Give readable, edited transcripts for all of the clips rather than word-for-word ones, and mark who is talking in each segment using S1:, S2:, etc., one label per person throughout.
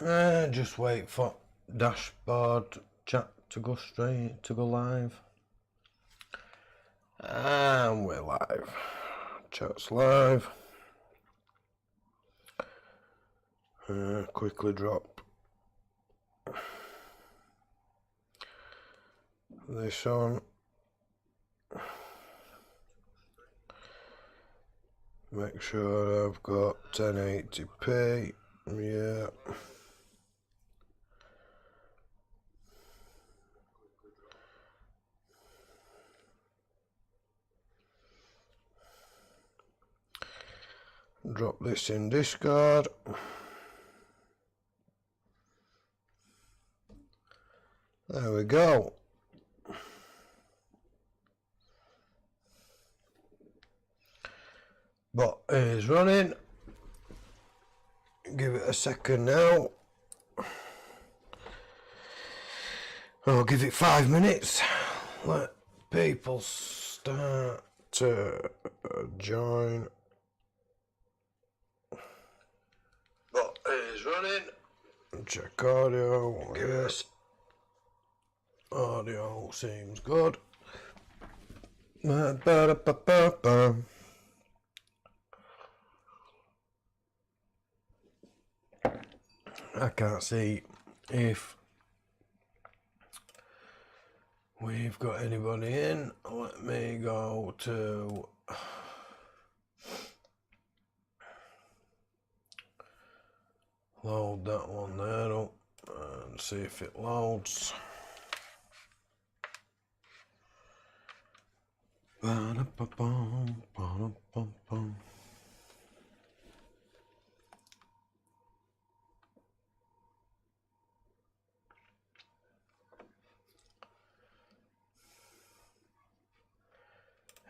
S1: Just wait for dashboard chat to go live. And we're live. Chat's live. Quickly drop this on. Make sure I've got 1080p. Yeah. Drop this in Discord. There we go. Bot is running. Give it a second now. I'll give it 5 minutes. Let people start to join. Bot is running. Check audio. Yes. Audio seems good. I can't see if we've got anybody in. Let me go to load that one there up and see if it loads.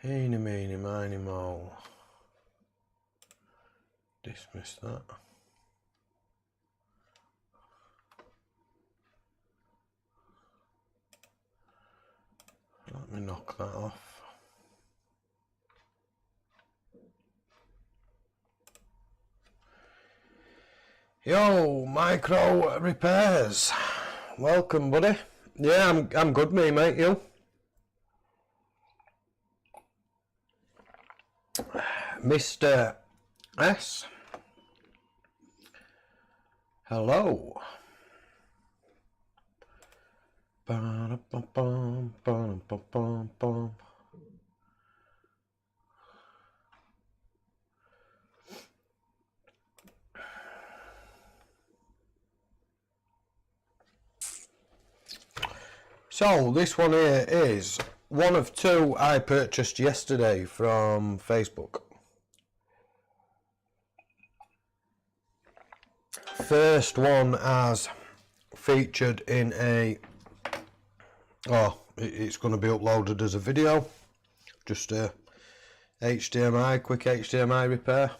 S1: Eeny, meeny, miny, moe. Dismiss that. Let me knock that off. Yo, Micro Repairs. Welcome, buddy. Yeah, I'm good, mate. You? Mr. S. Hello. So this one here is one of two I purchased yesterday from Facebook. First one as featured in a, it's going to be uploaded as a video, just a quick HDMI repair.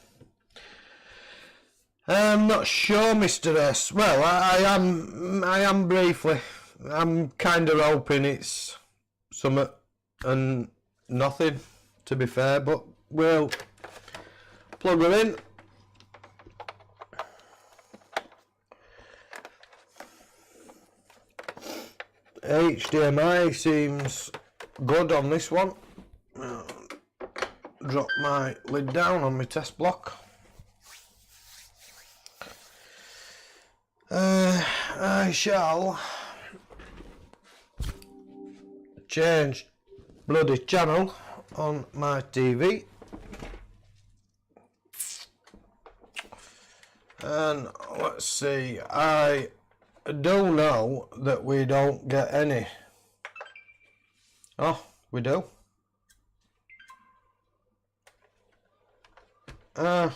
S1: I'm not sure, Mr. S. Well, I am briefly. I'm kind of hoping it's something and nothing, to be fair, but we'll plug her in. HDMI seems good on this one. Drop my lid down on my test block. I shall change bloody channel on my TV. And let's see, I do know that we don't get any. Oh, we do. Yeah.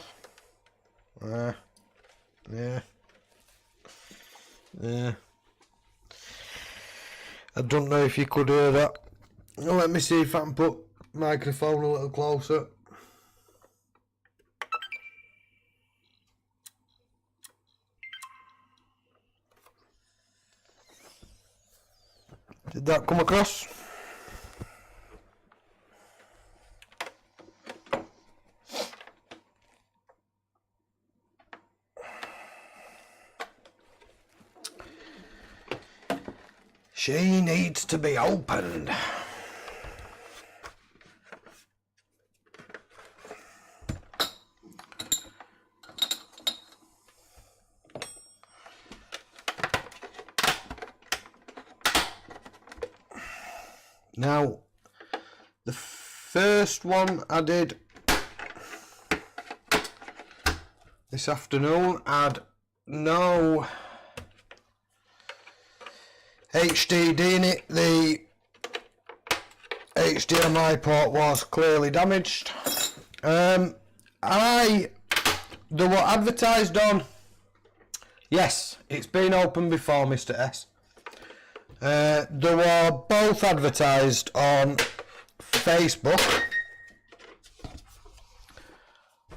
S1: I don't know if you could hear that. Let me see if I can put microphone a little closer. Did that come across? She needs to be opened. Now, the first one I did this afternoon had no HDD in it. The HDMI port was clearly damaged. They were advertised on. Yes, it's been opened before, Mr. S. They were both advertised on Facebook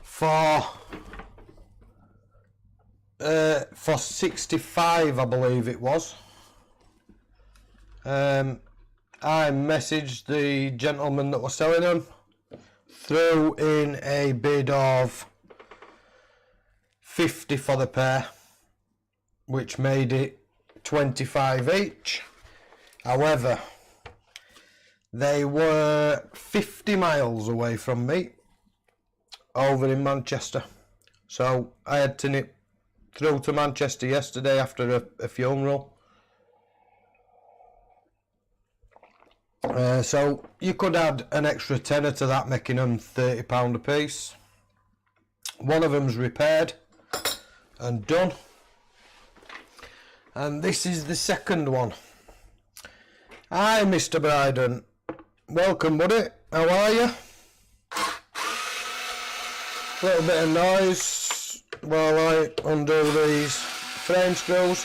S1: for 65, I believe it was. I messaged the gentleman that was selling them, threw in a bid of 50 for the pair, which made it 25 each. However, they were 50 miles away from me over in Manchester, so I had to nip through to Manchester yesterday after a funeral. So you could add an extra tenner to that, making them £30 a piece. One of them's repaired and done, and this is the second one. Hi, Mr. Bryden. Welcome, buddy. How are you? A little bit of noise while I undo these frame screws.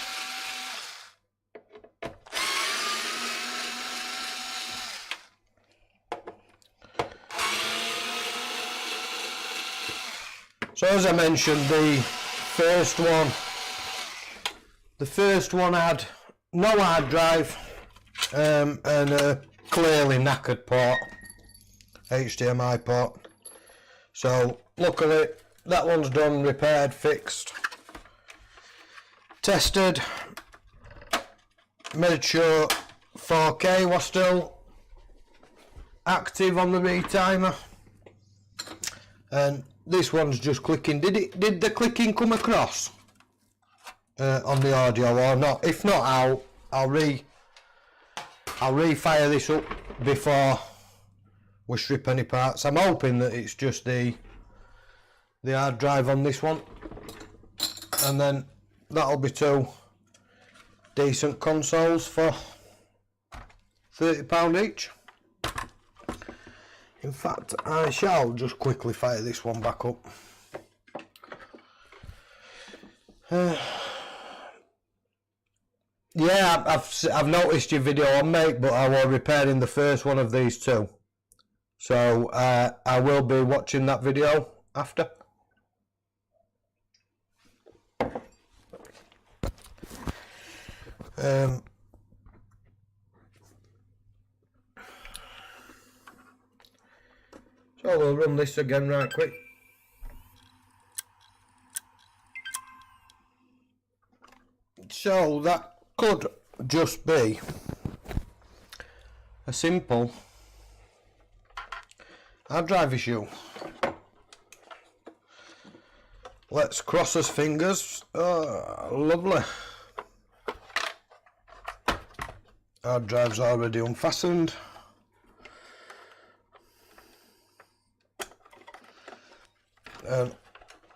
S1: So as I mentioned, the first one had no hard drive and a clearly knackered port, HDMI port. So luckily that one's done, repaired, fixed, tested, made sure 4K was still active on the retimer, and this one's just clicking. Did the clicking come across on the audio or not? If not, I'll refire this up before we strip any parts. I'm hoping that it's just the hard drive on this one, and then that'll be two decent consoles for £30 each. In fact, I shall just quickly fire this one back up. Yeah, I've noticed your video on, mate, but I was repairing the first one of these two, so I will be watching that video after. So we'll run this again right quick. So that could just be a simple hard drive issue. Let's cross his fingers. Oh, lovely. Hard drive's already unfastened.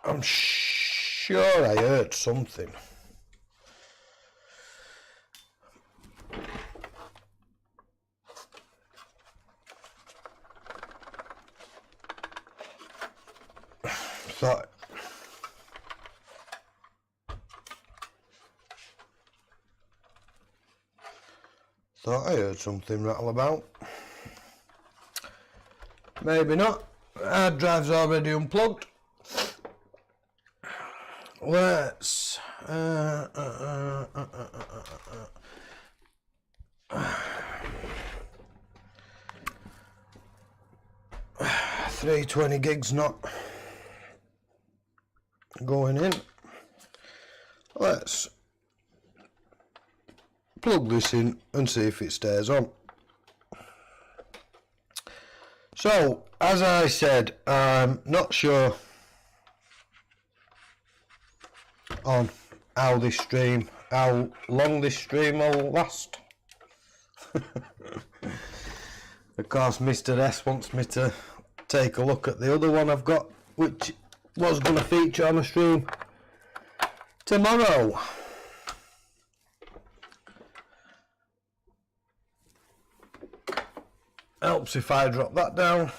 S1: I'm sure I heard something. Thought I heard something rattle about. Maybe not. Hard drive's already unplugged. Let's 320 gigs not going in. Let's plug this in and see if it stays on. So, as I said, I'm not sure on how long this stream will last. Of course, Mr. S wants me to take a look at the other one I've got, which was going to feature on a stream tomorrow. Helps if I drop that down.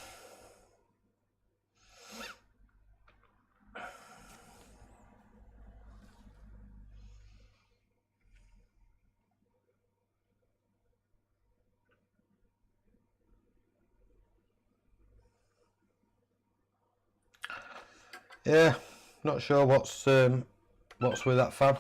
S1: Yeah, not sure what's with that fan.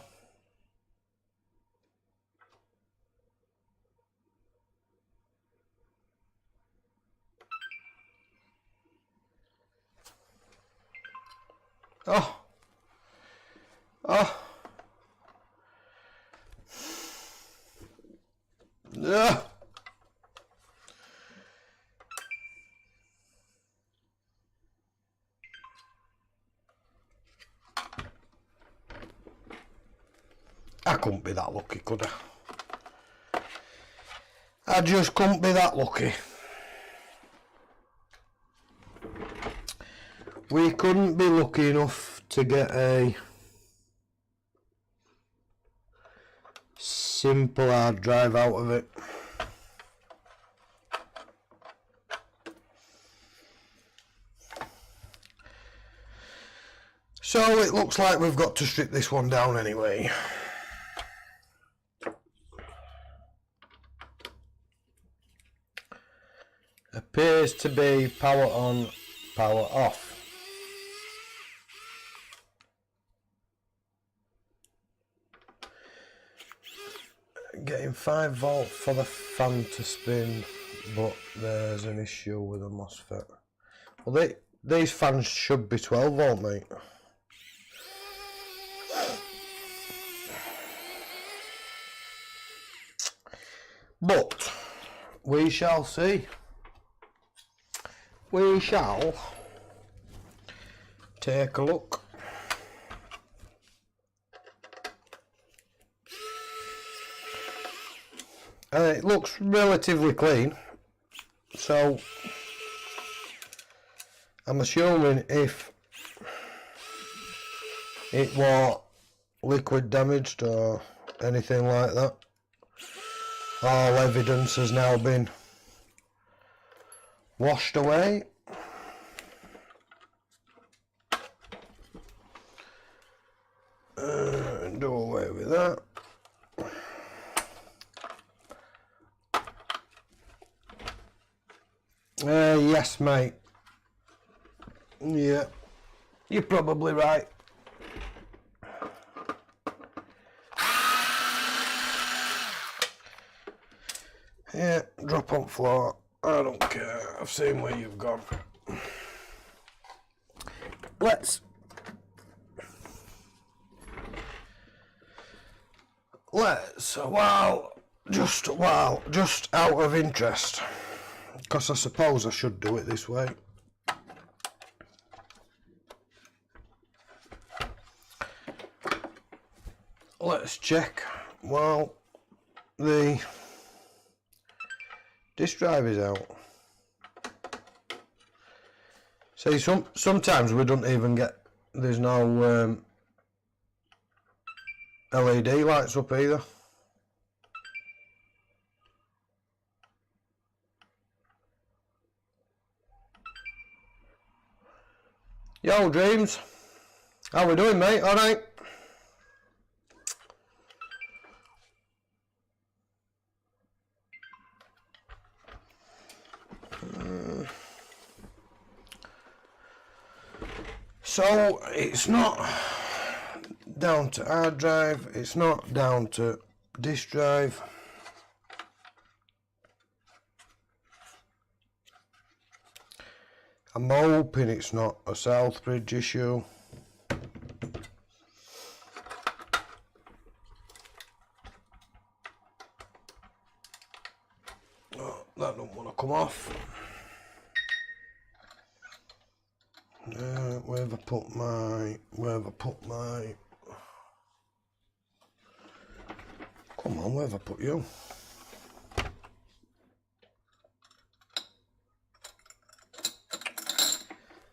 S1: Oh. Yeah. I couldn't be that lucky, could I? I just couldn't be that lucky. We couldn't be lucky enough to get a simple hard drive out of it. So it looks like we've got to strip this one down anyway. Appears to be power on, power off. Getting 5 volt for the fan to spin, but there's an issue with the MOSFET. Well, these fans should be 12 volt, mate. But we shall see. We shall take a look. It looks relatively clean, so I'm assuming if it was liquid damaged or anything like that, all evidence has now been washed away. Do away with that. Yes, mate. Yeah, you're probably right. Yeah, drop on floor. I don't care. I've seen where you've gone. Let's just out of interest, because I suppose I should do it this way. Let's check while the disk drive is out. See, sometimes we don't even get, there's no LED lights up either. Yo, Dreams. How we doing, mate? All right. So it's not down to hard drive, it's not down to disk drive. I'm hoping it's not a Southbridge issue. come off. Where have I put my... Come on, where have I put you?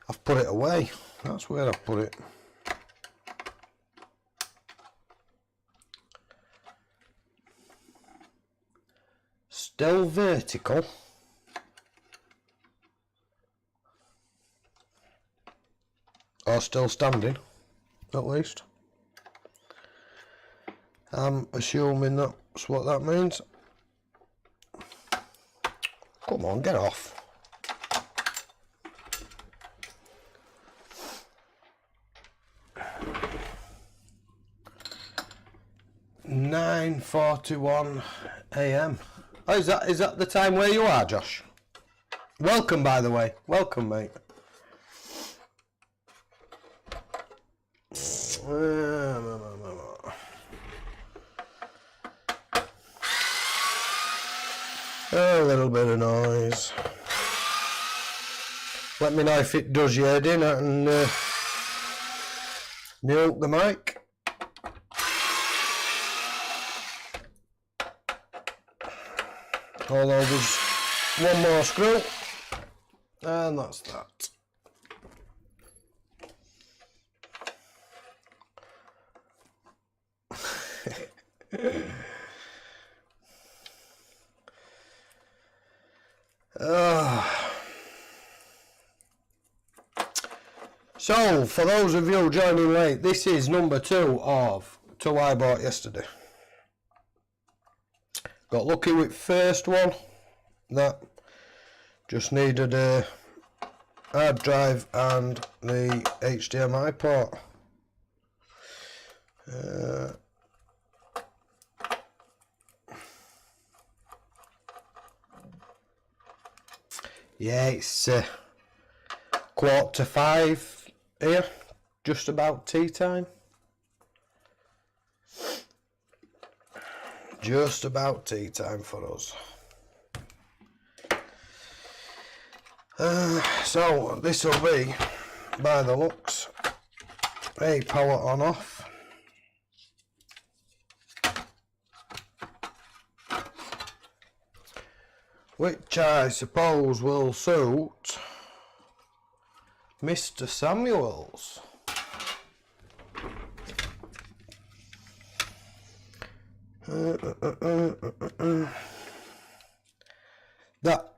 S1: I've put it away. That's where I've put it. Still vertical. Or still standing, at least. I'm assuming that's what that means. Come on, get off. (9:41 a.m) Oh, is that the time where you are, Josh? Welcome, by the way. Welcome, mate. A little bit of noise. Let me know if it does your head in and mute the mic. Although there's one more screw, and that's that. So, for those of you joining late, this is number 2 of 2 I bought yesterday. Got lucky with first one. That just needed a hard drive and the HDMI port. Yeah, it's 4:45 here, just about tea time. Just about tea time for us. So this will be, by the looks, a power on off. Which I suppose will suit Mr. Samuels.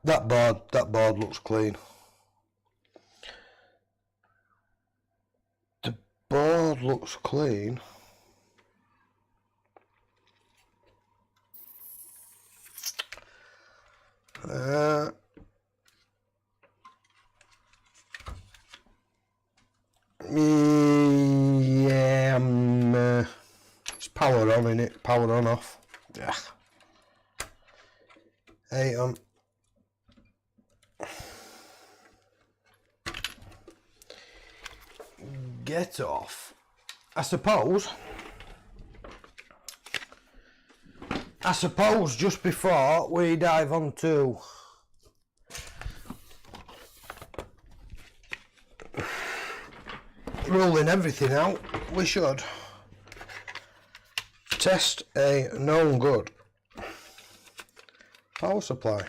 S1: That board looks clean. The board looks clean. Yeah, it's power on in it, power on off. Yeah. Hey, get off. I suppose just before we dive on to ruling everything out, we should test a known good power supply.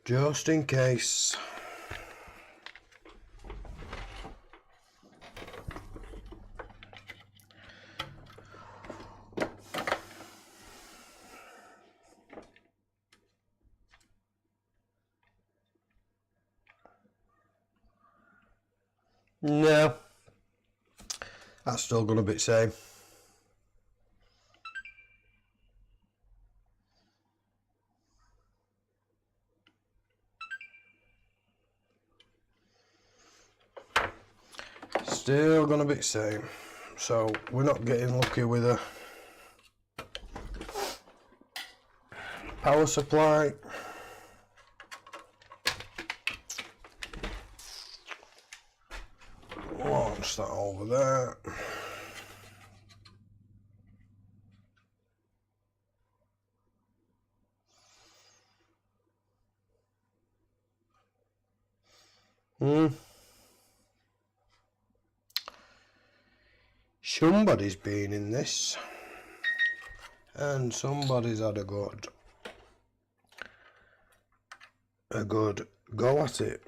S1: Just in case. No, that's still gonna be the same. Still gonna be the same. So we're not getting lucky with a power supply. Launch that over there. Somebody's been in this, and somebody's had a good go at it.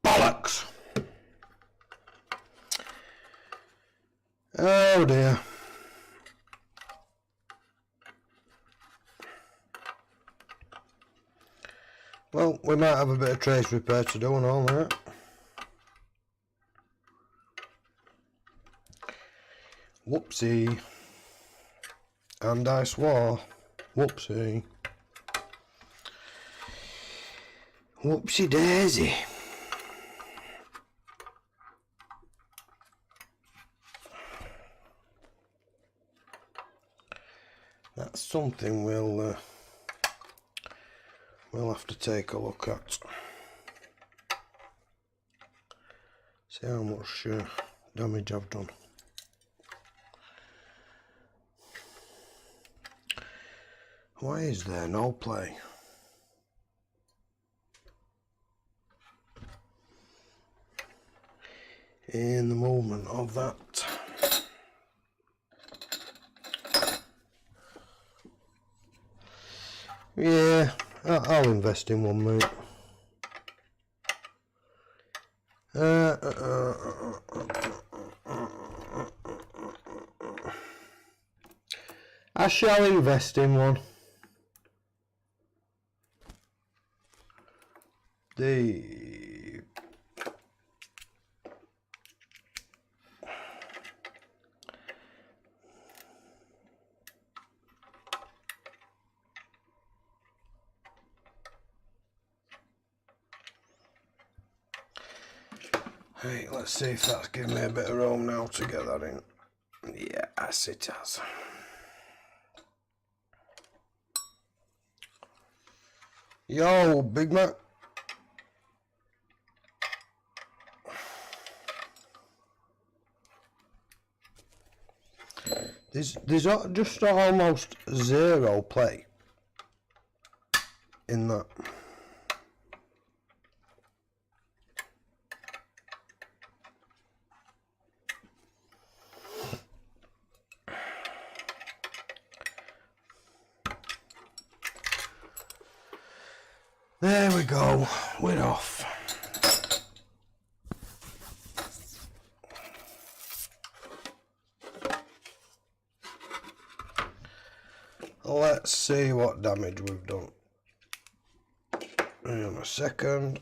S1: Bollocks! Oh dear. Well, we might have a bit of trace repair to do and all that. Whoopsie. And I swore. Whoopsie. Whoopsie daisy. That's something we'll have to take a look at. See how much damage I've done. Why is there no play? In the movement of that. Yeah, I'll invest in one, mate. I shall invest in one. Hey, let's see if that's giving me a bit of room now to get that in. Yes, it has. Yo, Big Mac. There's just almost zero play in that. There we go, we're off. Let's see what damage we've done. Hang on a second.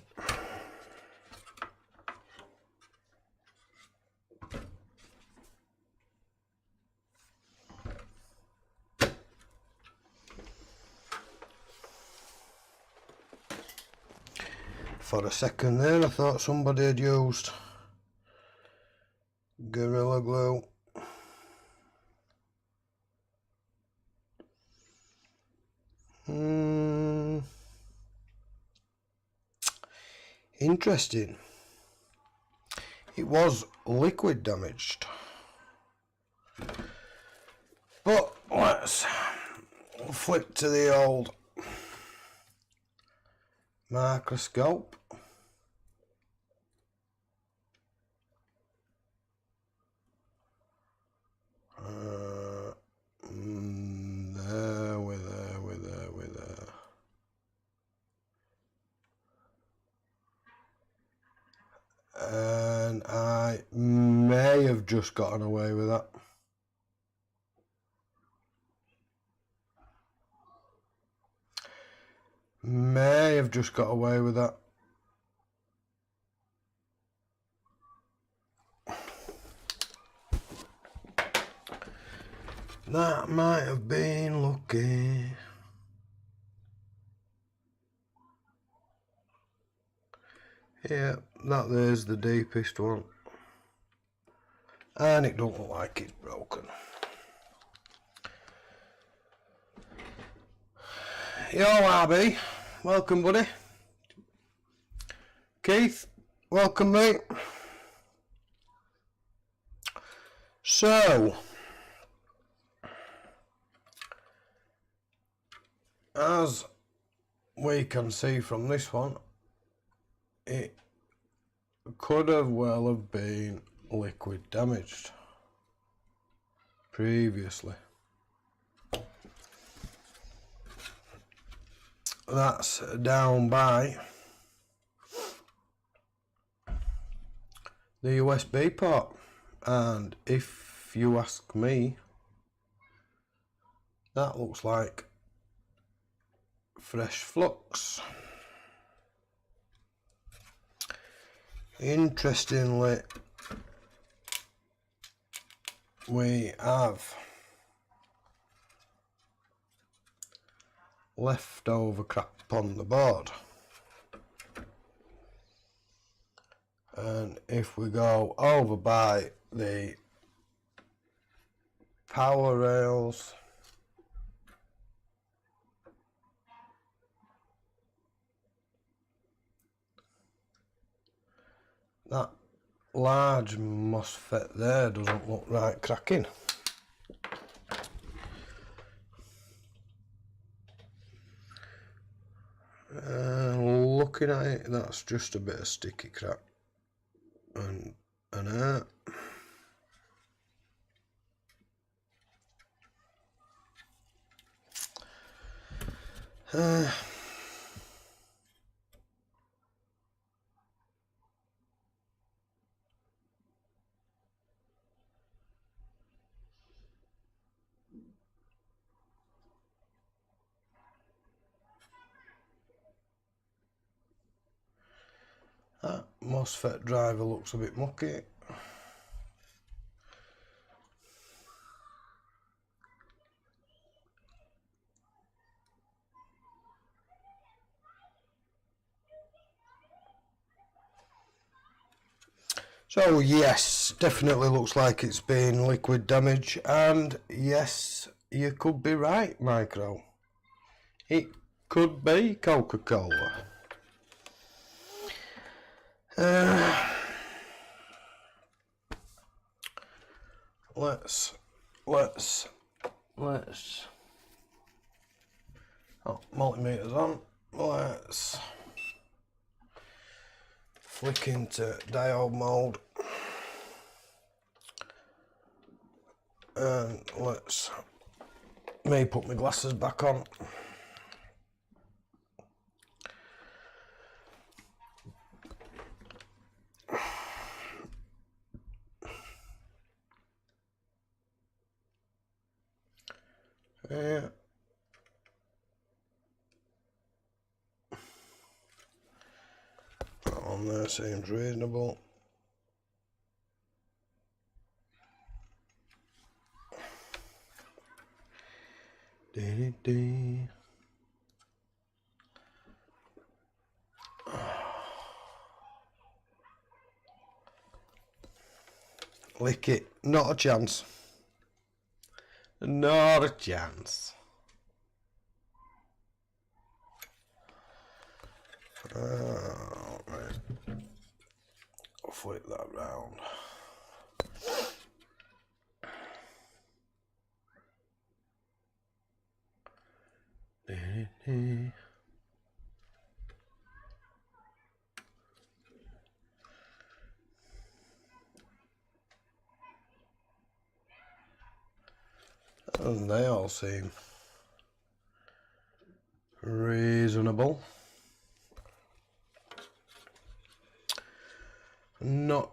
S1: For a second there, I thought somebody had used Gorilla Glue. Interesting. It was liquid damaged. But let's flip to the old microscope. There. And I may have just gotten away with that. May have just got away with that. That might have been lucky. Yeah, that there's the deepest one. And it don't look like it's broken. Yo, RB. Welcome, buddy. Keith, welcome, mate. So, as we can see from this one, it could have well have been liquid damaged previously. That's down by the USB port, and if you ask me, that looks like fresh flux. Interestingly, we have leftover crap on the board, and if we go over by the power rails, that large MOSFET there doesn't look right cracking. Looking at it, that's just a bit of sticky crap and air. That MOSFET driver looks a bit mucky. So yes, definitely looks like it's been liquid damage, and yes, you could be right, Micro. It could be Coca-Cola. Let's. Oh, multimeter's on. Let's flick into diode mode, and let's put my glasses back on. Yeah. That one there seems reasonable. Lick it. Not a chance. Not a chance. Right. I'll flip that round. And they all seem reasonable. Not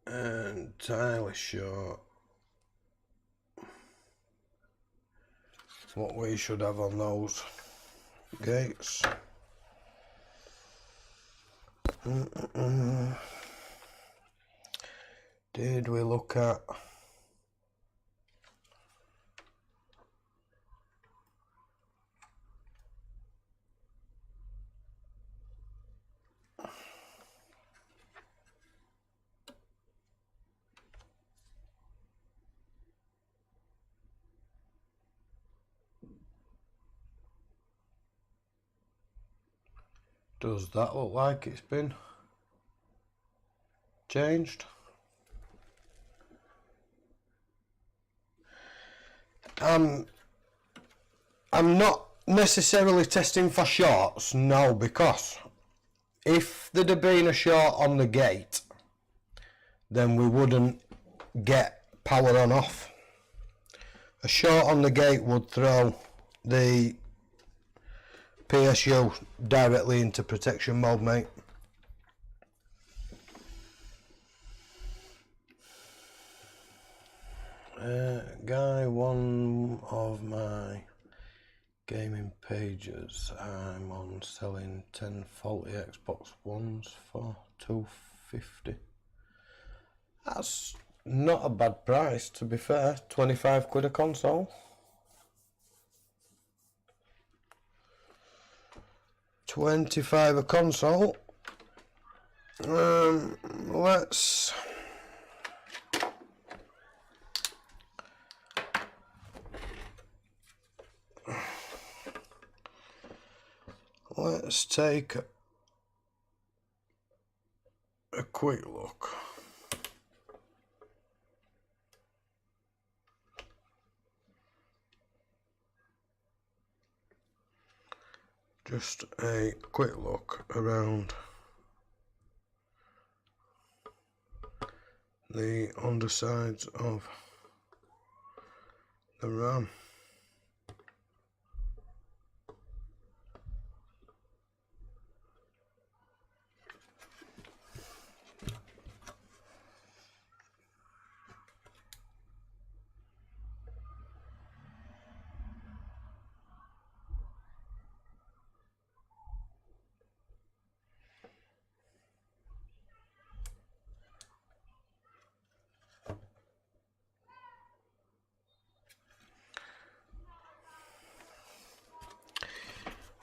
S1: entirely sure what we should have on those gates. Did we look at Does that look like it's been changed? I'm not necessarily testing for shorts, no, because if there'd have been a short on the gate, then we wouldn't get power on off. A short on the gate would throw the PSU directly into protection mode, mate. Guy, one of my gaming pages I'm on selling 10 faulty Xbox Ones for $250. That's not a bad price, to be fair. 25 quid a console. 25 a console. Let's take a quick look. Just a quick look around the undersides of the RAM.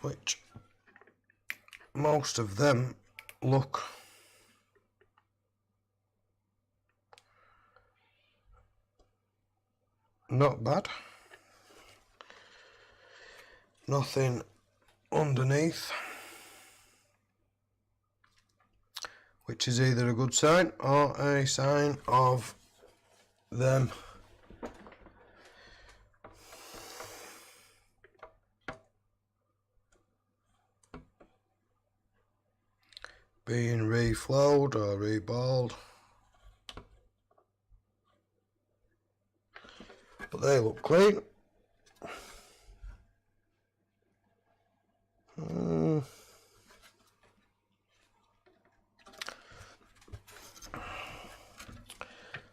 S1: Which most of them look not bad. Nothing underneath, which is either a good sign or a sign of them being reflowed or reballed, but they look clean.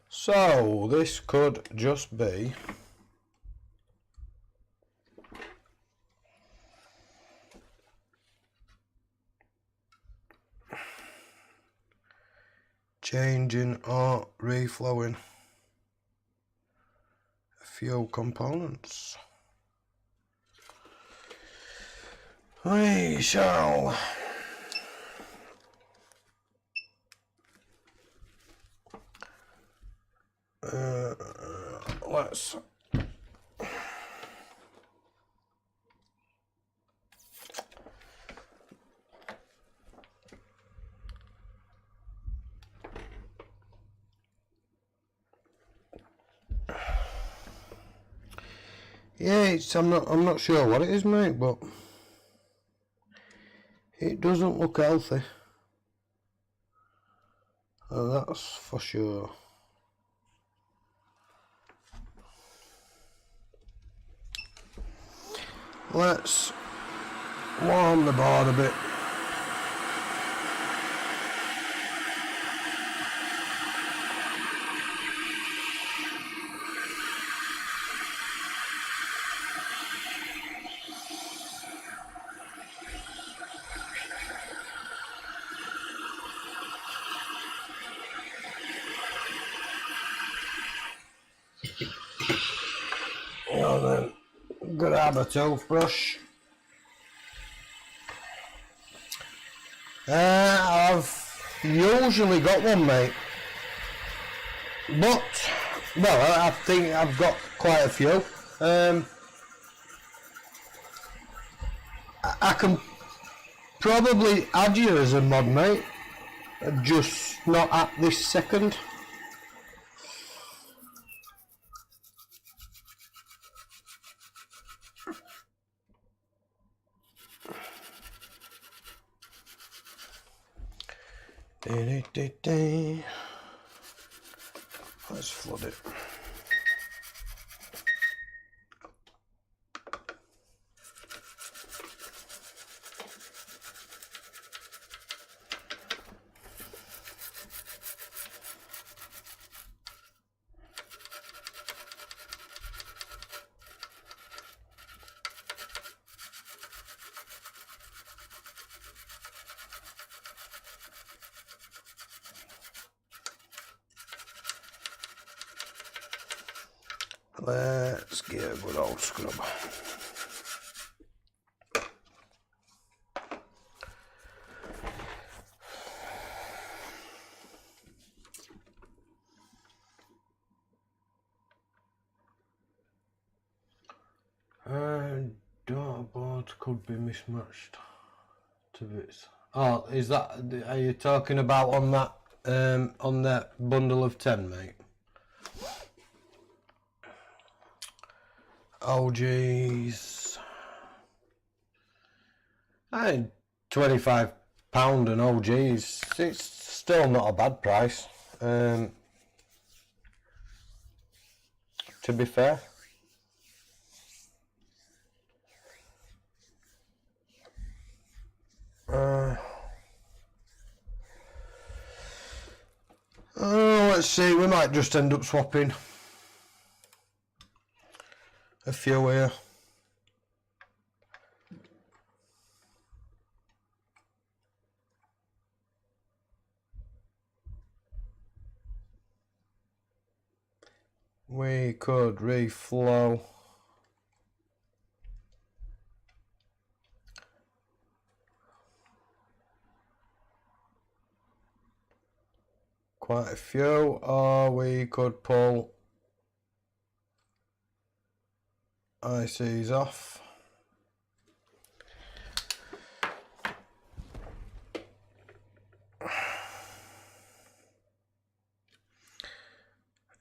S1: So this could just be changing or reflowing a few components. We shall let's I'm not sure what it is, mate, but it doesn't look healthy. That's for sure. Let's warm the board a bit. And then grab a toothbrush. I've usually got one, mate, but well, I think I've got quite a few. I can probably add you as a mod, mate. Just not at this second. Let's flood it. Let's get a good old scrub. Daughterboard could be mismatched to bits. Oh, is that? Are you talking about on that bundle of 10, mate? Oh jeez. £25 and oh geez, it's still not a bad price. To be fair. Let's see, we might just end up swapping a few here. We could reflow. Quite a few, or we could pull ICs off.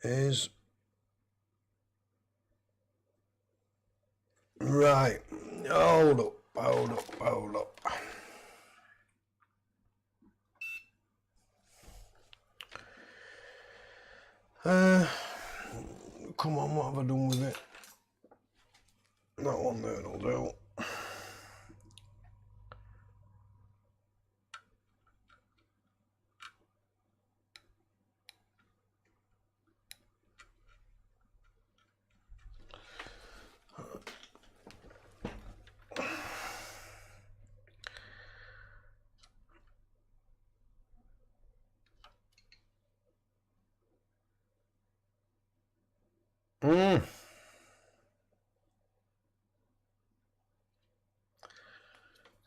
S1: Is right. Hold up. Come on, what have I done with it? That one there will do.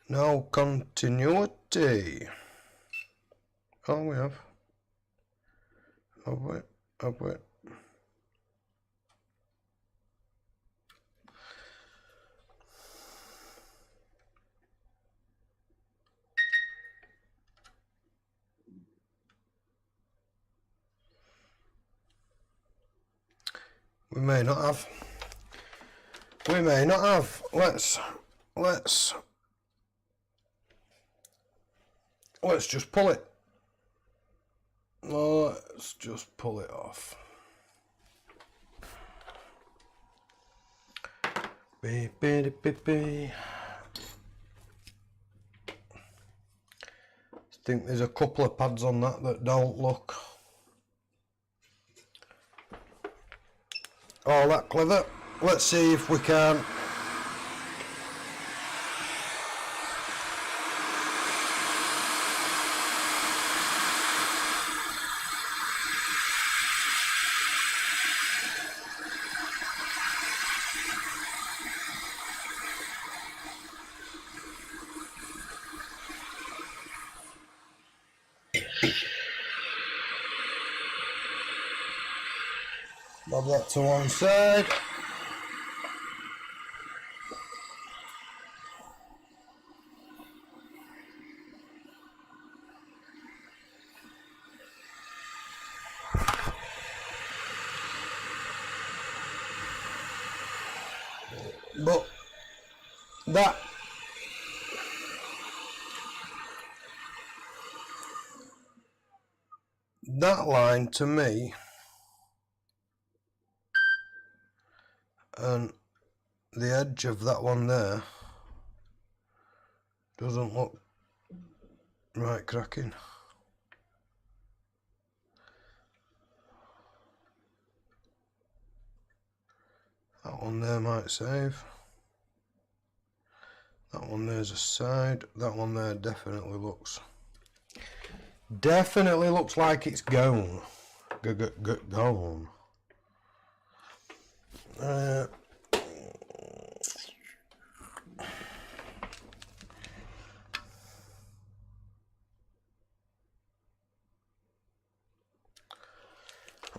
S1: No continuity. Oh, we have. Have we? We may not have. Let's just pull it. Let's just pull it off. Beep. I think there's a couple of pads on that don't look all that clever. Let's see if we can. Bob that to one side. But that line to me, and the edge of that one there doesn't look right cracking. That one there might save. That one there's a side. That one there definitely looks like it's gone. Gone.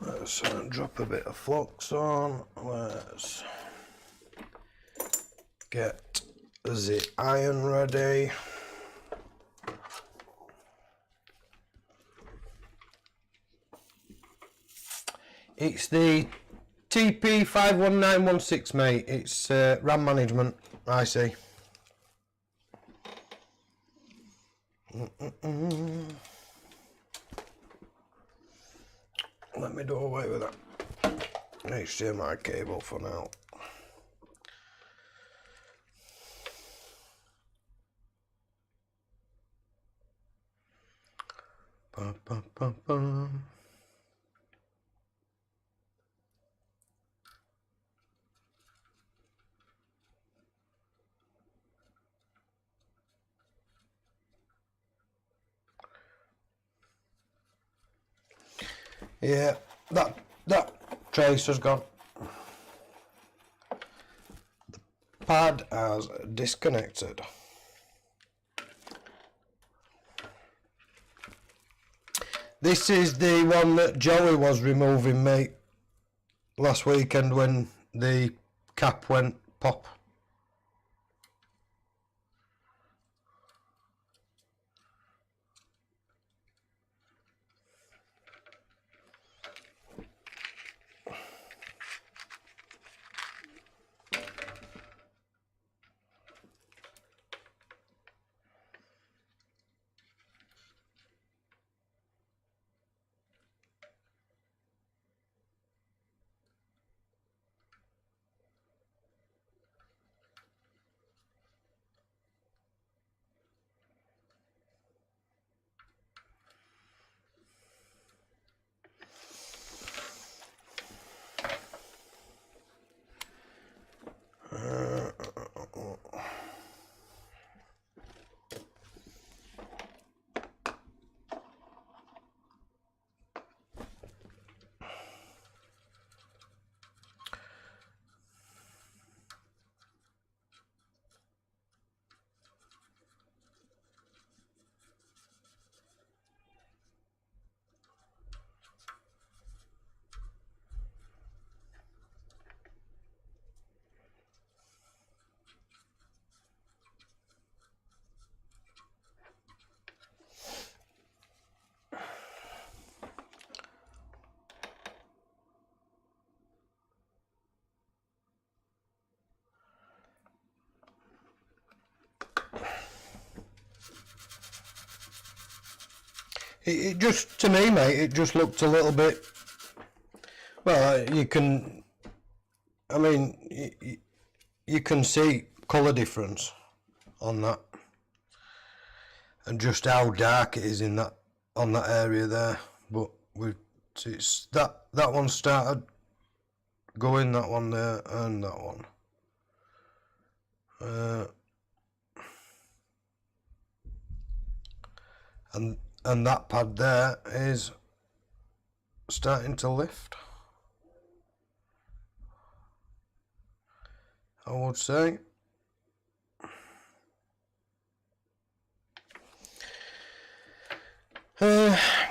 S1: Let's drop a bit of flux on. Let's get the iron ready. It's the TP51916, mate. It's RAM management IC. Let me do away with that HDMI cable for now. Ba, ba, ba, ba. Yeah, that tracer's gone. The pad has disconnected. This is the one that Joey was removing, mate, last weekend when the cap went pop. It just, to me, mate, it just looked a little bit, well, you can, I mean, you can see colour difference on that, and just how dark it is in that, on that area there. But it's that one started going, that one there, and that one. And that pad there is starting to lift, I would say.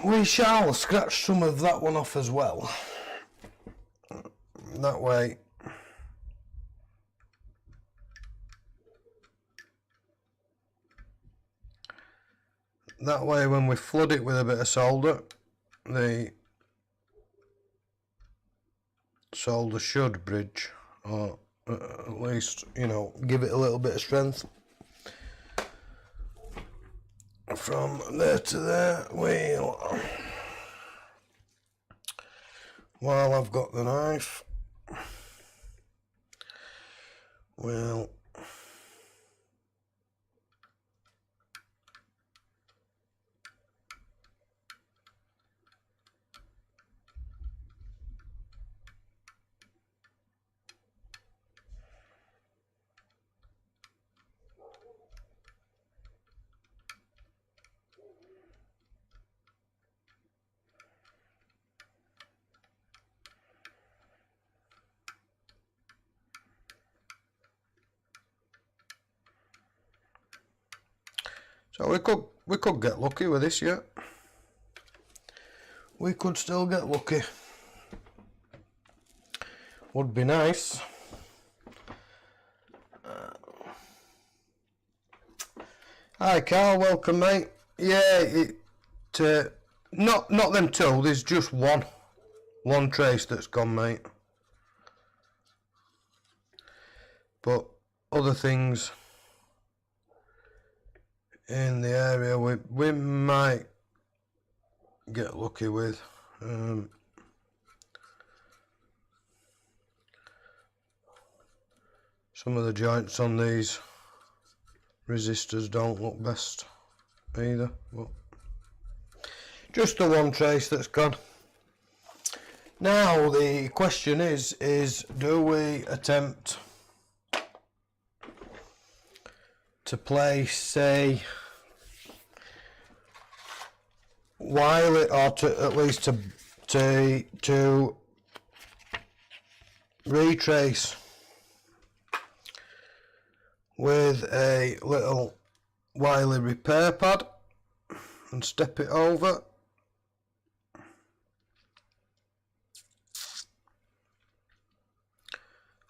S1: We shall scratch some of that one off as well. That way when we flood it with a bit of solder, the solder should bridge, or at least, you know, give it a little bit of strength. From there to there, while I've got the knife, we'll so we could get lucky with this, yeah. We could still get lucky. Would be nice. Hi Carl, welcome mate. Yeah, not them two. There's just one trace that's gone, mate. But other things in the area we might get lucky with. Some of the joints on these resistors don't look best either, but just the one trace that's gone. Now the question is do we attempt to place, say, while it, or to at least to retrace with a little Wiley repair pad and step it over.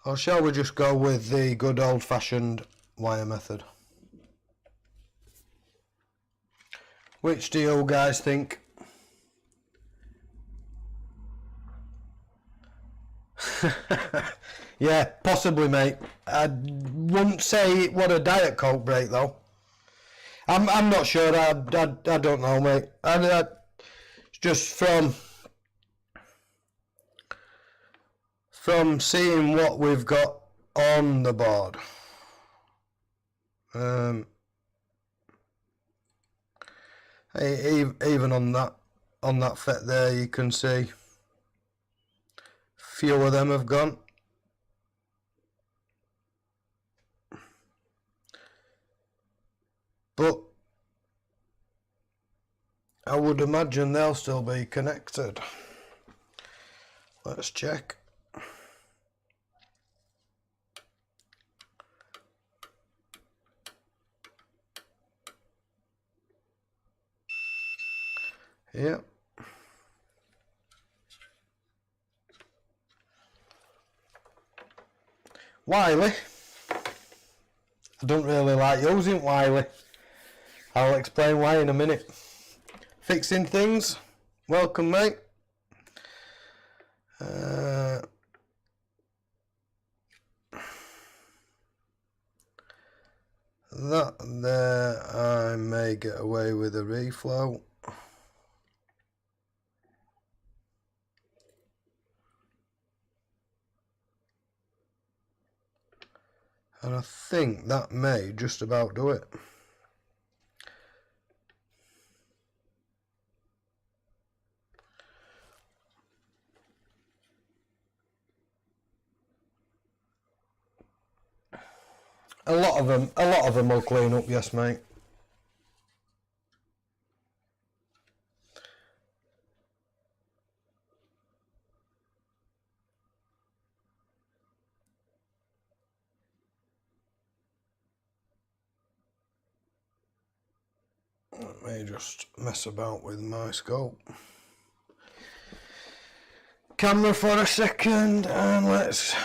S1: Or shall we just go with the good old-fashioned wire method? Which do you guys think? Yeah, possibly, mate. I wouldn't say it was a Diet Coke break though. I'm not sure. I don't know, mate. It's just from seeing what we've got on the board. Even on that FET there, you can see few of them have gone. But I would imagine they'll still be connected. Let's check. Yeah. Wiley. I don't really like using Wiley. I'll explain why in a minute. Fixing things. Welcome, mate. That there, I may get away with a reflow. And I think that may just about do it. A lot of them will clean up, yes, mate. Let me just mess about with my scope camera for a second, and let's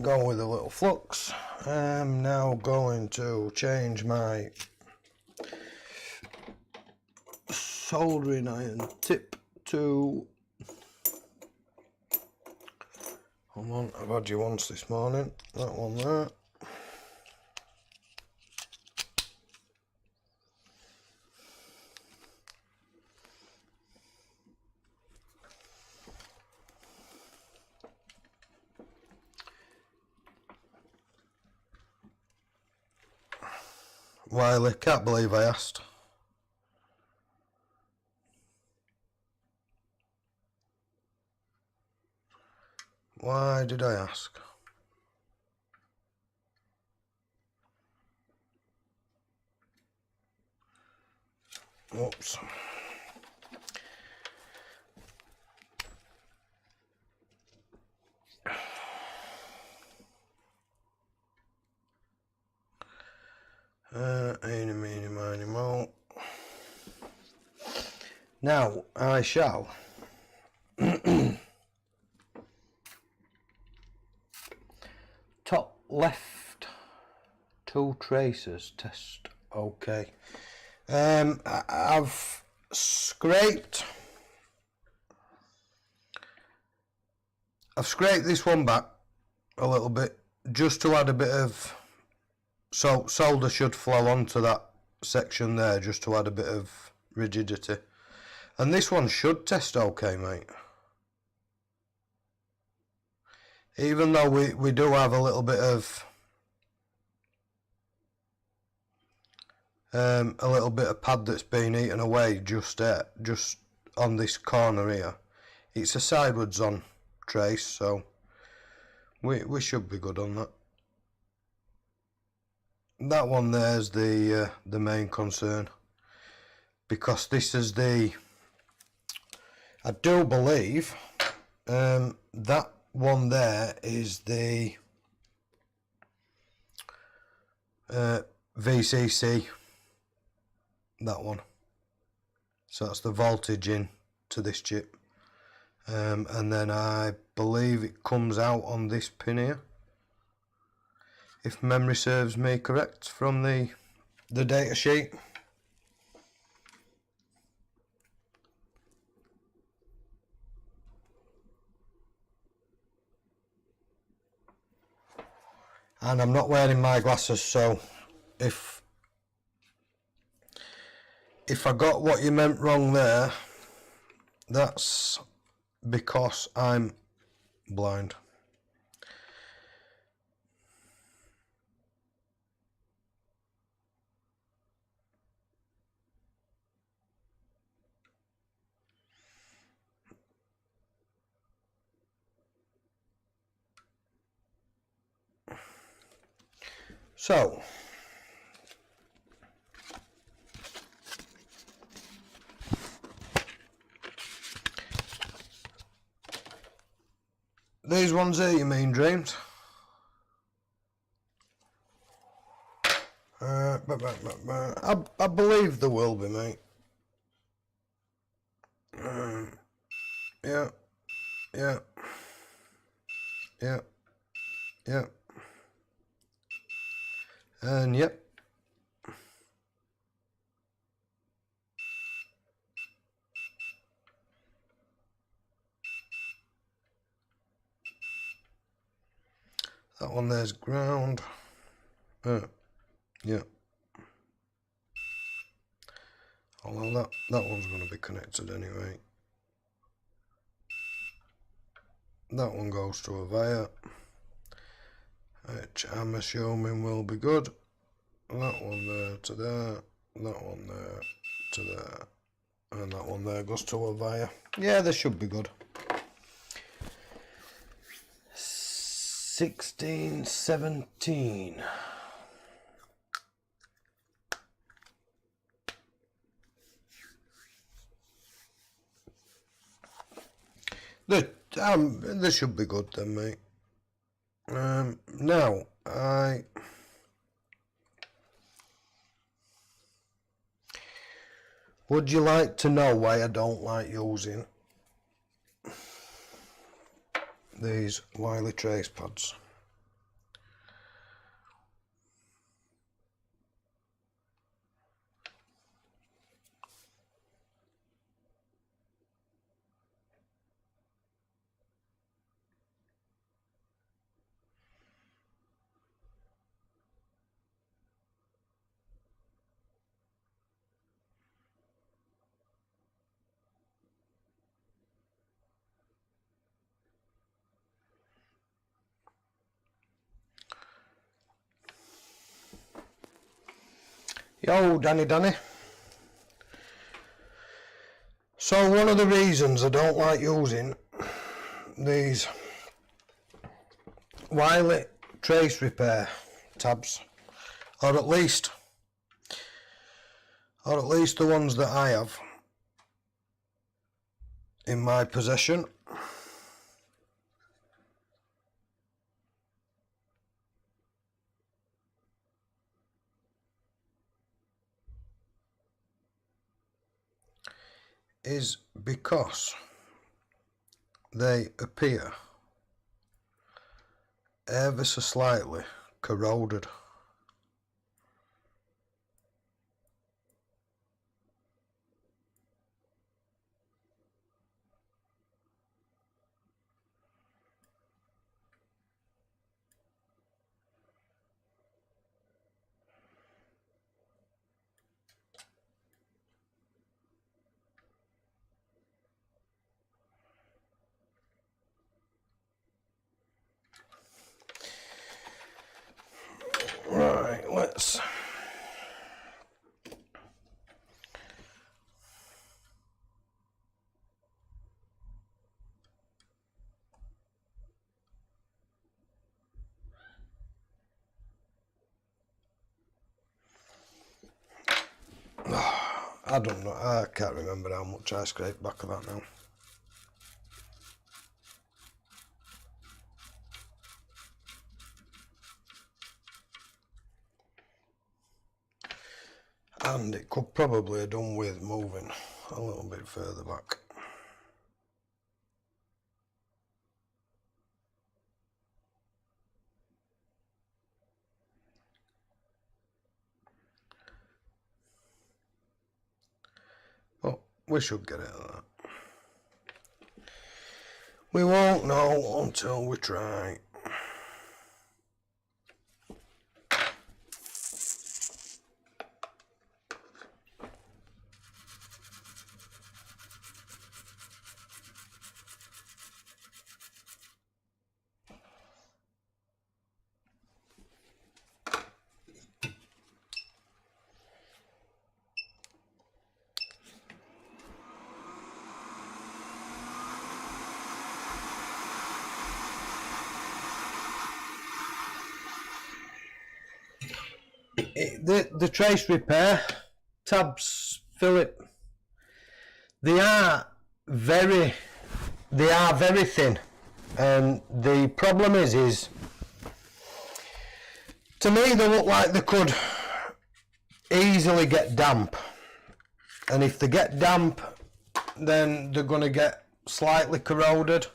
S1: go with a little flux. I'm now going to change my soldering iron tip to... Hold on, I've had you once this morning. That one there. Wiley, can't believe I asked. Why did I ask? Oops. Eeny, meeny, miny, moe. Now I shall top left 2 traces test. Okay. I've scraped this one back a little bit just to add a bit of solder should flow onto that section there, just to add a bit of rigidity. And this one should test okay, mate. Even though we do have a little bit of pad that's been eaten away just on this corner here. It's a sidewards on trace, so we should be good on that. That one there's the main concern, because this is I do believe that one there is the VCC, that one, so that's the voltage in to this chip, and then I believe it comes out on this pin here, if memory serves me correct from the data sheet. And I'm not wearing my glasses, so if I got what you meant wrong there, that's because I'm blind. So these ones here, you mean, Dreams? I believe there will be, mate. Yeah, yeah, yeah, yeah, and yep. That one there's ground. Yeah. Although that one's going to be connected anyway. That one goes to a via, which I'm assuming will be good. That one there to there. That one there to there. And that one there goes to a via. Yeah, they should be good. 16, 17. They should be good then, mate. Now, would you like to know why I don't like using these Wiley trace pads? Yo, Danny. So one of the reasons I don't like using these Wiley trace repair tabs, or at least the ones that I have in my possession, is because they appear ever so slightly corroded. Right, let's I don't know, I can't remember how much I scraped back of that now. And it could probably have done with moving a little bit further back. But we should get it at that. We won't know until we try. The trace repair tabs, Philip, they are very thin, and the problem is to me they look like they could easily get damp, and if they get damp then they're going to get slightly corroded,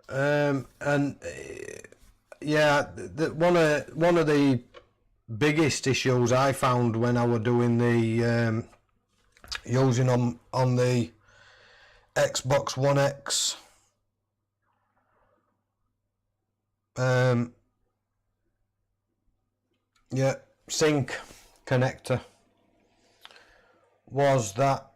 S1: and yeah, one of the biggest issues I found when I was doing the using on the Xbox One X sync connector was that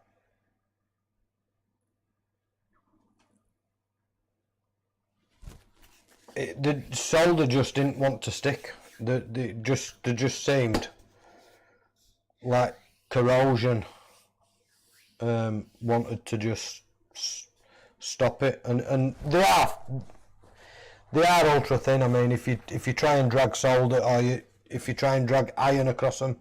S1: the solder just didn't want to stick. They just seemed like corrosion wanted to just stop it, and they are ultra thin. I mean, if you try and drag solder, or if you try and drag iron across them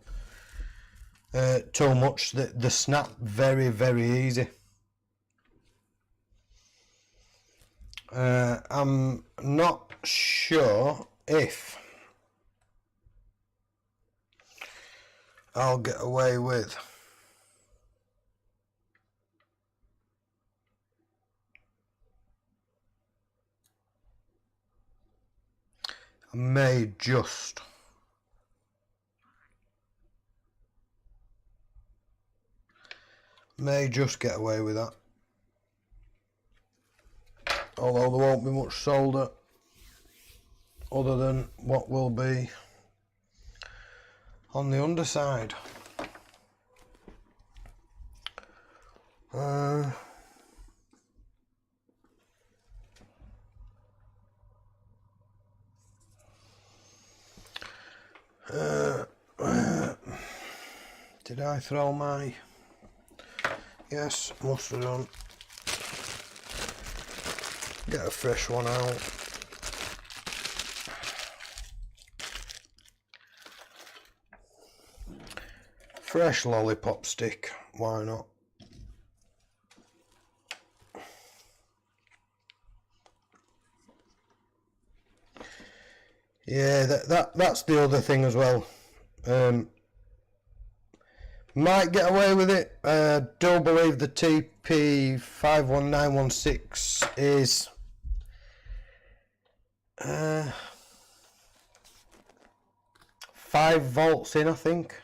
S1: too much, they snap very easy. I'm not sure if I'll get away with I may just get away with that, although there won't be much solder other than what will be on the underside. Did I throw my... Yes, must have done. Get a fresh one out. Fresh lollipop stick, why not? Yeah, that's the other thing as well. Might get away with it. Don't believe the TP51916 is 5 volts in, I think.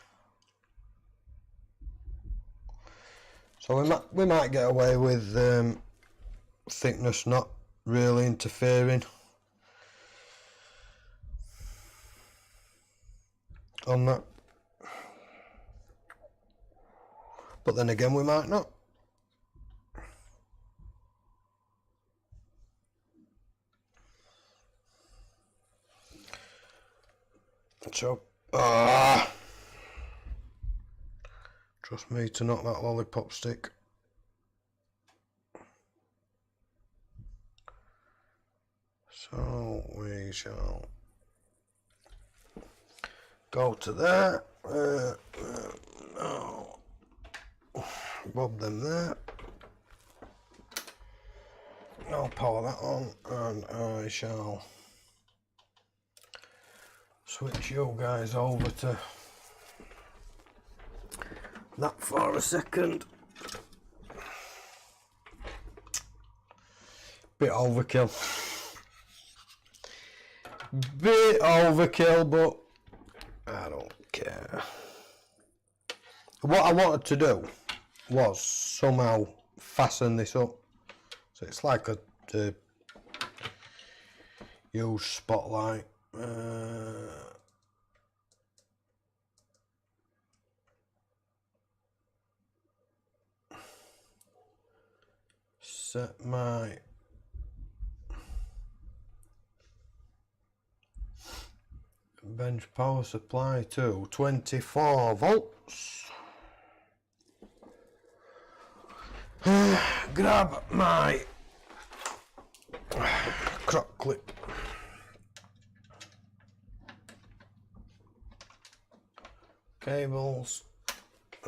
S1: So we might get away with thickness not really interfering on that. But then again, we might not. So, trust me to knock that lollipop stick. So we shall go to there. Bob them there. I'll power that on, and I shall switch you guys over to that for a second. Bit overkill. Bit overkill, but I don't care. What I wanted to do was somehow fasten this up. So it's like a used spotlight. Set my bench power supply to 24 volts. Grab my croc clip. Cables.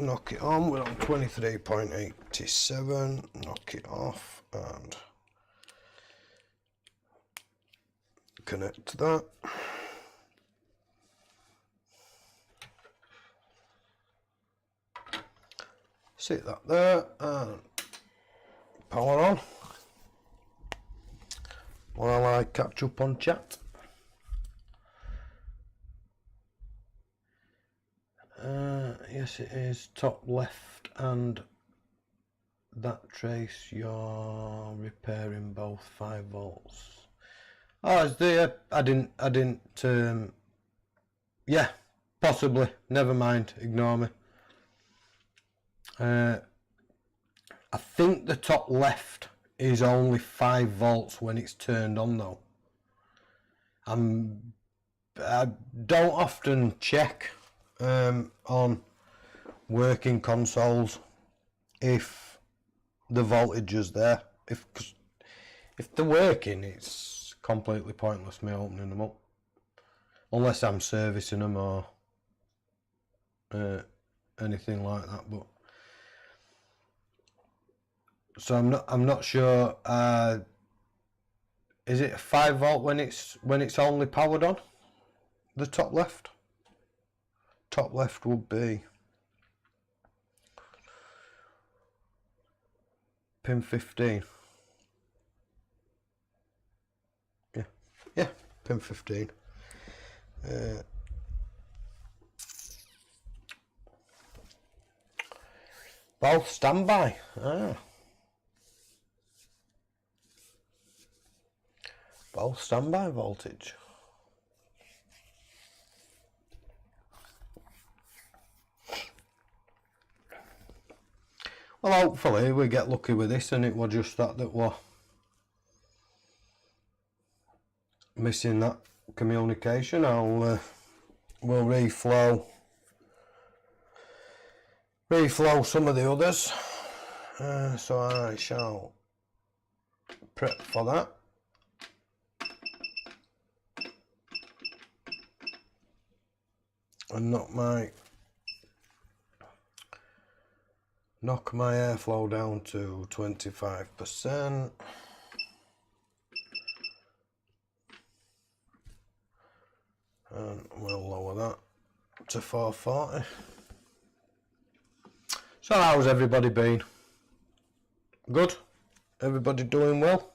S1: Knock it on. We're on 23.87. Knock it off and connect to that. Sit that there and power on while I catch up on chat. Yes, it is top left, and that trace you're repairing both 5 volts. Oh, it's there. I didn't. Yeah, possibly. Never mind. Ignore me. I think the top left is only 5 volts when it's turned on, though. I don't often check on working consoles if the voltage is there. If they're working, it's completely pointless me opening them up unless I'm servicing them or anything like that. But so I'm not sure. Is it 5 volt when it's only powered on? The top left. Top left would be pin 15. Yeah, pin 15. Both standby. Both standby voltage. Well, hopefully we get lucky with this and it was just that we're missing that communication. We'll reflow reflow some of the others. So I shall prep for that. And knock my airflow down to 25%. And we'll lower that to 440. So how's everybody been? Good? Everybody doing well?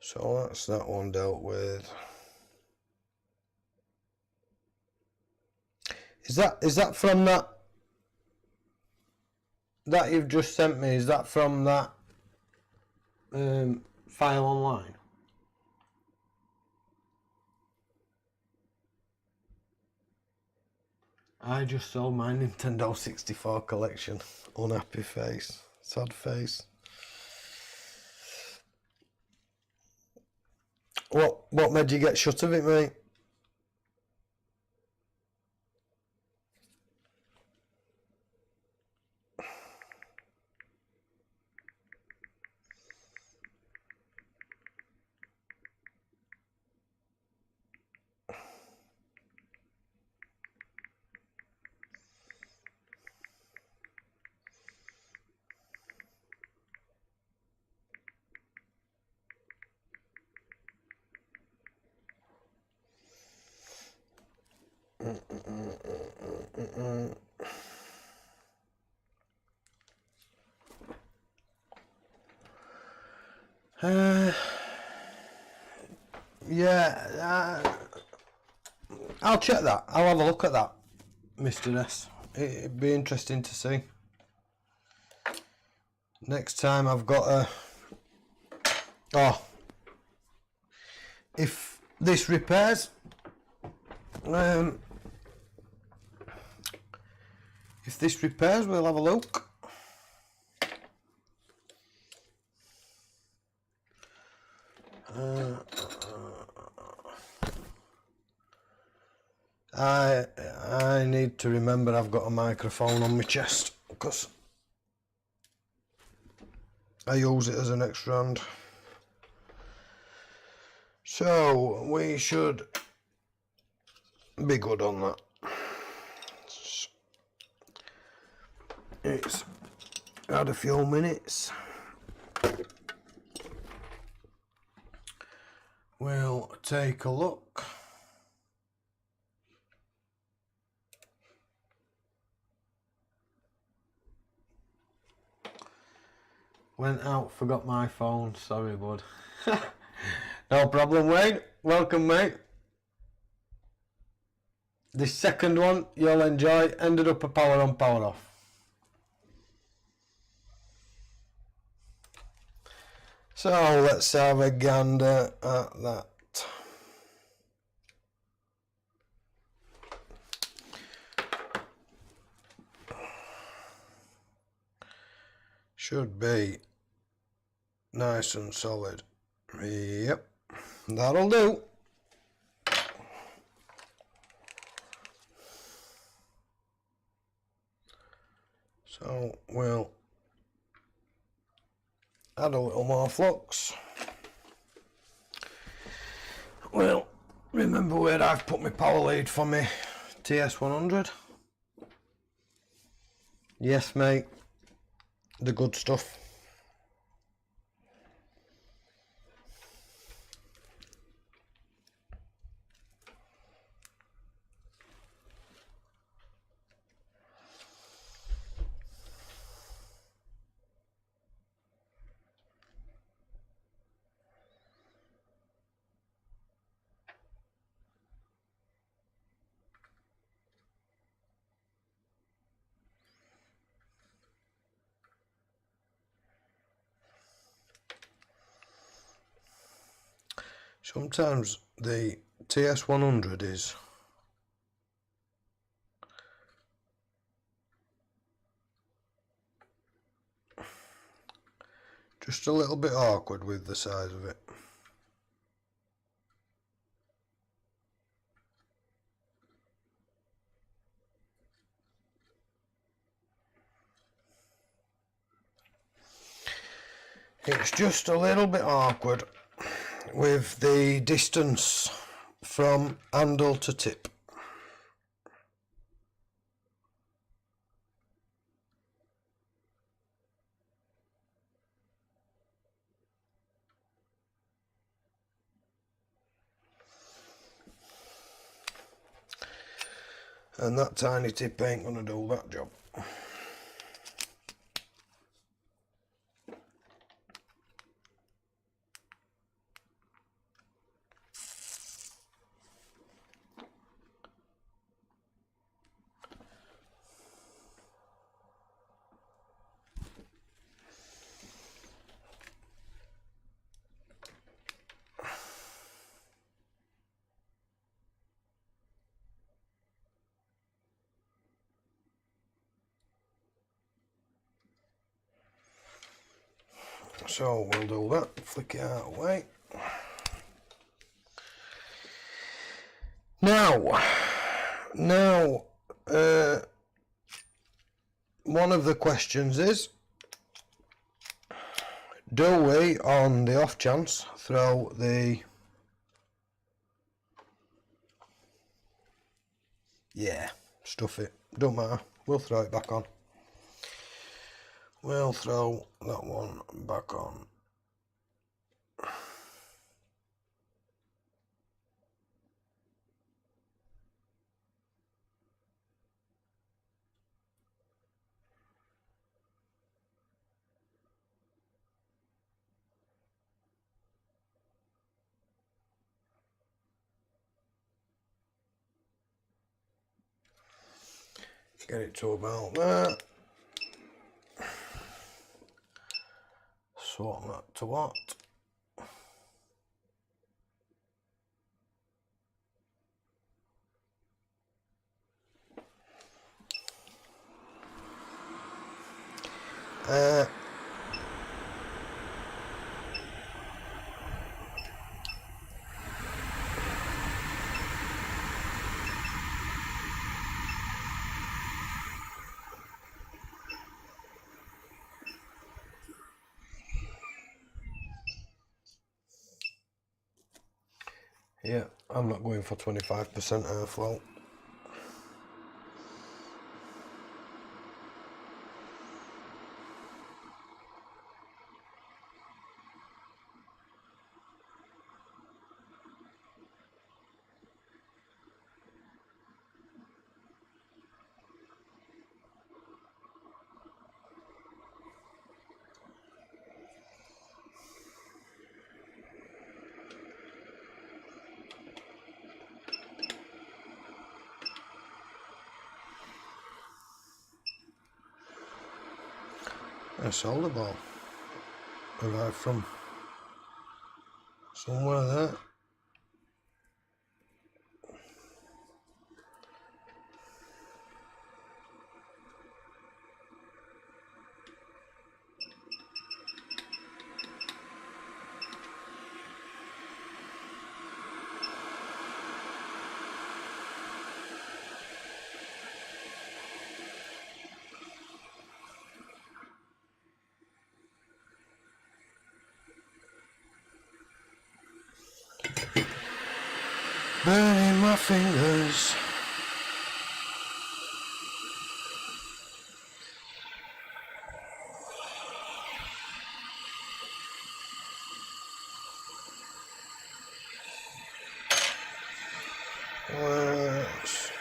S1: So that's that one dealt with. Is that from that you've just sent me? Is that from that file online? I just sold my Nintendo 64 collection. Unhappy face. Sad face. What made you get shut of it, mate? Yeah, I'll check that. I'll have a look at that, Mr. S. It'd be interesting to see. Next time I've got a... Oh. If this repairs... if this repairs, we'll have a look. I need to remember I've got a microphone on my chest because I use it as an extra hand. So we should be good on that. It's had a few minutes. We'll take a look. Went out, forgot my phone. Sorry, bud. No problem, Wayne. Welcome, mate. This second one you'll enjoy. Ended up a power on, power off. So let's have a gander at that. Should be nice and solid. Yep, that'll do. So we'll add a little more flux. Well, remember where I've put my power lead for my TS100? Yes, mate. The good stuff. Sometimes the TS100 is just a little bit awkward with the size of it. It's just a little bit awkward with the distance from handle to tip. And that tiny tip ain't gonna do that job. So we'll do that, flick it out of the way. Now, one of the questions is, do we, on the off chance, throw the... Yeah, stuff it, don't matter, we'll throw it back on. We'll throw that one back on. Get it to about there. Swap that to what? Yeah, I'm not going for 25% airflow. A solder ball arrived from somewhere there. Burning my fingers. Let's...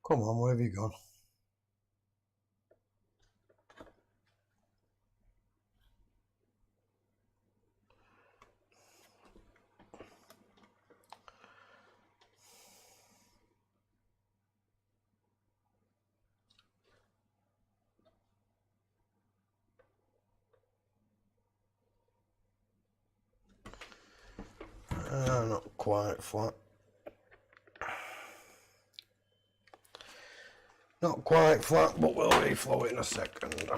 S1: Come on, where have you gone? not quite flat. Not quite flat, but we'll reflow it in a second.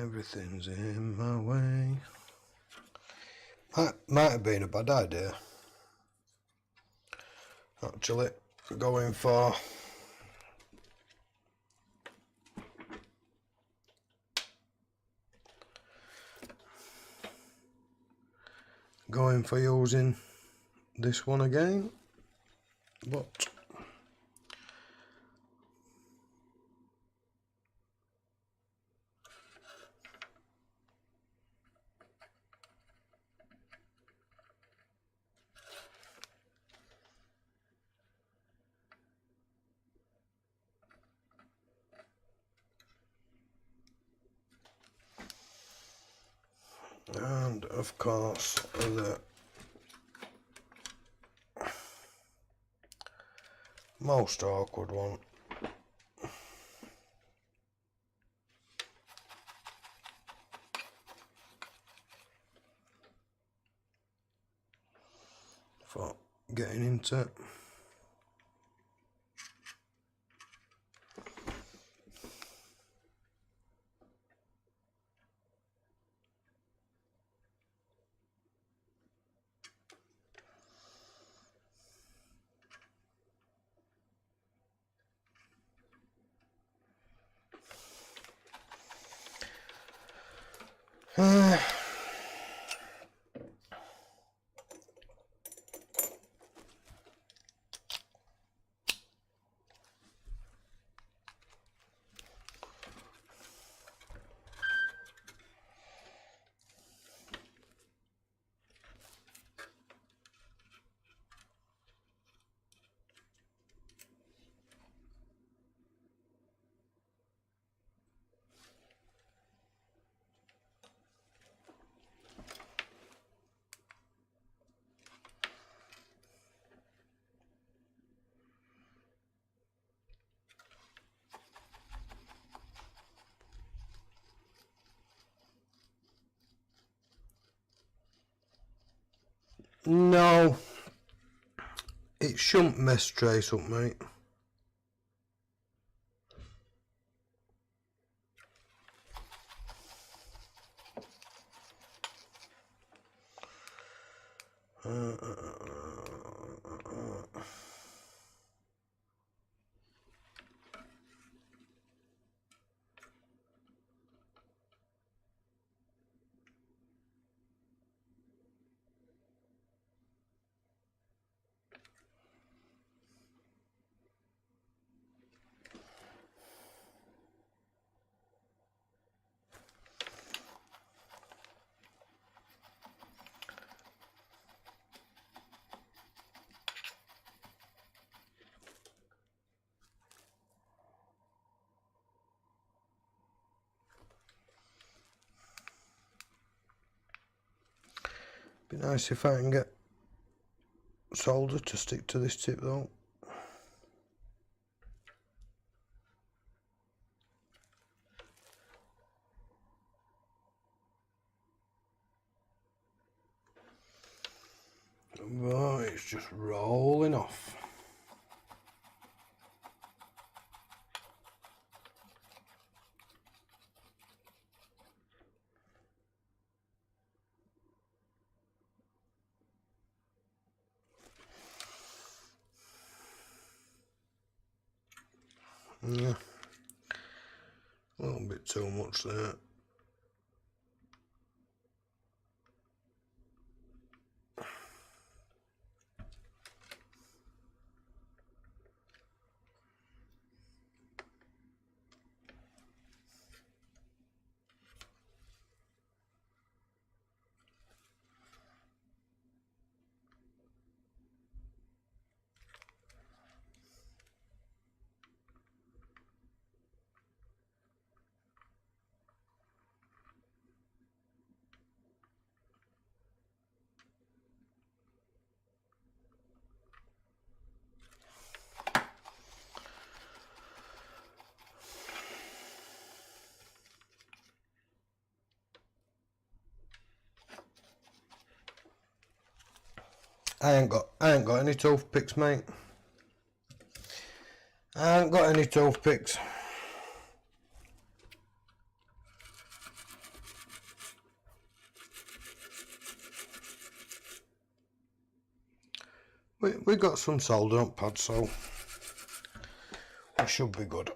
S1: Everything's in my way. That might have been a bad idea, actually, going for using this one again, but and of course the most awkward one. For getting into no, it shouldn't mess trace up, mate. Be nice if I can get solder to stick to this tip though. Oh, it's just rolling off. Yeah. A little bit too much there. I ain't got any toothpicks, mate. I ain't got any toothpicks. We got some soldering pads, so we should be good.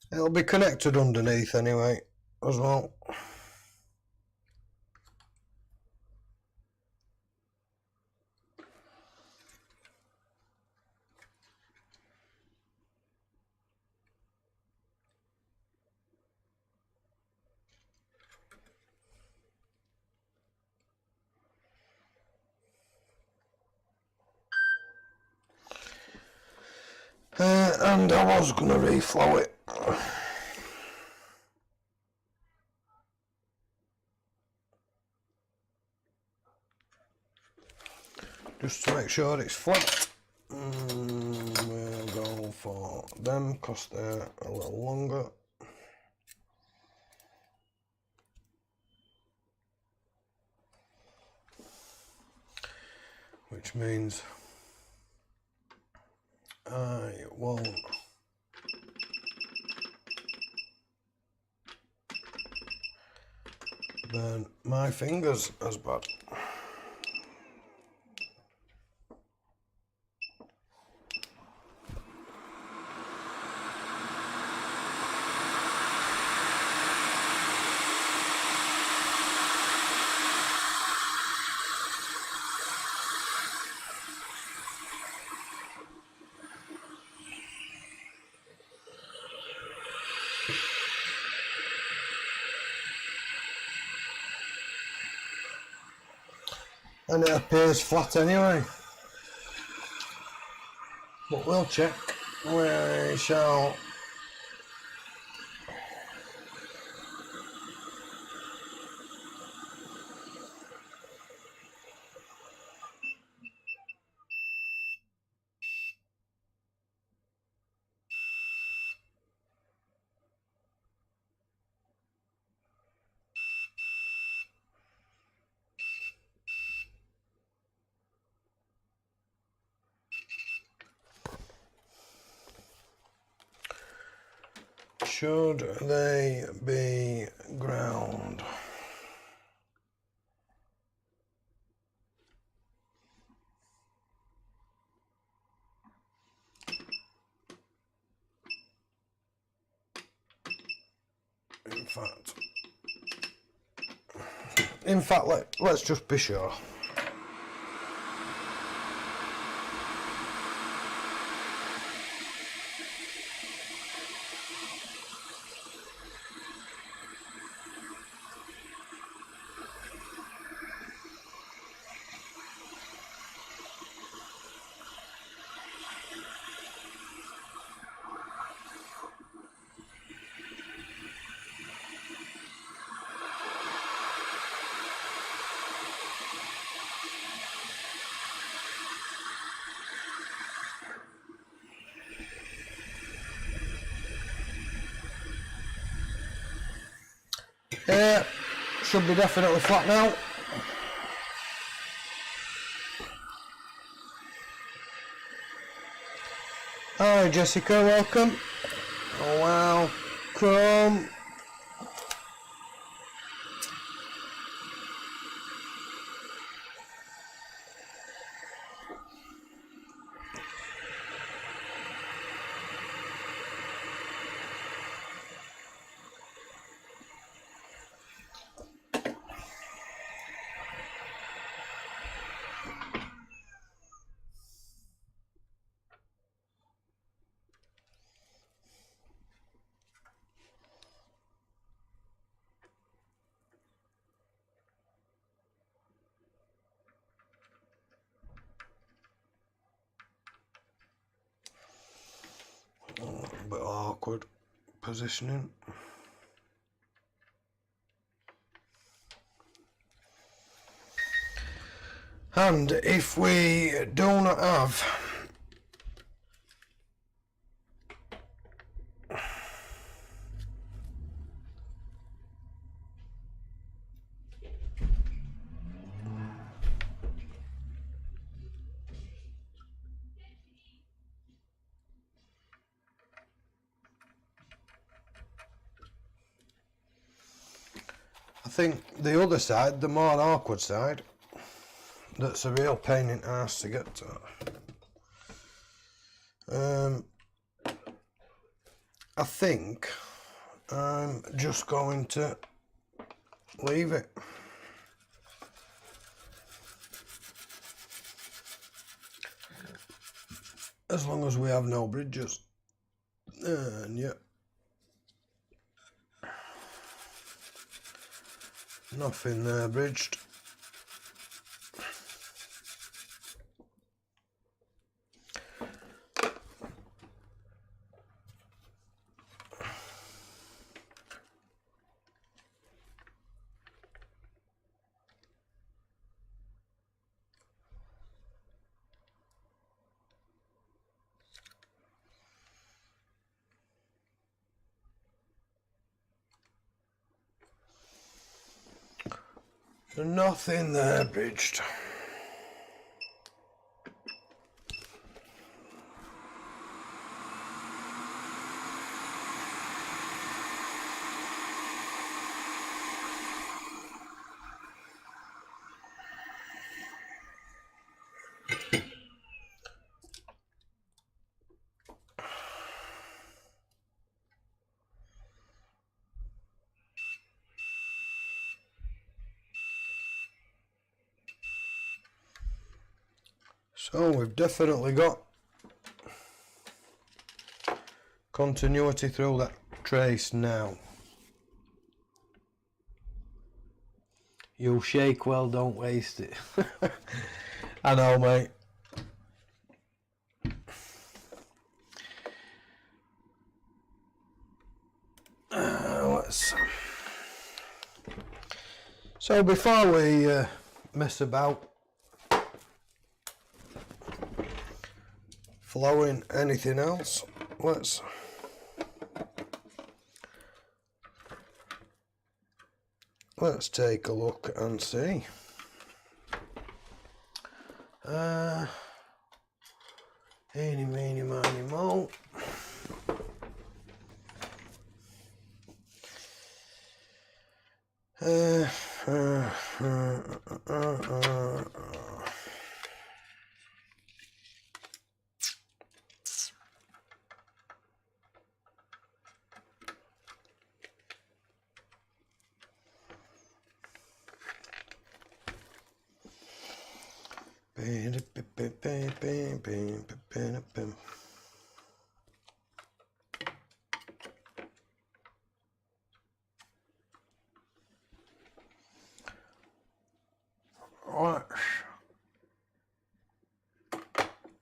S1: It'll be connected underneath anyway, as well. And I was going to reflow it. Just to make sure it's flat. We'll go for them because they're a little longer. Which means I won't burn my fingers as bad. And it appears flat anyway. But we'll check. We shall. Should they be ground? In fact, let's just be sure. Should be definitely flat now. Hi Jessica, welcome. Oh wow, Chrome. A bit awkward positioning. And if we do not have I think the other side, the more awkward side, that's a real pain in the ass to get to. I think I'm just going to leave it. As long as we have no bridges. And yeah. Nothing there bridged. Nothing there bridged. So we've definitely got continuity through that trace now. You shake well, don't waste it. I know, mate. So before we mess about flowing anything else, let's take a look and see. Eeny, meeny, miny, moe. Let's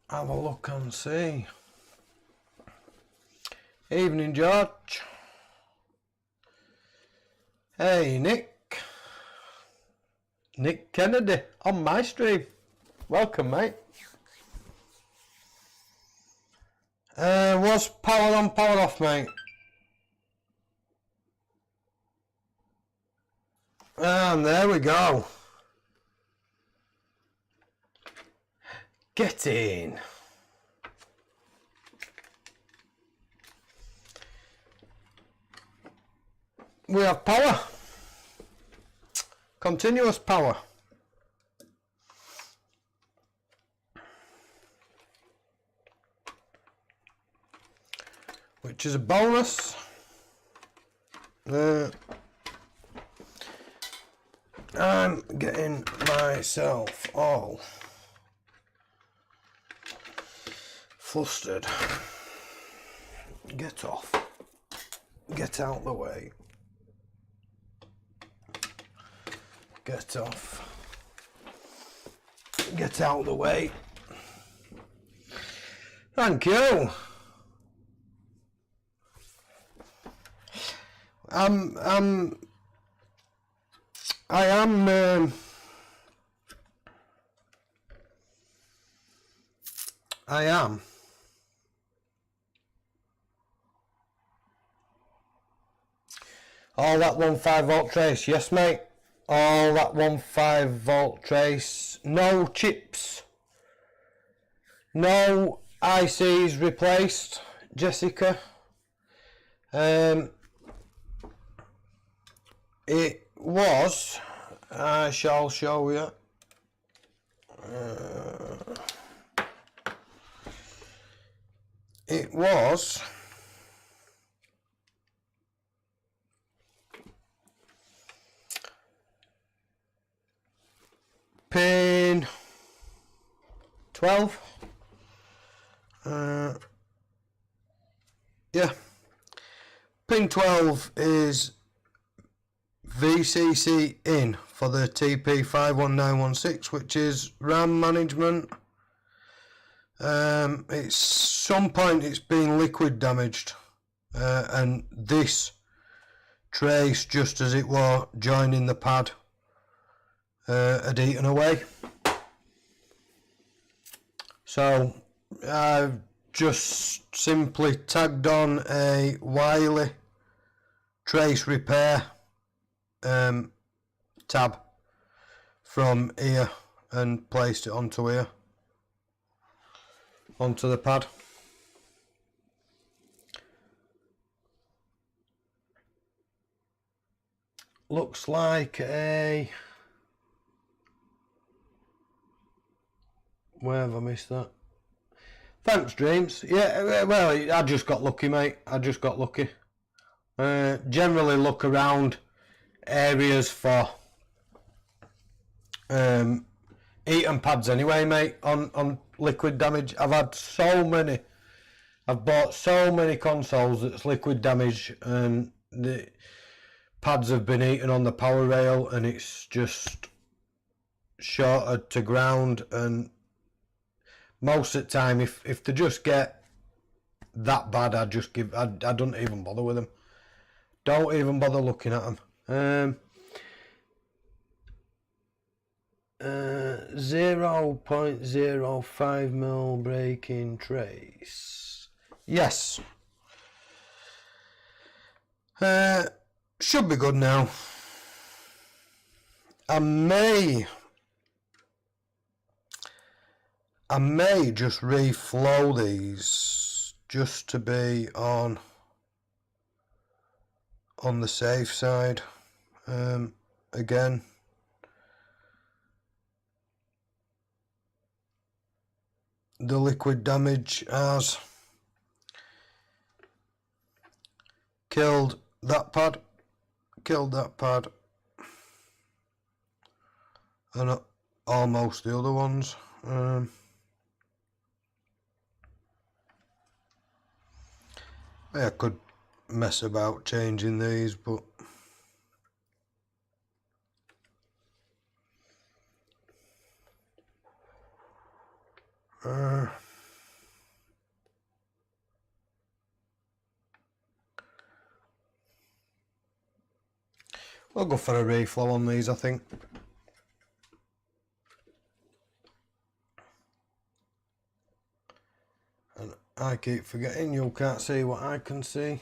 S1: have a look and see. Evening, George. Hey, Nick Kennedy on my stream. Welcome, mate. Was power on, power off, mate? And there we go. Get in. We have power. Continuous power. Which is a bonus. I'm getting myself all flustered. Get off. Get out the way. Get off. Get out the way. Thank you. I am. All that 1.5 volt trace, yes mate. All that 1.5 volt trace. No chips. No ICs replaced, Jessica. It was, I shall show you. It was pin 12. Yeah, pin 12 is VCC in for the TP51916, which is RAM management. At some point it's been liquid damaged, and this trace, just as it was joining the pad, had eaten away. So I've just simply tagged on a Wiley trace repair tab from here and placed it onto here, onto the pad. Looks like a, where have I missed that? Thanks, Dreams. Yeah, well, I just got lucky, mate. I just got lucky. Generally look around areas for eaten pads anyway, mate, on liquid damage. I've bought so many consoles that's liquid damage, and the pads have been eaten on the power rail, and it's just shorted to ground. And most of the time, if they just get that bad, I don't even bother with them. Don't even bother looking at them. 0.05 mil breaking trace. Yes. Should be good now. I may just reflow these just to be on the safe side. Again, the liquid damage has killed that pad, and almost the other ones. I could mess about changing these, but we'll go for a reflow on these, I think. And I keep forgetting you can't see what I can see.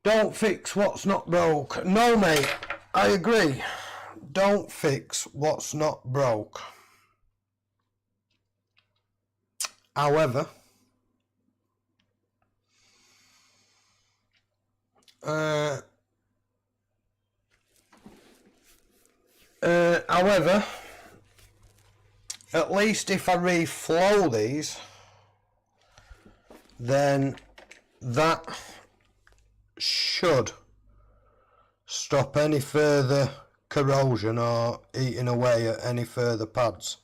S1: Don't fix what's not broke. No, mate. I agree. Don't fix what's not broke. However, at least if I reflow these, then that should stop any further corrosion or eating away at any further pads.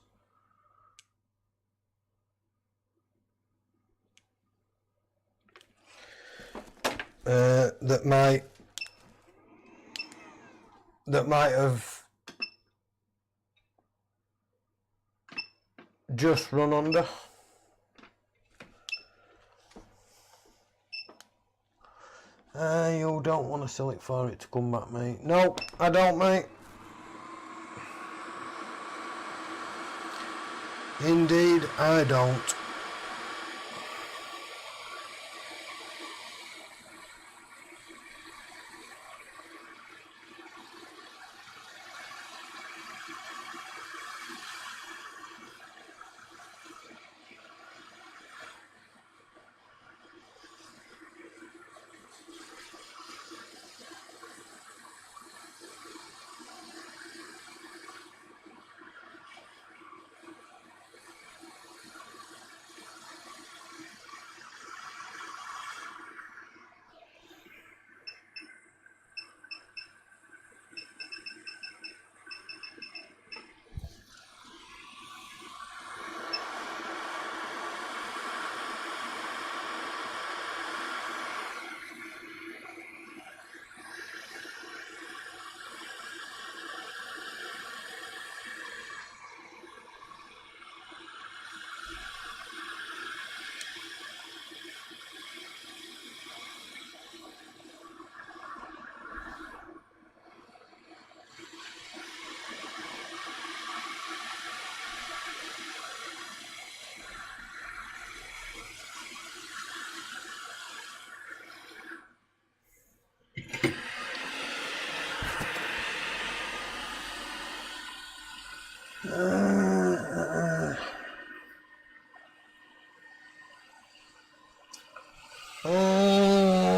S1: That might have just run under. You don't want to sell it for it to come back, mate. No, I don't, mate. Indeed, I don't.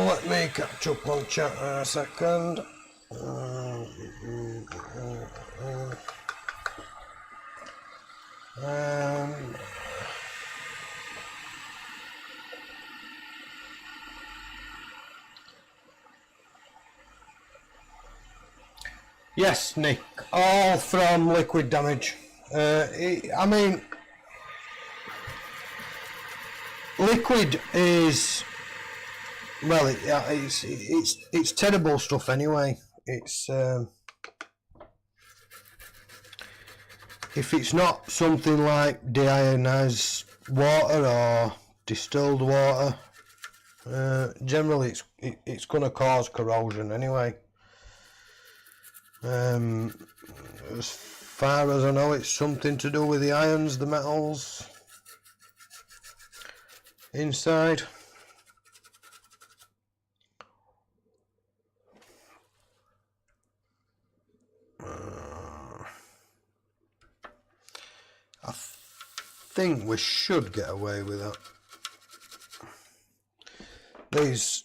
S1: Let me catch up on chat a second. Yes, Nick, all from liquid damage. I mean, liquid is, well, it's terrible stuff anyway. It's if it's not something like deionized water or distilled water, generally it's going to cause corrosion anyway. As far as I know, it's something to do with the ions, the metals inside. I think we should get away with that.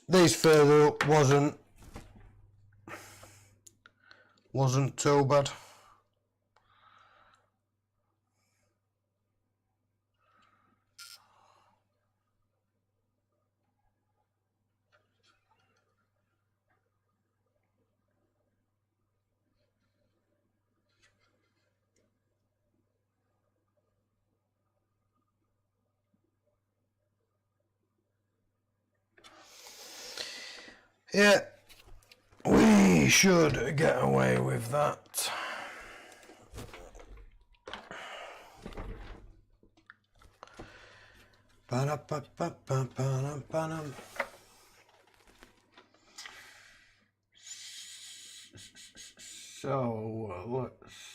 S1: These further up wasn't too bad. Yeah, we should get away with that. So let's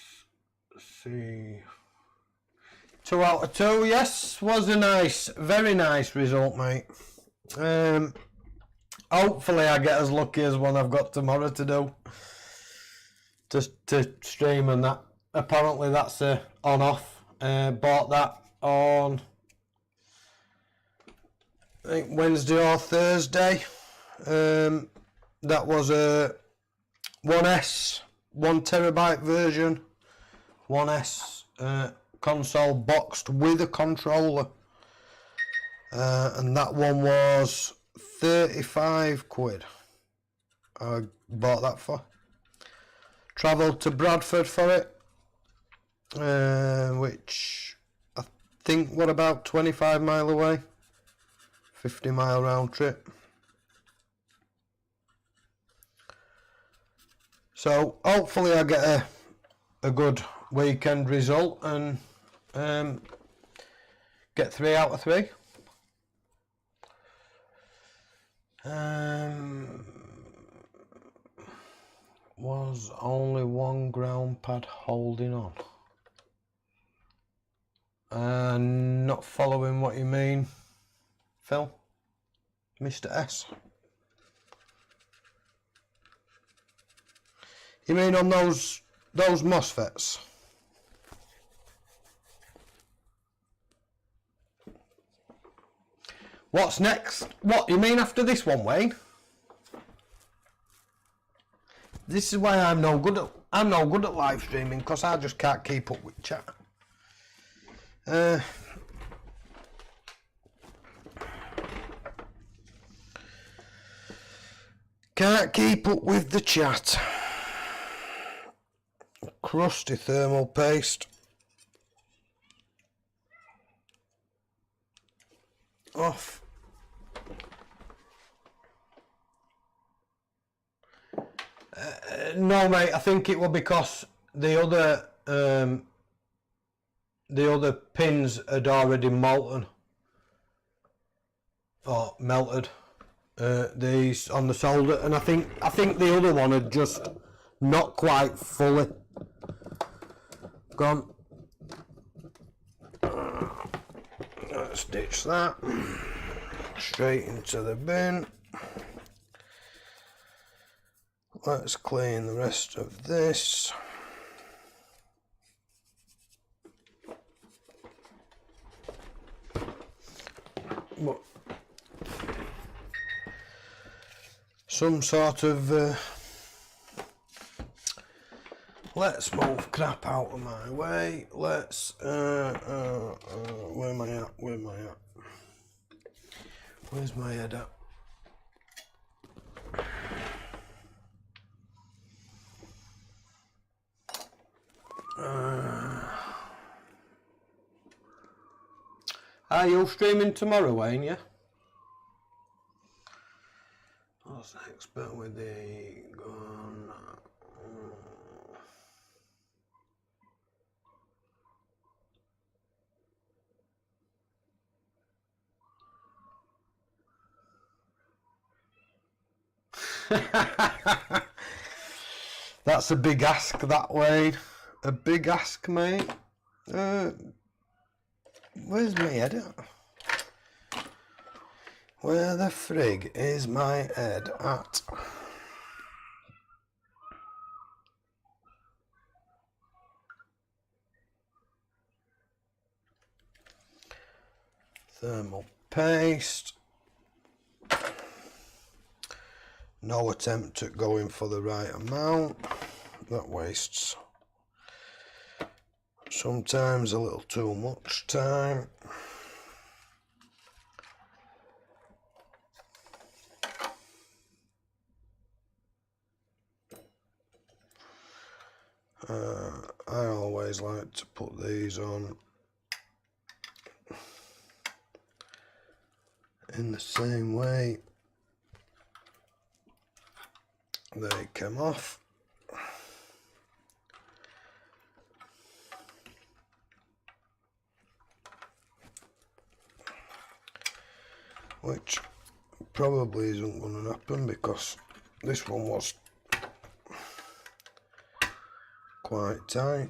S1: see. 2 out of 2, yes, was a very nice result, mate. Hopefully I get as lucky as one I've got tomorrow to do. to stream and that. Apparently that's a on off. Bought that on I think Wednesday or Thursday. That was a 1S 1TB version, 1S console boxed with a controller, and that one was 35 quid. I bought that for. Travelled to Bradford for it, which I think what about 25 mile away, 50-mile round trip. So hopefully I get a good weekend result and get 3 out of 3. Was only one ground pad holding on. Not following what you mean, Phil? Mr. S. You mean on those MOSFETs? What's next? What you mean after this one, Wayne? This is why I'm no good at live streaming, because I just can't keep up with chat. Can't keep up with the chat. Crusty thermal paste. Off. No, mate. I think it will because the other pins had already molten or melted. These on the solder, and I think the other one had just not quite fully gone. Let's ditch that straight into the bin. Let's clean the rest of this. But some sort of let's move crap out of my way. Let's where am I at? Where's my head at? Are you streaming tomorrow, Wayne? Yeah. What's next? Bear with the gun. That's a big ask, that Wayne. A big ask, mate. Where's my head at? Where the frig is my head at? Thermal paste. No attempt at going for the right amount. That wastes sometimes a little too much time. I always like to put these on in the same way they come off. Which probably isn't going to happen because this one was quite tight.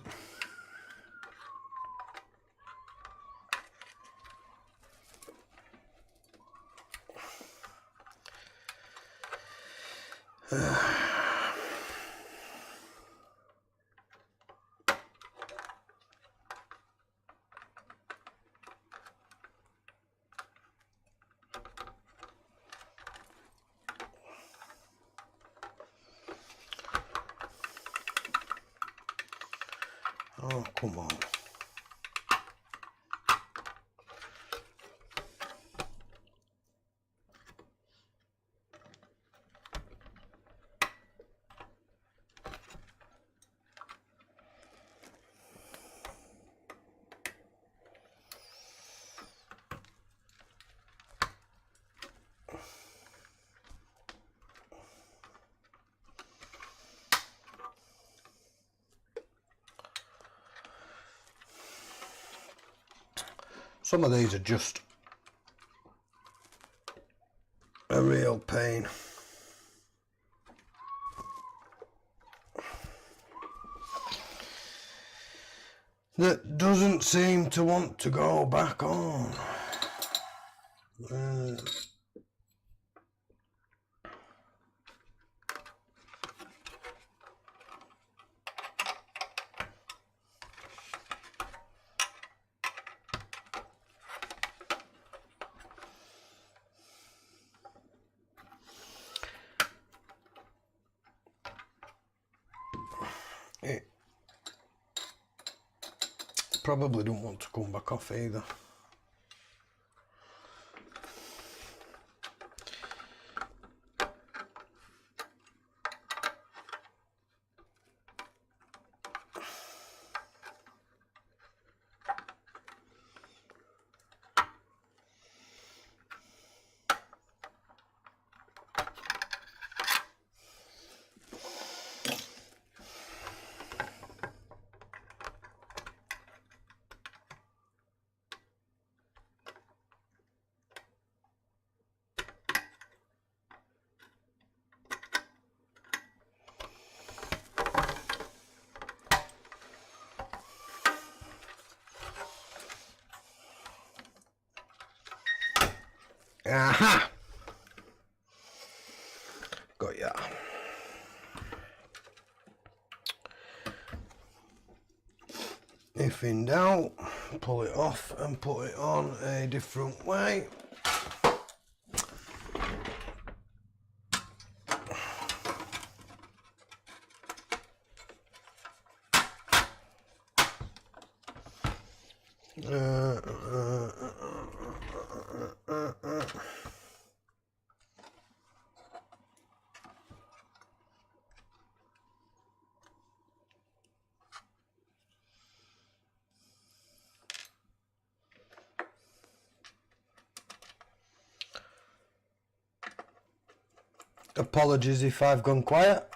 S1: Oh, come on. Some of these are just a real pain. That doesn't seem to want to go back on. It probably don't want to come back off either. Aha! Got ya. If in doubt, pull it off and put it on a different way. Apologies if I've gone quiet.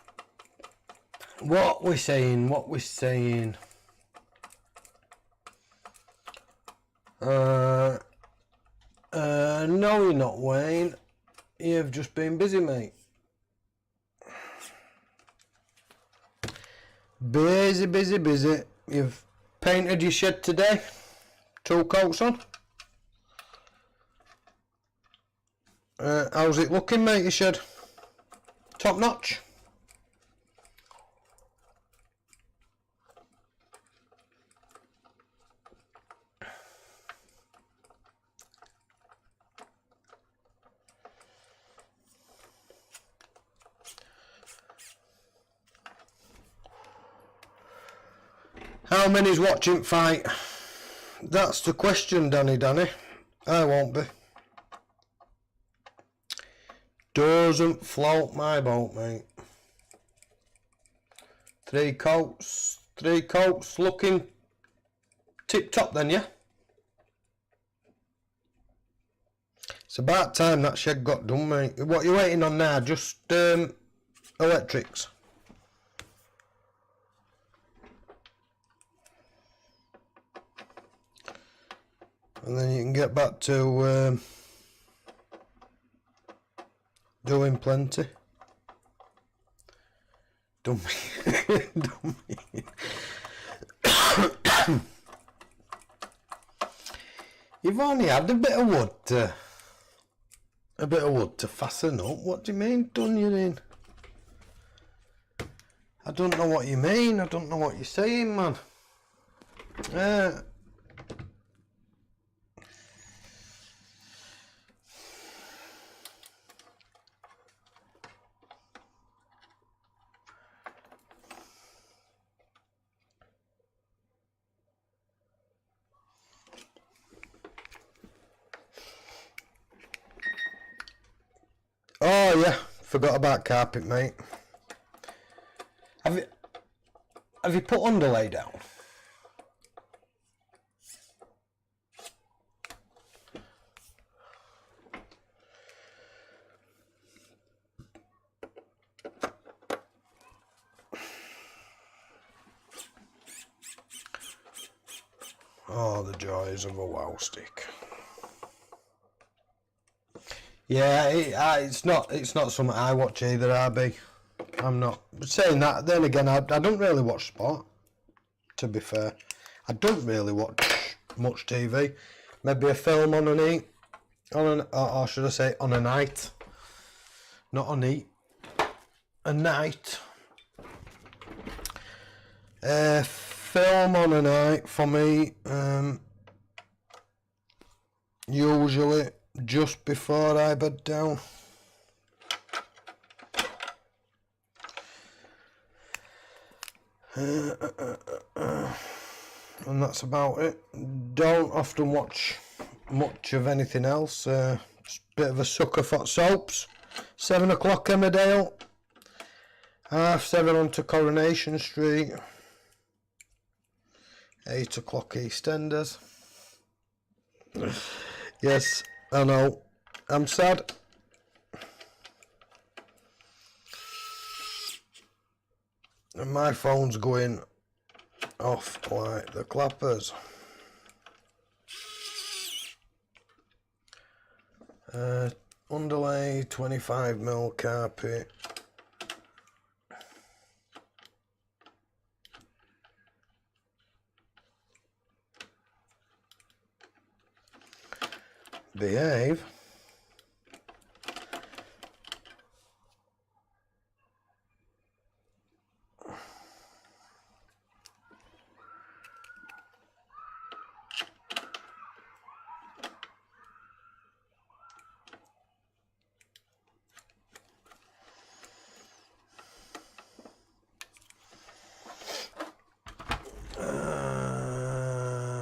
S1: What we're saying. No, you're not, Wayne. You've just been busy, mate. Busy. You've painted your shed today. 2 coats on. How's it looking, mate, your shed? Top notch? How many's watching fight? That's the question, Danny. I won't be. Doesn't float my boat, mate. 3 coats looking tip top then, yeah? It's about time that shed got done, mate. What are you waiting on now? Just electrics? And then you can get back to doing plenty. Don't mean. You've only had a bit of wood to fasten up. What do you mean, done you in? I don't know what you mean. I don't know what you're saying, man. yeah, forgot about carpet, mate. Have you put underlay down? Oh, the joys of a wow stick. Yeah, it's not something I watch either, RB. I'm not saying that. Then again, I don't really watch sport. To be fair, I don't really watch much TV. Maybe a film on or should I say on a night? Not on eat. A night. Film on a night for me. Usually just before I bed down. And that's about it. Don't often watch much of anything else. Just a bit of a sucker for soaps. 7 o'clock Emmerdale. 7:30 on to Coronation Street. 8 o'clock EastEnders. Yes, I know. I'm sad. And my phone's going off like the clappers. Underlay 25mm carpet. Behave.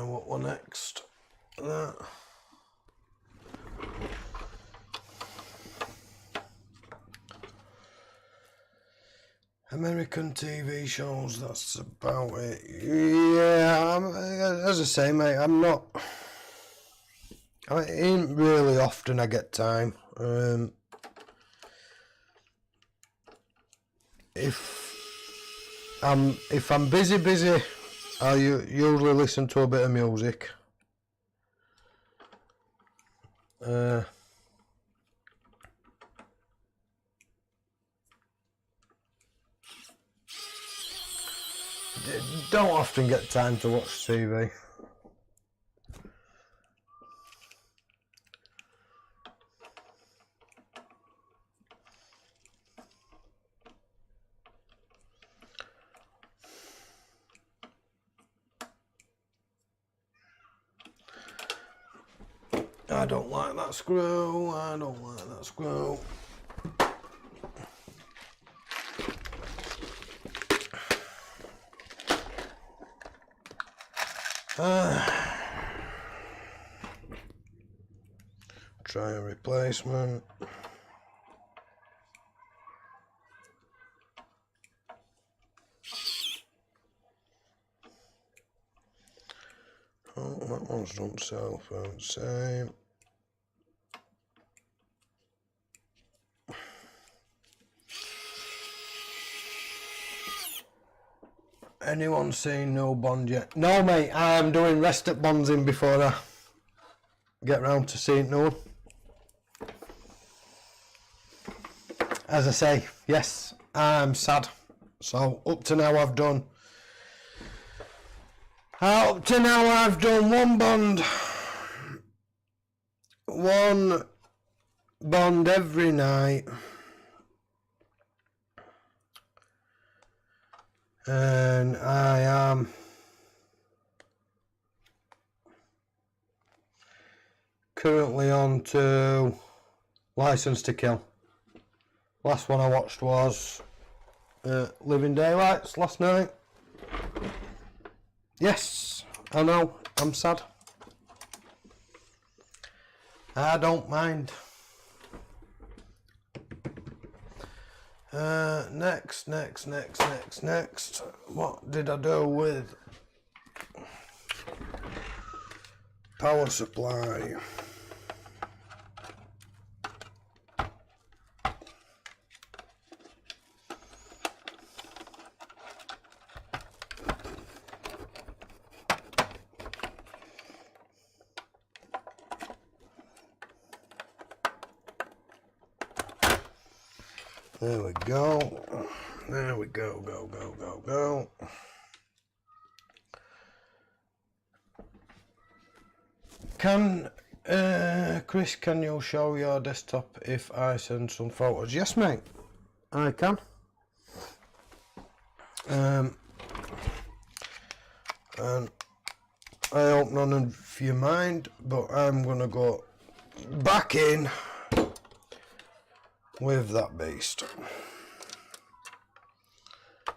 S1: What one next? That. American TV shows, that's about it. Yeah, as I say, mate, it ain't really often I get time. If I'm busy, I usually listen to a bit of music. Don't often get time to watch TV. I don't like that screw. I don't like that screw. Try a replacement. Oh, that one's don't sell for the same. Anyone seen No Bond yet? No, mate, I'm doing rest at Bonzing before I get round to seeing no. As I say, yes, I'm sad. So up to now I've done one Bond every night. And I am currently on to License to Kill. Last one I watched was Living Daylights last night. Yes, I know, I'm sad. I don't mind. Next. What did I do with power supply? There we go. There we go. Go. Can Chris, can you show your desktop if I send some photos? Yes, mate, I can. And I hope none of you mind, but I'm gonna go back in with that beast,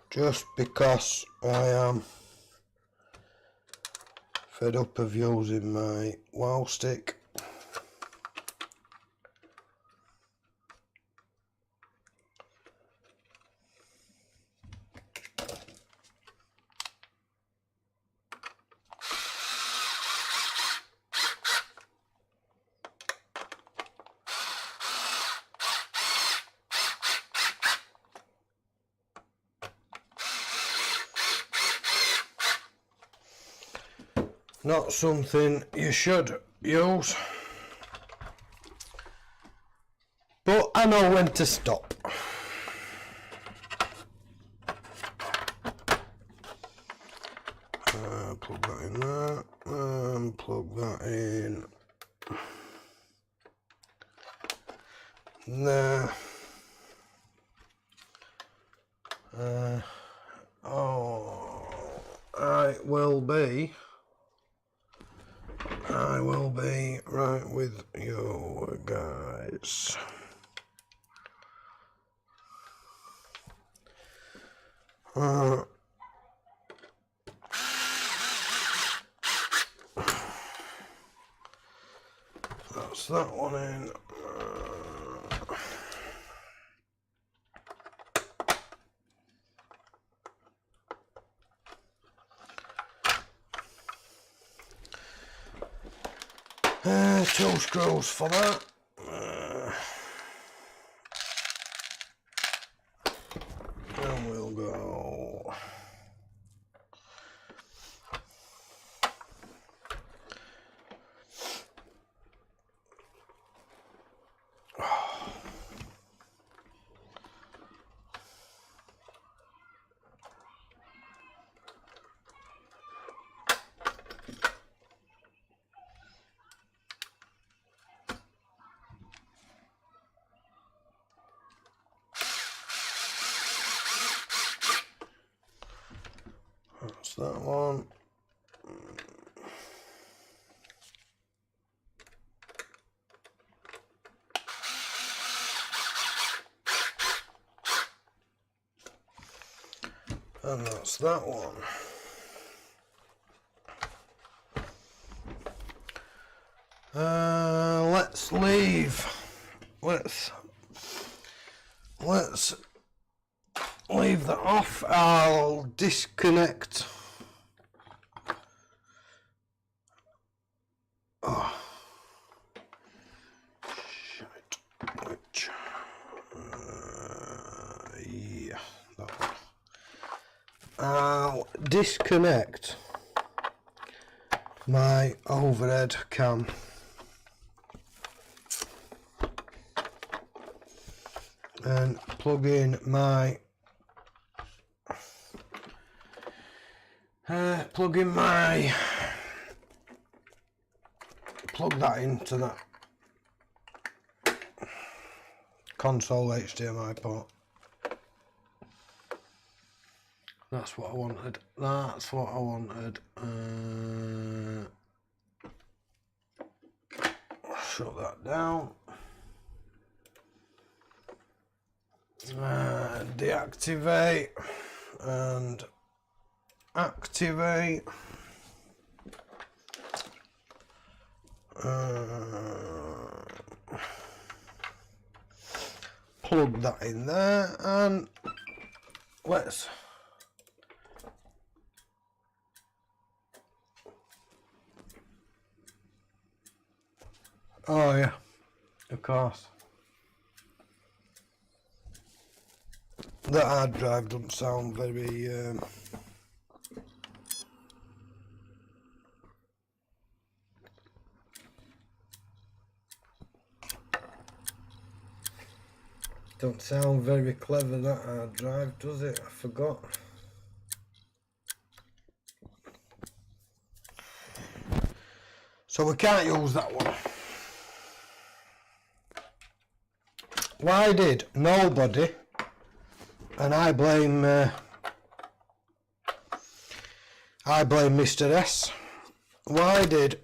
S1: just because I am fed up of using my wow stick. Not something you should use, but I know when to stop. Plug that in there, and plug that in there. I will be right with you guys. That's that one in. Two screws for that. And we'll go. That's that one. And that's that one. Let's leave. Let's leave that off. I'll disconnect. Oh. Shite. Which? Yeah, that one. I'll disconnect my overhead cam. And plug in my plug that into that console HDMI port. That's what I wanted. That's what I wanted. Shut that down. Deactivate and activate. plug that in there, and let's oh yeah, of course. That hard drive doesn't sound very don't sound very clever, that hard drive, does it? I forgot. So we can't use that one. Why did nobody, and I blame Mr. S, why did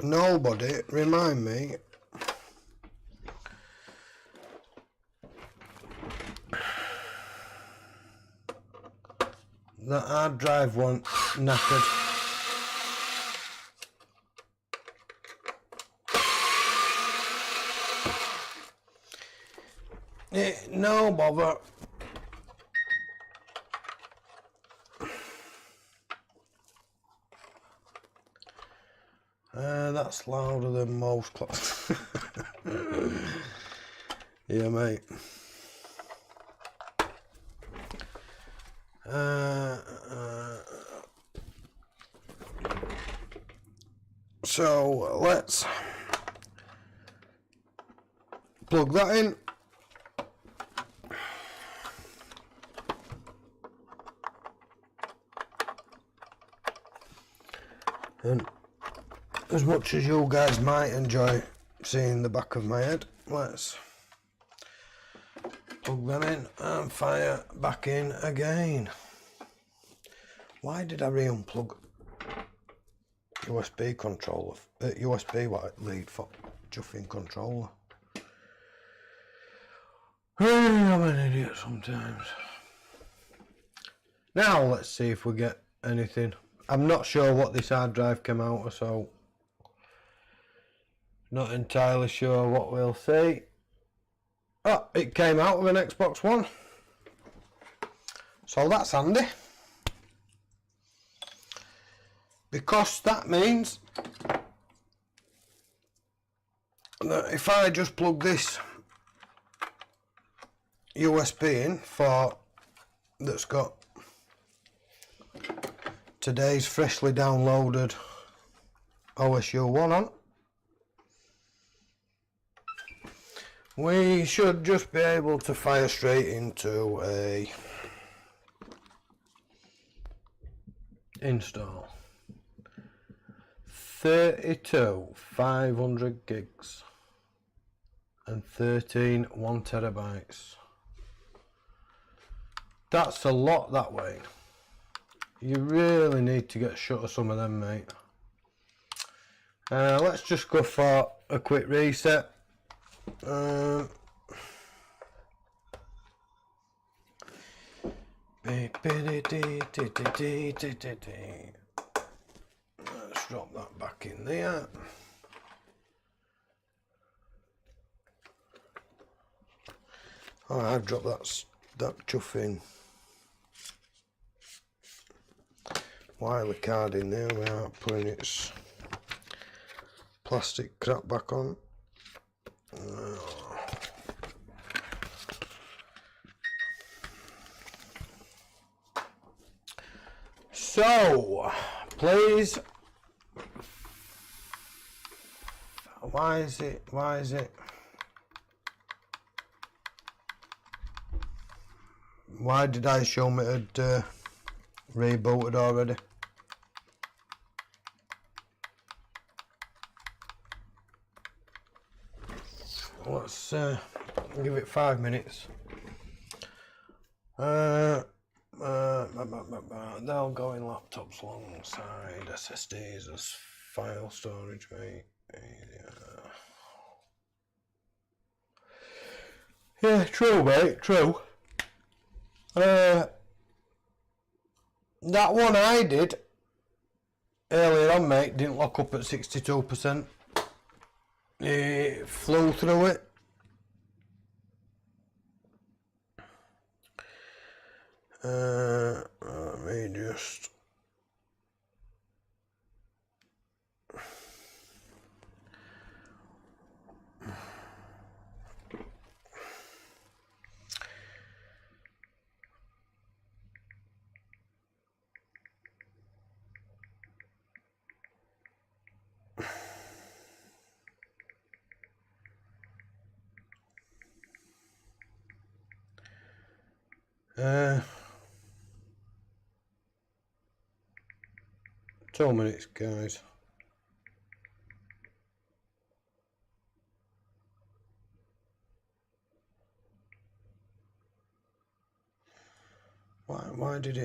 S1: nobody remind me that hard drive one knackered? No bother. That's louder than most clocks. Yeah, mate. So let's plug that in. And as much as you guys might enjoy seeing the back of my head, let's plug them in and fire back in again. Why did I re-unplug USB controller, USB lead for chuffing controller? I'm an idiot sometimes. Now let's see if we get anything. I'm not sure what this hard drive came out of, so not entirely sure what we'll see. Oh, it came out of an Xbox One, so that's handy, because that means that if I just plug this USB in for that's got today's freshly downloaded OSU 1 on, we should just be able to fire straight into a install. 32 500 gigs and 13 1 terabytes. That's a lot that way. You really need to get shut of some of them, mate. Let's just go for a quick reset. Let's drop that back in there. Oh, I've dropped that chuffing wireless card in there without putting its plastic crap back on. So, please, why is it, why did I show me it had rebooted already? Let's give it 5 minutes. They'll go in laptops alongside SSDs as file storage, mate. Yeah, true, mate, true. That one I did earlier on, mate, didn't lock up at 62%. It flew through it. Let me just. Uh, 2 minutes, guys. Why did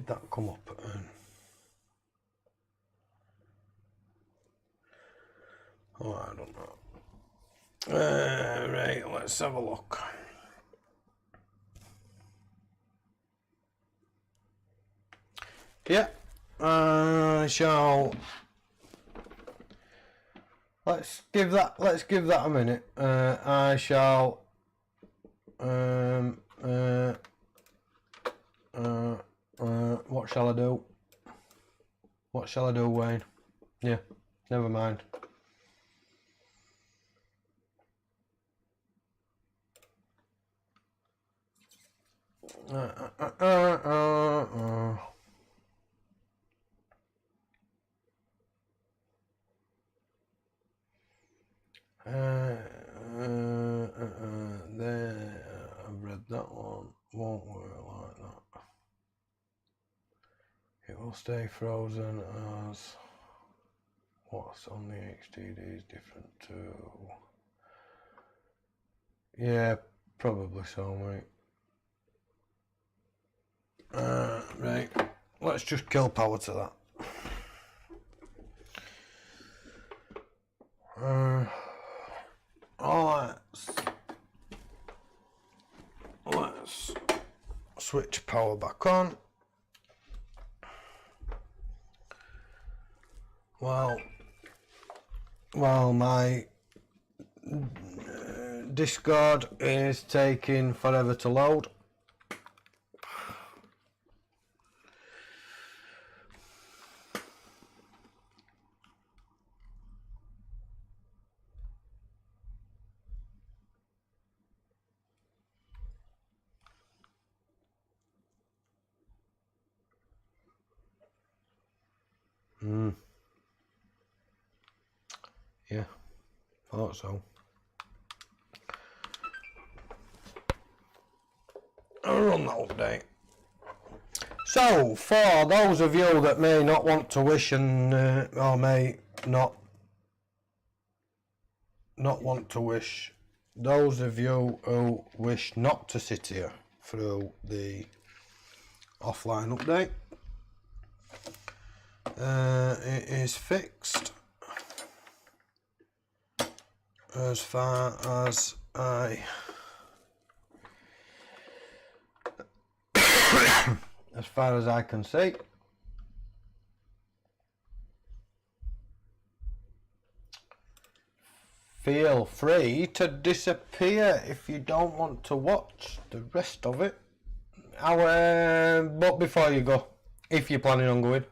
S1: that come up? Oh, I don't know. Right, let's have a look. Yeah, shall. Let's give that a minute. I shall. What shall I do? What shall I do, Wayne? Yeah, never mind. There, I've read that one. Won't work like that. It will stay frozen as what's on the HDD is different to. Yeah, probably so, mate. Right, let's just kill power to that. Let's switch power back on. While my Discord is taking forever to load. Yeah, thought so. I'll run that update. So, for those of you that may not want to wish and or may not want to wish, those of you who wish not to sit here through the offline update, it is fixed as far as I can see. Feel free to disappear if you don't want to watch the rest of it. But before you go, if you're planning on going,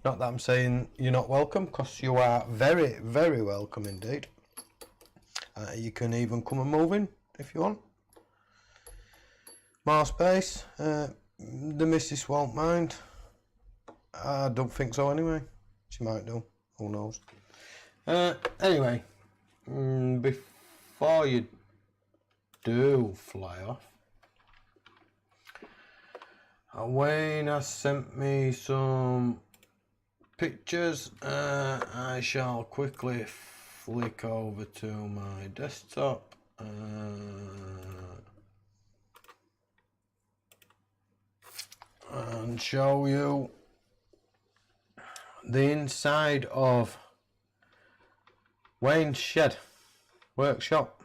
S1: not that I'm saying you're not welcome, because you are very, very welcome indeed. You can even come and move in if you want. More space. The missus won't mind. I don't think so anyway. She might do. Who knows? Anyway, before you do fly off, Wayne has sent me some pictures. I shall quickly flick over to my desktop and show you the inside of Wayne's shed workshop.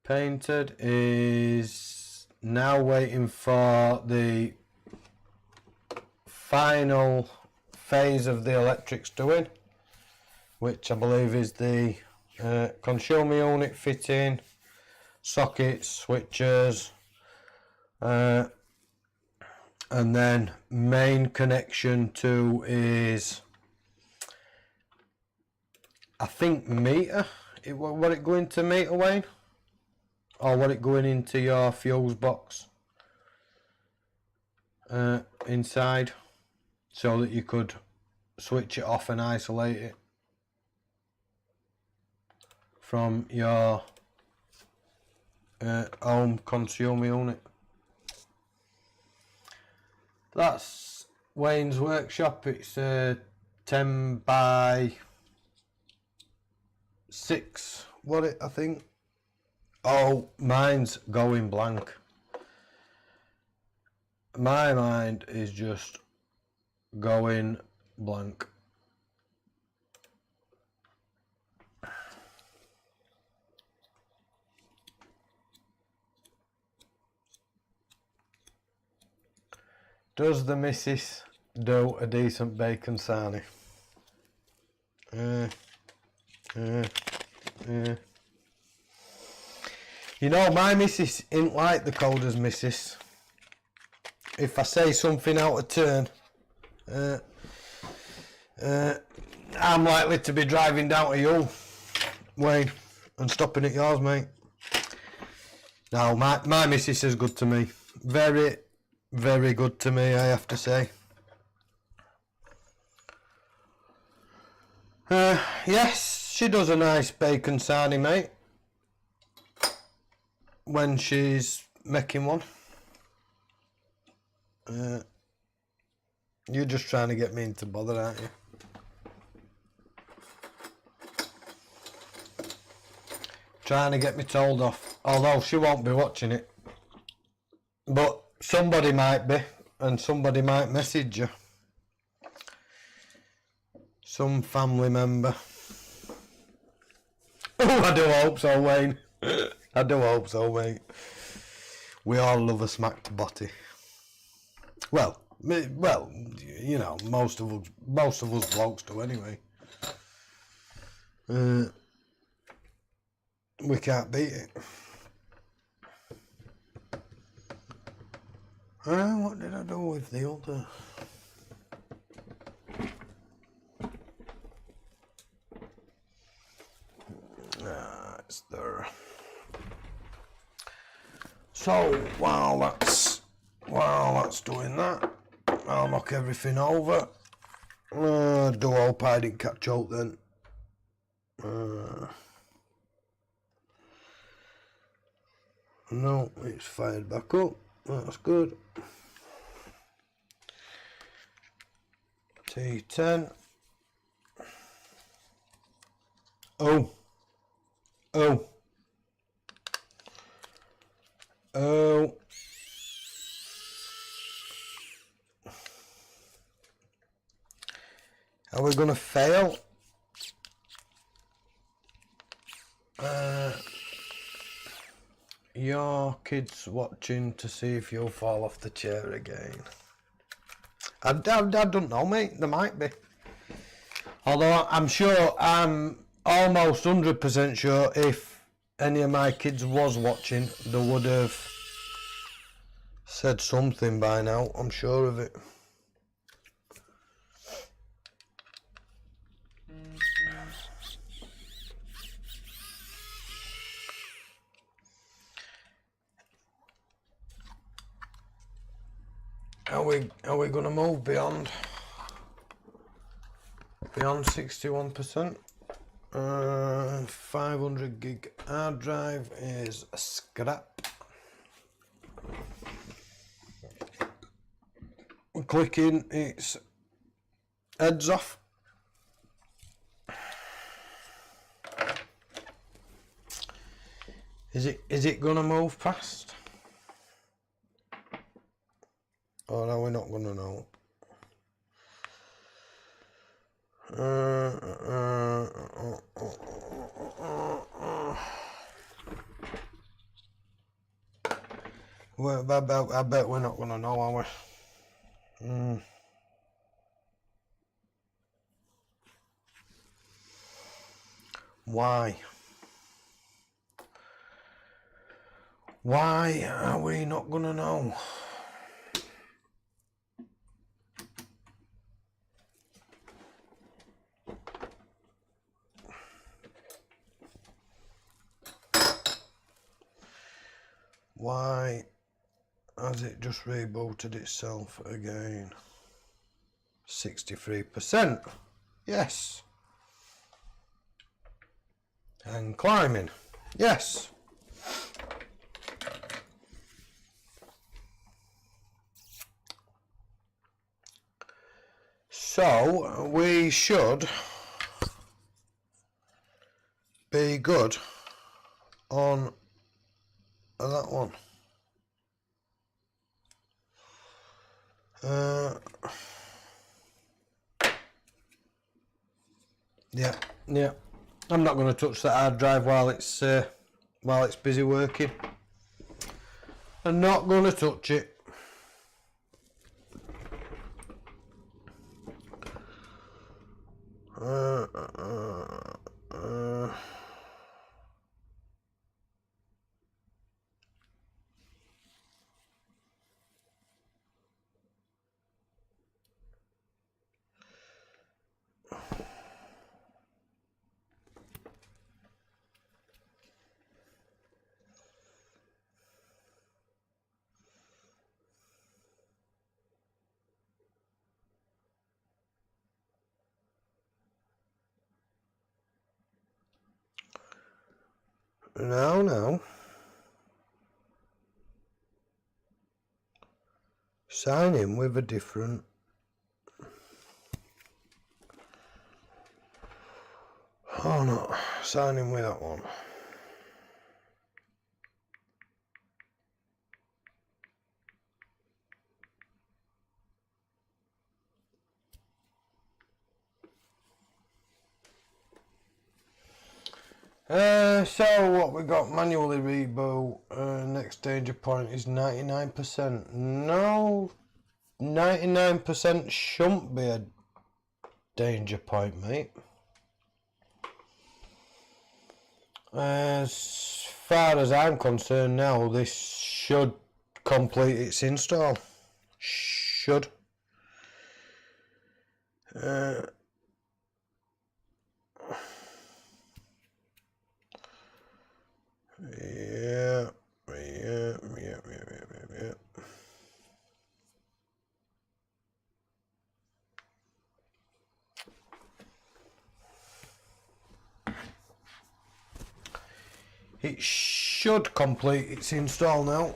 S1: Painted, is now waiting for the final phase of the electrics doing, which I believe is the consumer unit fitting, sockets, switches, and then main connection to is, I think, meter. What it going to meter, Wayne? Or what it going into your fuse box inside, so that you could switch it off and isolate it from your home consumer unit. That's Wayne's workshop. It's 10 by 6, what it, I think. Oh, mine's going blank. My mind is just going blank. Does the missus do a decent bacon sarnie? You know, my missus ain't like the Colders missus. If I say something out of turn, I'm likely to be driving down to you, Wayne, and stopping at yours, mate. No, my missus is good to me. Very, very good to me, I have to say. Yes, she does a nice bacon sarnie, mate, when she's making one. You're just trying to get me into bother, aren't you? Trying to get me told off, although she won't be watching it. But somebody might be, and somebody might message you. Some family member. Oh, I do hope so, Wayne. I do hope so, mate. We all love a smacked botty. Well, you know, most of us blokes do anyway. We can't beat it. What did I do with the other? It's there. So while that's doing that, I'll knock everything over. Do hope I didn't catch out then. No, it's fired back up. That's good. T10. Oh. Are we gonna fail? Your kids watching to see if you'll fall off the chair again. I don't know, mate. There might be. Although I'm sure, I'm almost 100% sure if any of my kids was watching, they would have said something by now. I'm sure of it. Are we gonna move beyond 61%? 500 gig hard drive is a scrap. We're clicking its heads off. Is it gonna move past? Or are we not gonna know? Well, I bet we're not gonna know, are we? Why? Why are we not gonna know? Why has it just rebooted itself again? 63%. Yes. And climbing. Yes. So we should be good on that one. Yeah. I'm not going to touch that hard drive while it's busy working. I'm not going to touch it. No. Sign in with a different. Oh no, sign in with that one. So what we got, manually reboot, next danger point is 99%. No, 99% shouldn't be a danger point, mate. As far as I'm concerned now, this should complete its install. Should. Yeah. It should complete its install now.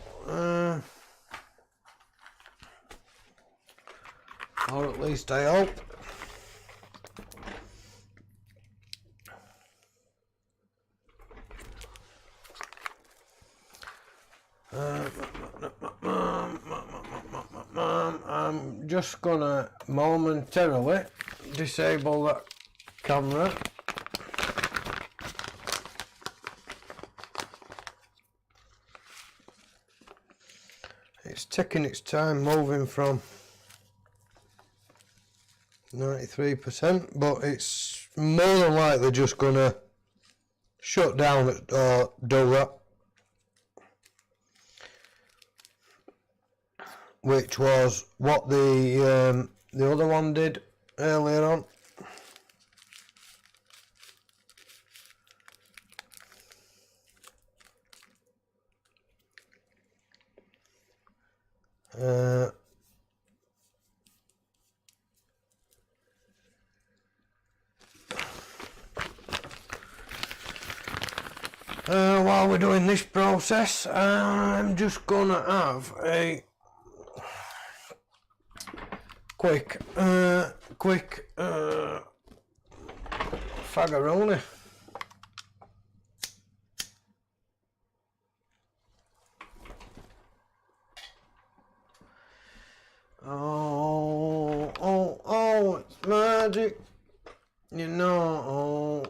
S1: Or at least I hope. I'm just gonna momentarily disable that camera. It's taking its time moving from 93%, but it's more than likely just gonna shut down or do that, which was what the other one did earlier on. While we're doing this process, I'm just gonna have a quick fagaroni. Oh, it's magic, you know.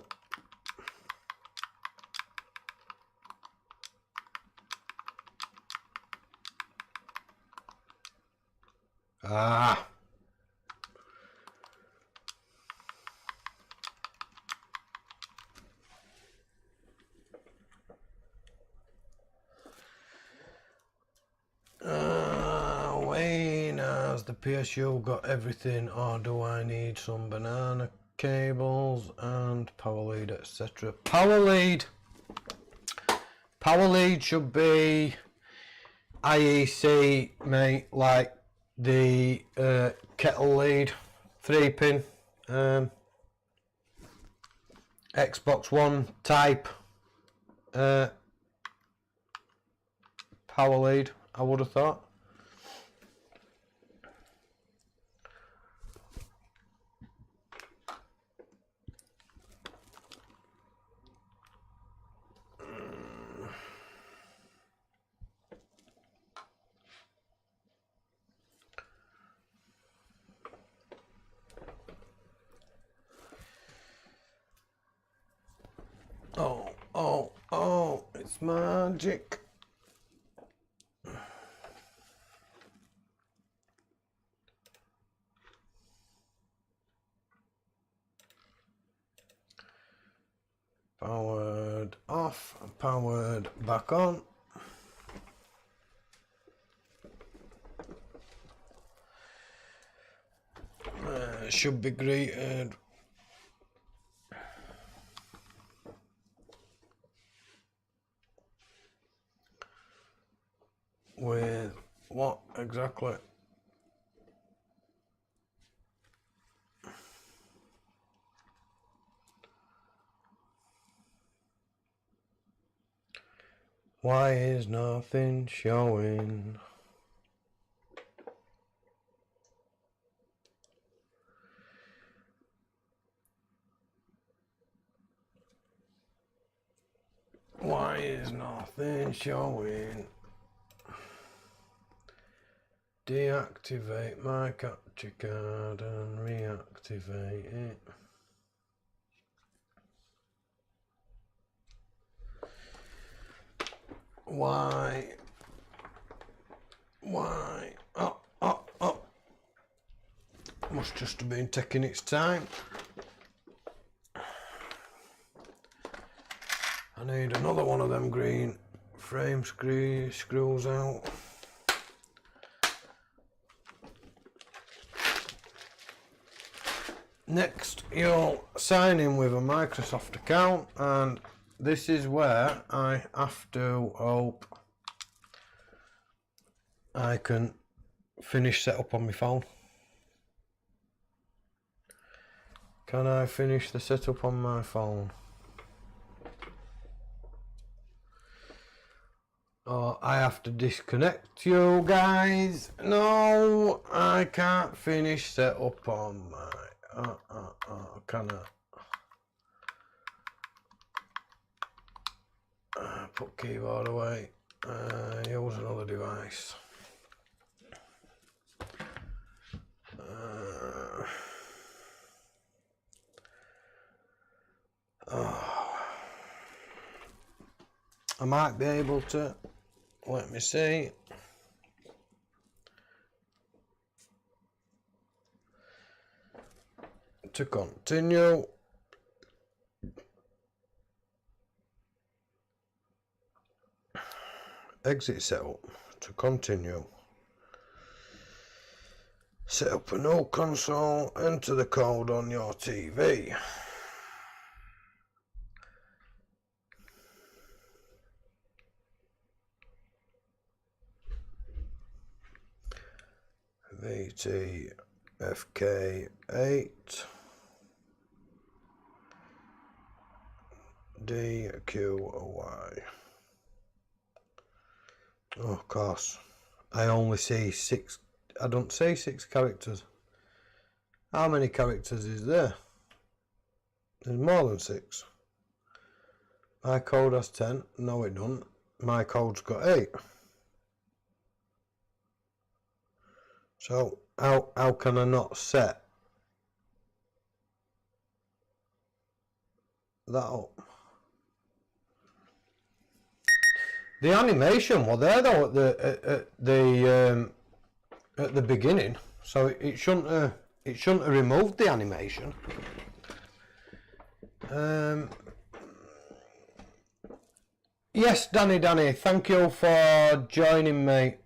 S1: clean. Has the PSU got everything, or do I need some banana cables and power lead, etc.? Power lead should be IEC, mate, like the kettle lead, 3-pin, Xbox One type power lead, I would have thought. Oh, it's magic. Powered off, powered back on. Should be greeted with what exactly? Why is nothing showing? Why is nothing showing? Deactivate my capture card and reactivate it. Why? Oh. Must just have been taking its time. I need another one of them green frame screws out. Next, you'll sign in with a Microsoft account, and this is where I have to hope I can finish setup on my phone. Can I finish the setup on my phone? Or I have to disconnect you guys? No, I can't finish setup on my... can I? Put keyboard away. Use another device. I might be able to. Let me see. To continue. Exit setup. To continue. Set up a new console. Enter the code on your TV. VTFK8 DQY. Oh, of course. I only see 6. I don't see 6 characters. How many characters is there? There's more than 6. My code has 10. No, it doesn't. My code's got 8. So how can I not set that up? The animation was there though at the beginning, so it shouldn't have removed the animation. Yes, Danny, thank you for joining me.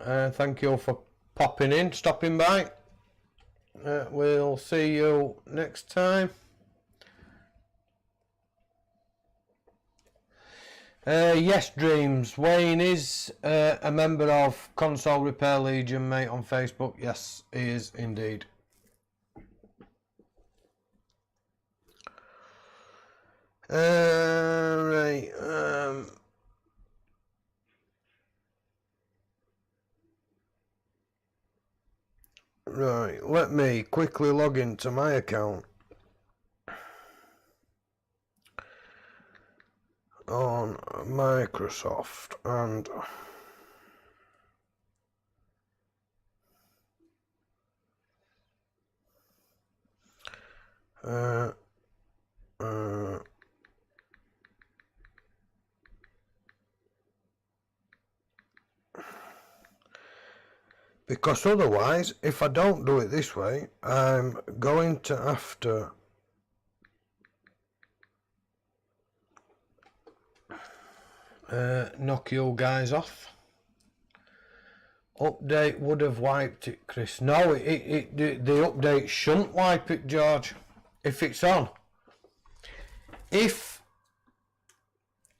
S1: Thank you for popping in, stopping by. We'll see you next time. Yes, Dreams. Wayne is a member of Console Repair Legion, mate, on Facebook. Yes, he is indeed. Right. Right. Let me quickly log into my account on Microsoft and because otherwise, if I don't do it this way, I'm going to have to knock you guys off. Update would have wiped it, Chris. No, the update shouldn't wipe it, George, if it's on. If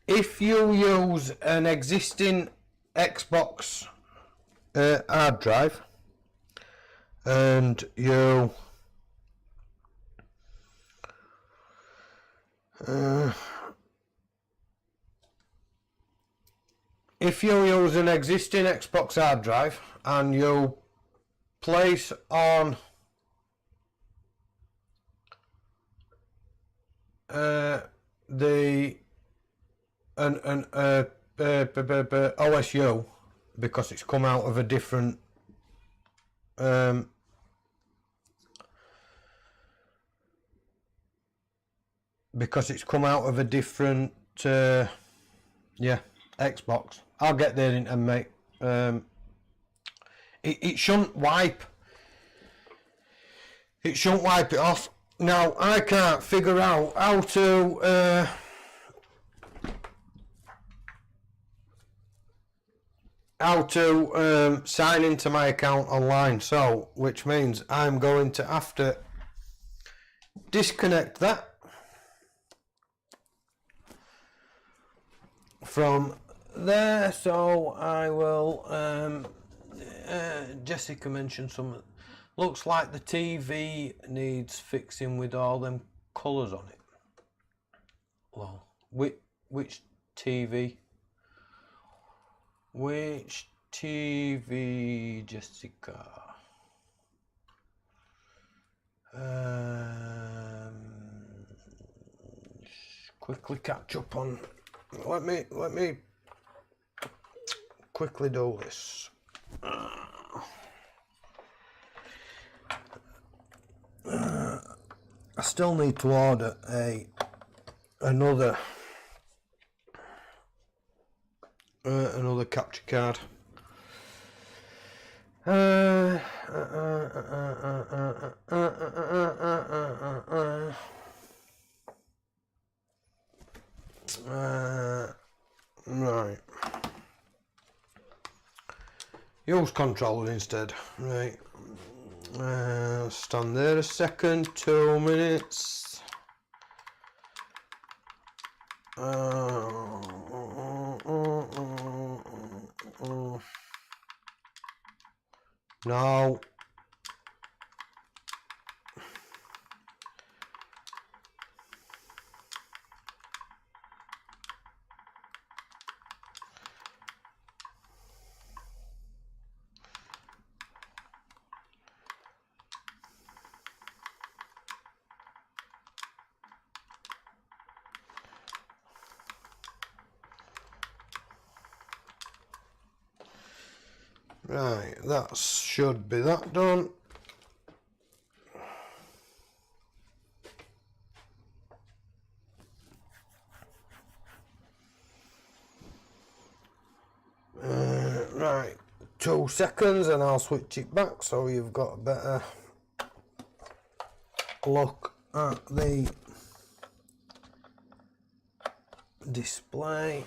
S1: you use an existing Xbox hard drive and you if you use an existing Xbox hard drive and you place on the OSU, because it's come out of a different Xbox. I'll get there in a mate. It shouldn't wipe. It shouldn't wipe it off. Now I can't figure out how to sign into my account online. So, which means I'm going to have to disconnect that from there. So I will. Jessica mentioned some. Looks like the TV needs fixing with all them colours on it. Well, which TV? Which TV, Jessica? Quickly catch up on. Let me quickly do this. I still need to order another capture card. Right. Use controller instead. Right. Stand there a second. 2 minutes. No. Right, that should be that done. Right, 2 seconds and I'll switch it back so you've got a better look at the display.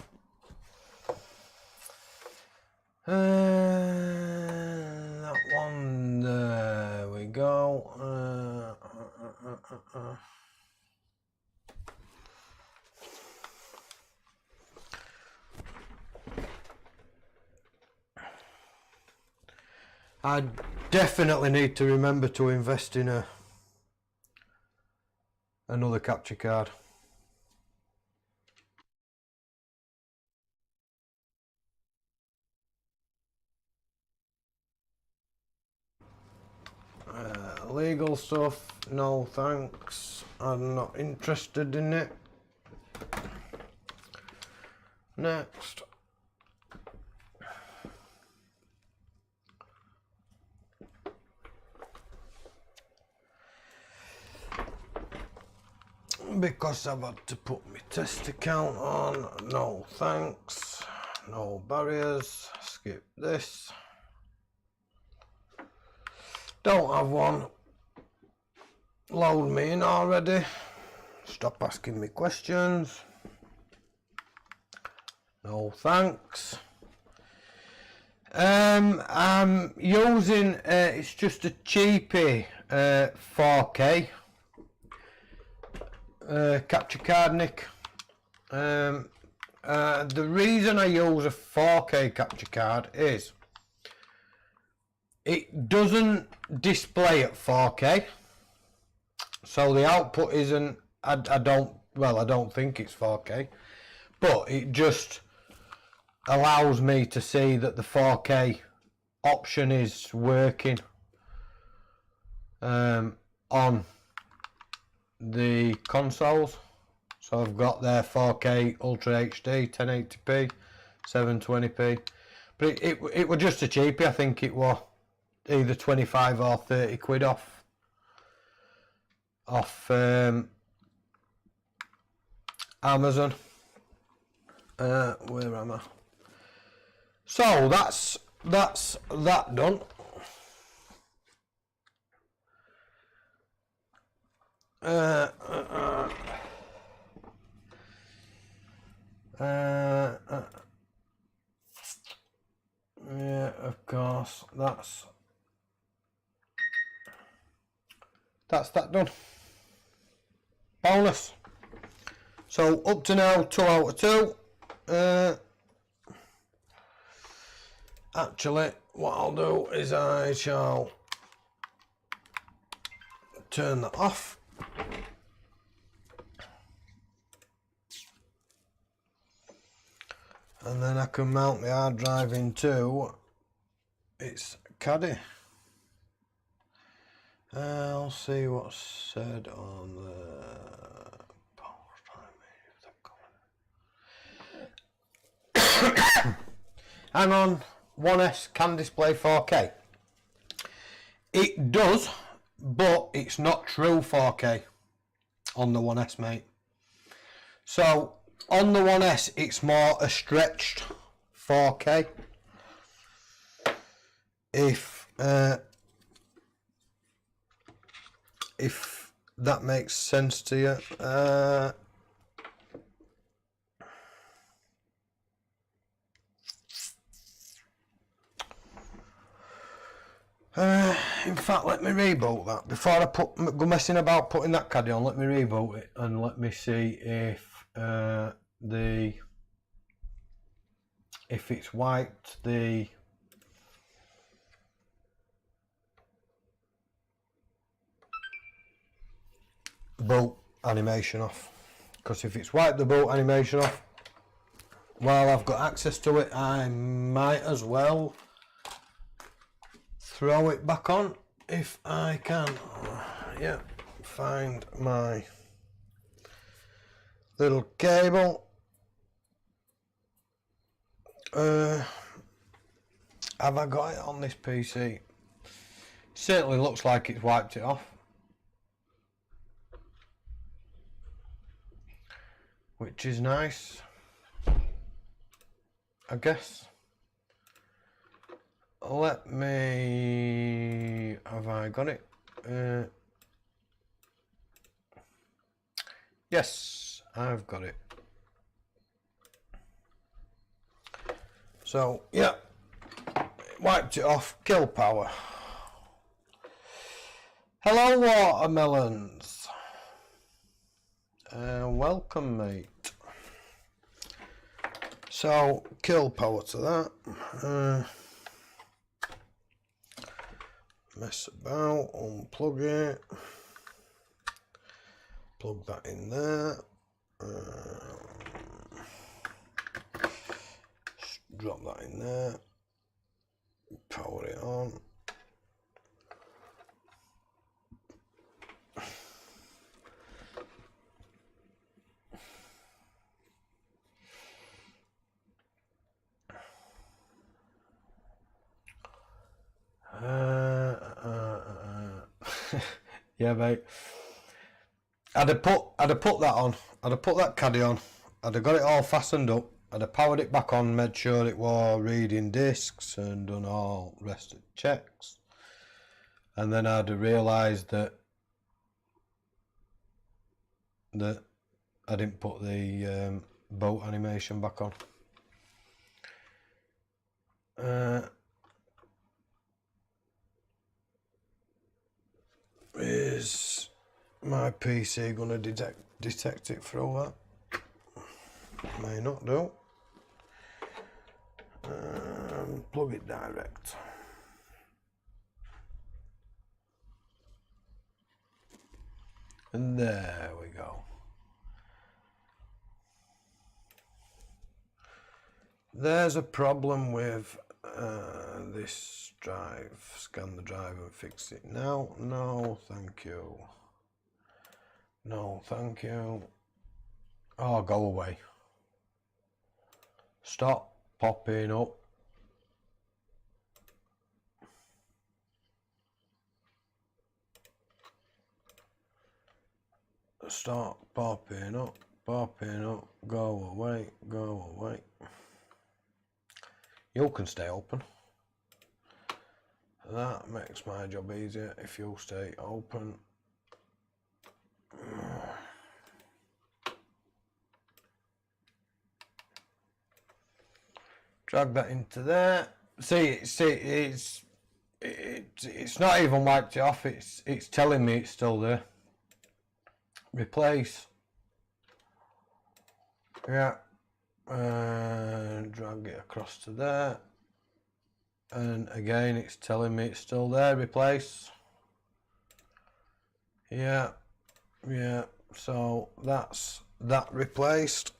S1: That one, there we go. I definitely need to remember to invest in another capture card. Legal stuff, no thanks. I'm not interested in it. Next. Because I've had to put my test account on, no thanks. No barriers, skip this. Don't have one. Load me in already. Stop asking me questions. No thanks. I'm using, it's just a cheapie 4K capture card, Nick. The reason I use a 4K capture card is it doesn't display at 4K, so the output isn't, I don't think it's 4K, but it just allows me to see that the 4K option is working on the consoles. So I've got their 4K Ultra HD 1080p 720p, but it was just a cheapie. I think it was either 25 or 30 quid off Amazon. Where am I? So that's that done. Yeah, of course, that's that done. Bonus. So up to now, 2 out of 2. Actually, what I'll do is I shall turn that off. And then I can mount my hard drive into its caddy. I'll see what's said on the hang on, One S can display 4K. It does, but it's not true 4K on the One S, mate. So on the One S, it's more a stretched 4K. If that makes sense to you. In fact, let me reboot that before I go messing about putting that caddy on. Let me reboot it and let me see if it's wiped the boot animation off. Because if it's wiped the boot animation off while I've got access to it, I might as well throw it back on if I can. Yeah, find my little cable. Have I got it on this PC? Certainly looks like it's wiped it off, which is nice, I guess. Let me, have I got it? Yes, I've got it. So yeah, Wiped it off. Kill power. Hello, watermelons. Welcome, mate. So, kill power to that. Mess about, unplug it. Plug that in there. Drop that in there. Power it on. Yeah, mate. I'd have put that on. I'd have put that caddy on. I'd have got it all fastened up. I'd have powered it back on, made sure it was reading discs and done all rest of the checks. And then I'd have realised that I didn't put the boat animation back on. Is my PC going to detect it through that? May not do. Plug it direct. And there we go. There's a problem with this drive. Scan the drive and fix it now. No, thank you. No, thank you. Oh, go away. Stop popping up. Stop popping up, go away, go away. You can stay open. That makes my job easier if you stay open. Drag that into there. See, it's not even wiped it off. It's telling me it's still there. Replace. Yeah. Drag it across to there. And again, it's telling me it's still there. Replace. Yeah. Yeah. So that's that replaced.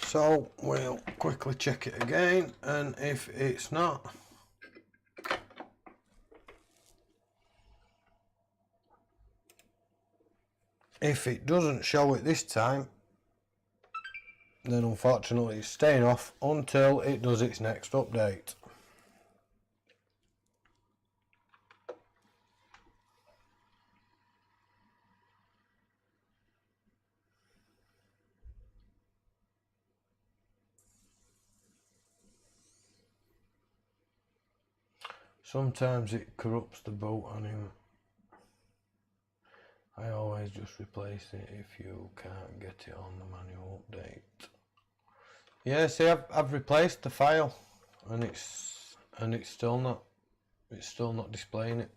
S1: So we'll quickly check it again, and if it's not, if it doesn't show it this time, then unfortunately it's staying off until it does its next update. Sometimes it corrupts the boot on him. I always just replace it if you can't get it on the manual update. Yeah, see, I've replaced the file, and it's still not displaying it.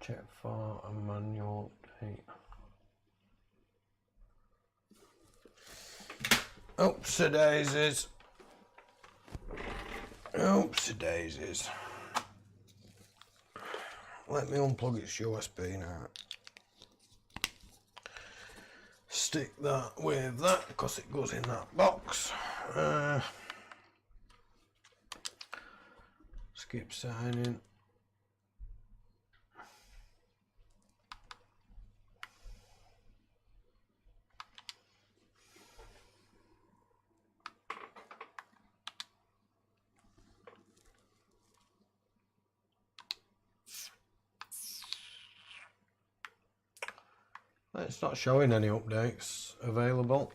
S1: Check for a manual update. Oopsie daisies. Oopsie daisies. Let me unplug its USB now. Stick that with that because it goes in that box. Skip signing. It's not showing any updates available.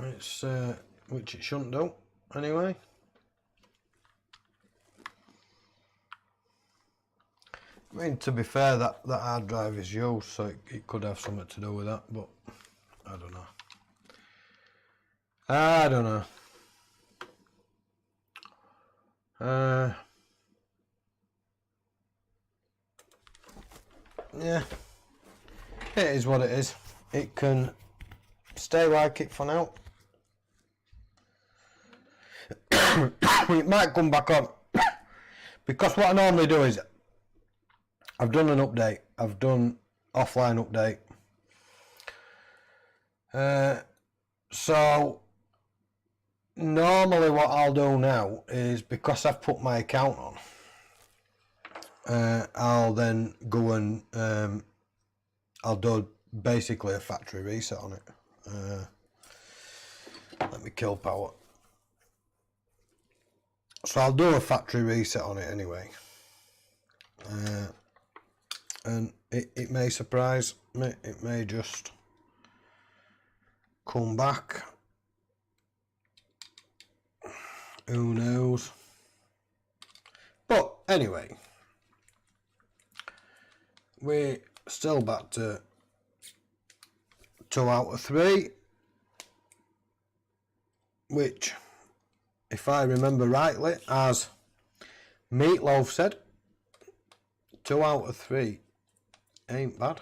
S1: It's which it shouldn't do anyway. I mean, to be fair, that hard drive is used, so it could have something to do with that, but I don't know. I don't know. Yeah, it is what it is. It can stay like it for now. It might come back on, because what I normally do is I've done an update. I've done offline update. So normally what I'll do now is, because I've put my account on, I'll then go and I'll do basically a factory reset on it. Let me kill power. So I'll do a factory reset on it anyway. And it may surprise me. It may just come back. Who knows? But anyway, we're still back to 2 out of 3, which, if I remember rightly, as Meatloaf said, 2 out of 3 ain't bad.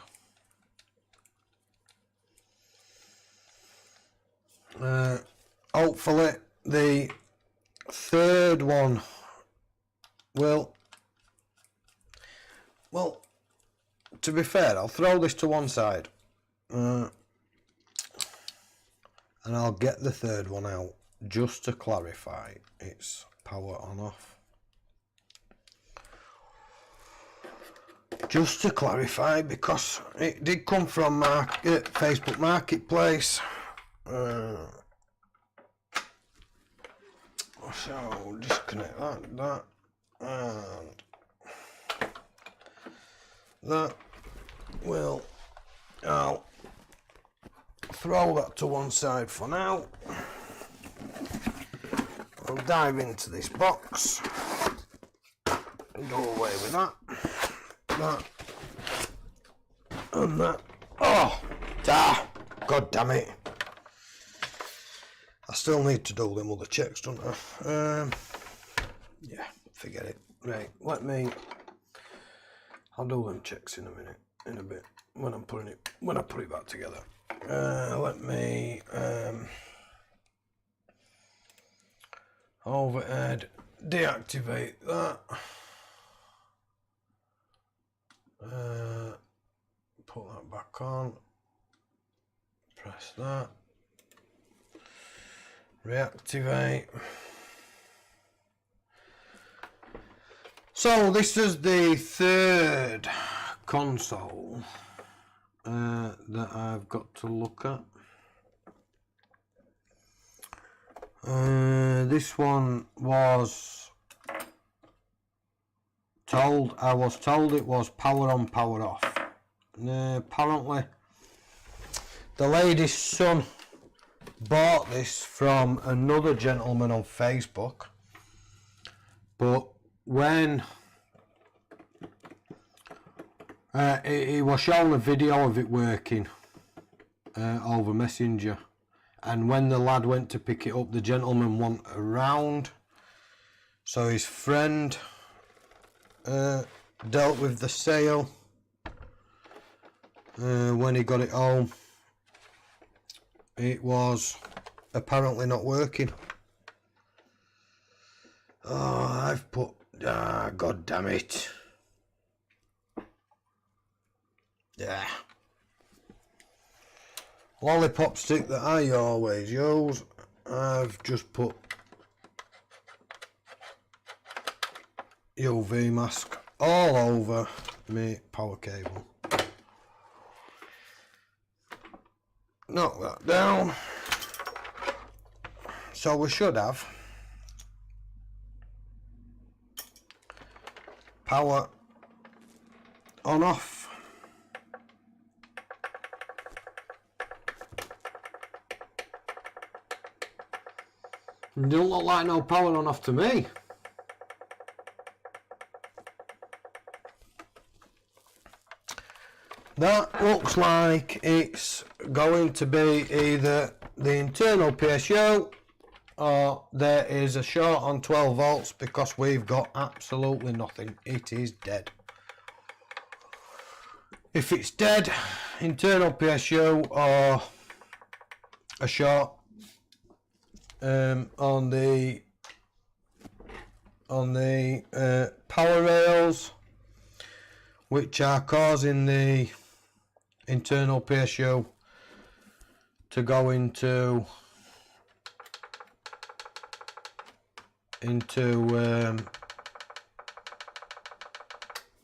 S1: Hopefully the third one will, well, to be fair, I'll throw this to one side and I'll get the third one out just to clarify its power on off. Just to clarify, because it did come from Facebook Marketplace. So disconnect that, and that will, I'll throw that to one side for now. I'll dive into this box and do away with that, and that. Oh, god damn it. I still need to do them other checks, don't I? Yeah, forget it. Right, I'll do them checks in a bit, when I put it back together. Let me, overhead, deactivate that. Put that back on. Press that. Reactivate. So this is the third console that I've got to look at. This one was I was told it was power on, power off. Apparently the lady's son bought this from another gentleman on Facebook, but when he was showing a video of it working over Messenger, and when the lad went to pick it up, the gentleman wasn't around, so his friend dealt with the sale. When he got it home, it was apparently not working. Oh, I've put, god damn it. Yeah. Lollipop stick that I always use, I've just put UV mask all over my power cable. Knock that down. So we should have power on off. Don't look like no power on off to me. That looks like it's going to be either the internal PSU or there is a short on 12 volts because we've got absolutely nothing. It is dead. If it's dead, internal PSU or a short on the power rails, which are causing the internal PSU to go into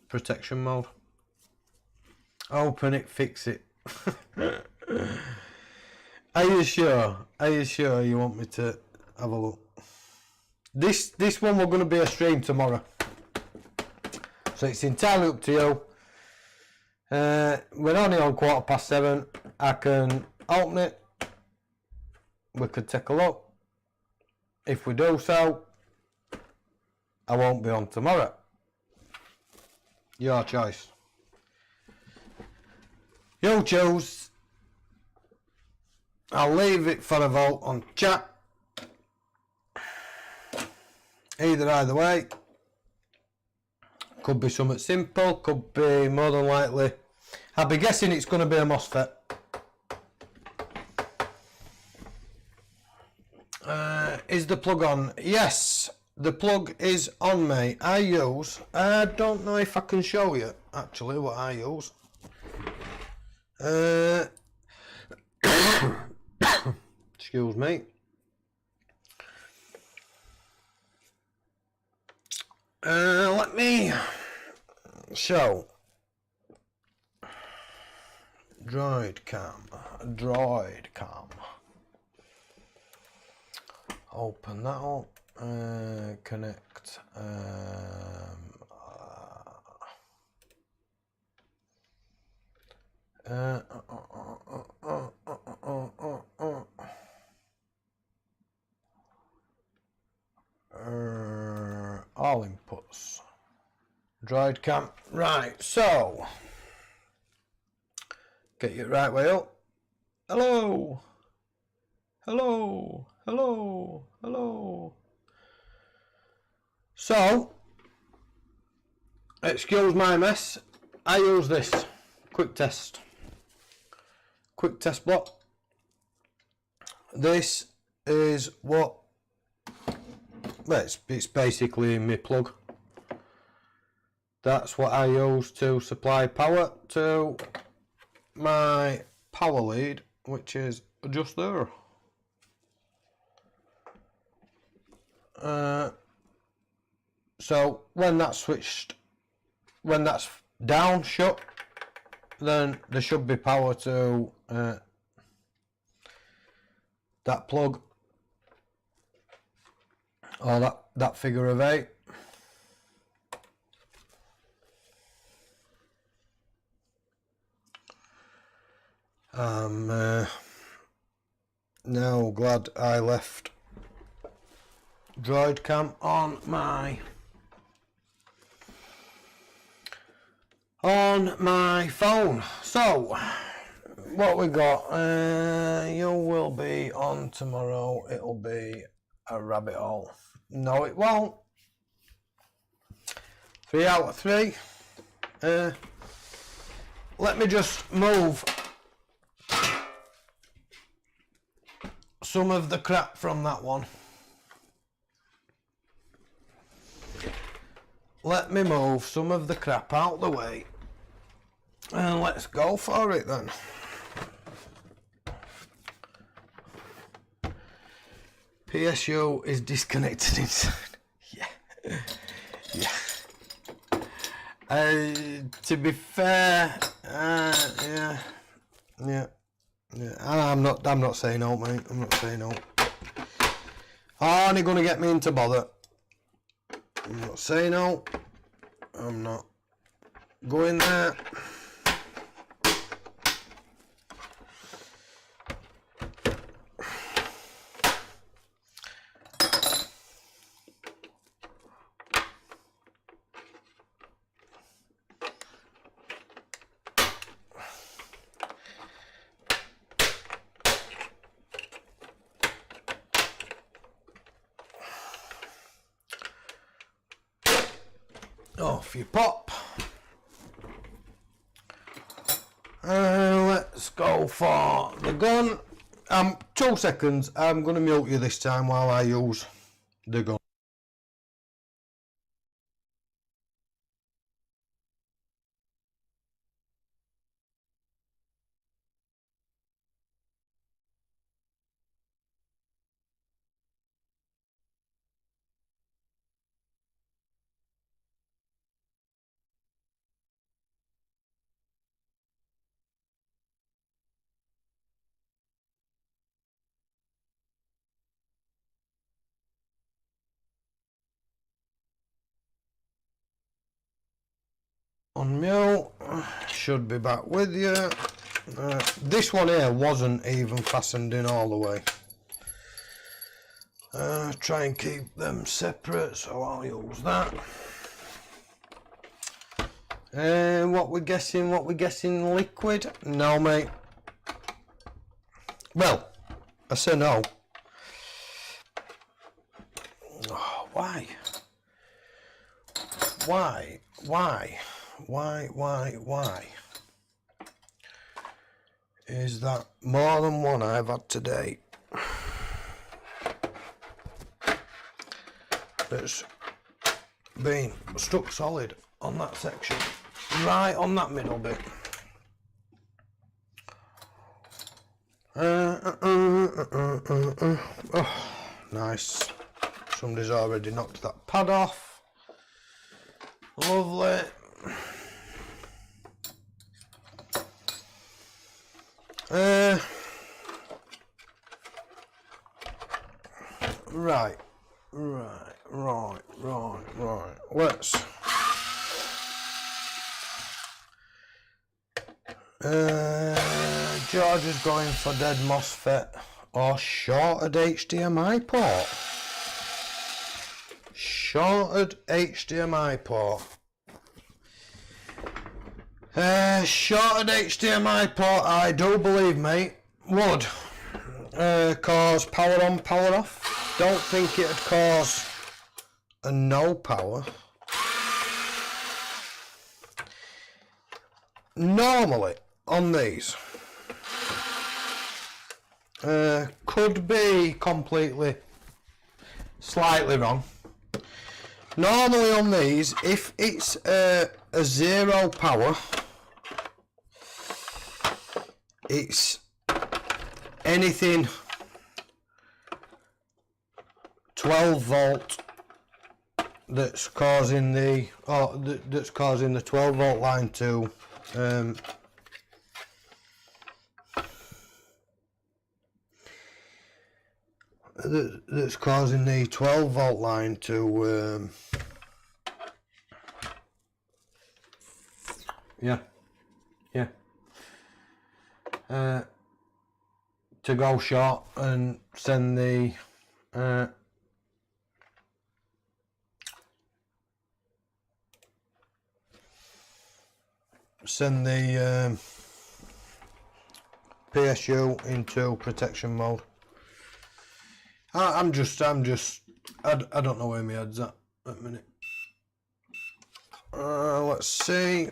S1: protection mode. Open it, fix it. Are you sure? Are you sure you want me to have a look? This one we're going to be a stream tomorrow, so it's entirely up to you. We're only on 7:15. I can open it. We could take a look. If we do so, I won't be on tomorrow. Your choice. You choose. I'll leave it for a vote on chat. Either way. Could be something simple, could be more than likely. I'll be guessing it's going to be a MOSFET. Is the plug on? Yes, the plug is on, mate. I don't know if I can show you actually what I use. Excuse me. Let me show. Droid cam. Open that up. Connect. All inputs. Droid cam. Right, so get you right way up. Hello. So, excuse my mess. I use this quick test block. This is what, well, it's basically my plug. That's what I use to supply power to my power lead, which is just there. So when that's switched, when that's down, shut, then there should be power to that plug or that figure of 8. I'm now glad I left Droid cam on my phone. So what we got, you will be on tomorrow. It'll be a rabbit hole. No, it won't. 3 out of 3. Let me just move some of the crap from that one. Let me move some of the crap out the way. And let's go for it then. PSU is disconnected inside. Yeah. To be fair, yeah. I'm not saying no, mate. I'm not saying no. Aren't you gonna get me into bother? I'm not saying no. I'm not going there. Off you pop. Let's go for the gun. 2 seconds. I'm going to mute you this time while I use the gun. On mute. Should be back with you. This one here wasn't even fastened in all the way. Try and keep them separate, so I'll use that. What we're guessing liquid? No, mate. Well, I say no. Oh, why? Why? Is that more than one I've had today? That's been stuck solid on that section, right on that middle bit. Oh, nice. Somebody's already knocked that pad off. Lovely. Right. Let's George is going for dead MOSFET or shorted HDMI port. Shorted HDMI port. Shorted HDMI port, I do believe, mate, would cause power on, power off. Don't think it'd cause a no power. Normally on these, could be completely, slightly wrong. Normally on these, if it's a 0 power, it's anything 12 volt that's causing the 12 volt line to that's causing the 12 volt line to to go short and send the PSU into protection mode. I don't know where my head's at a minute. Let's see.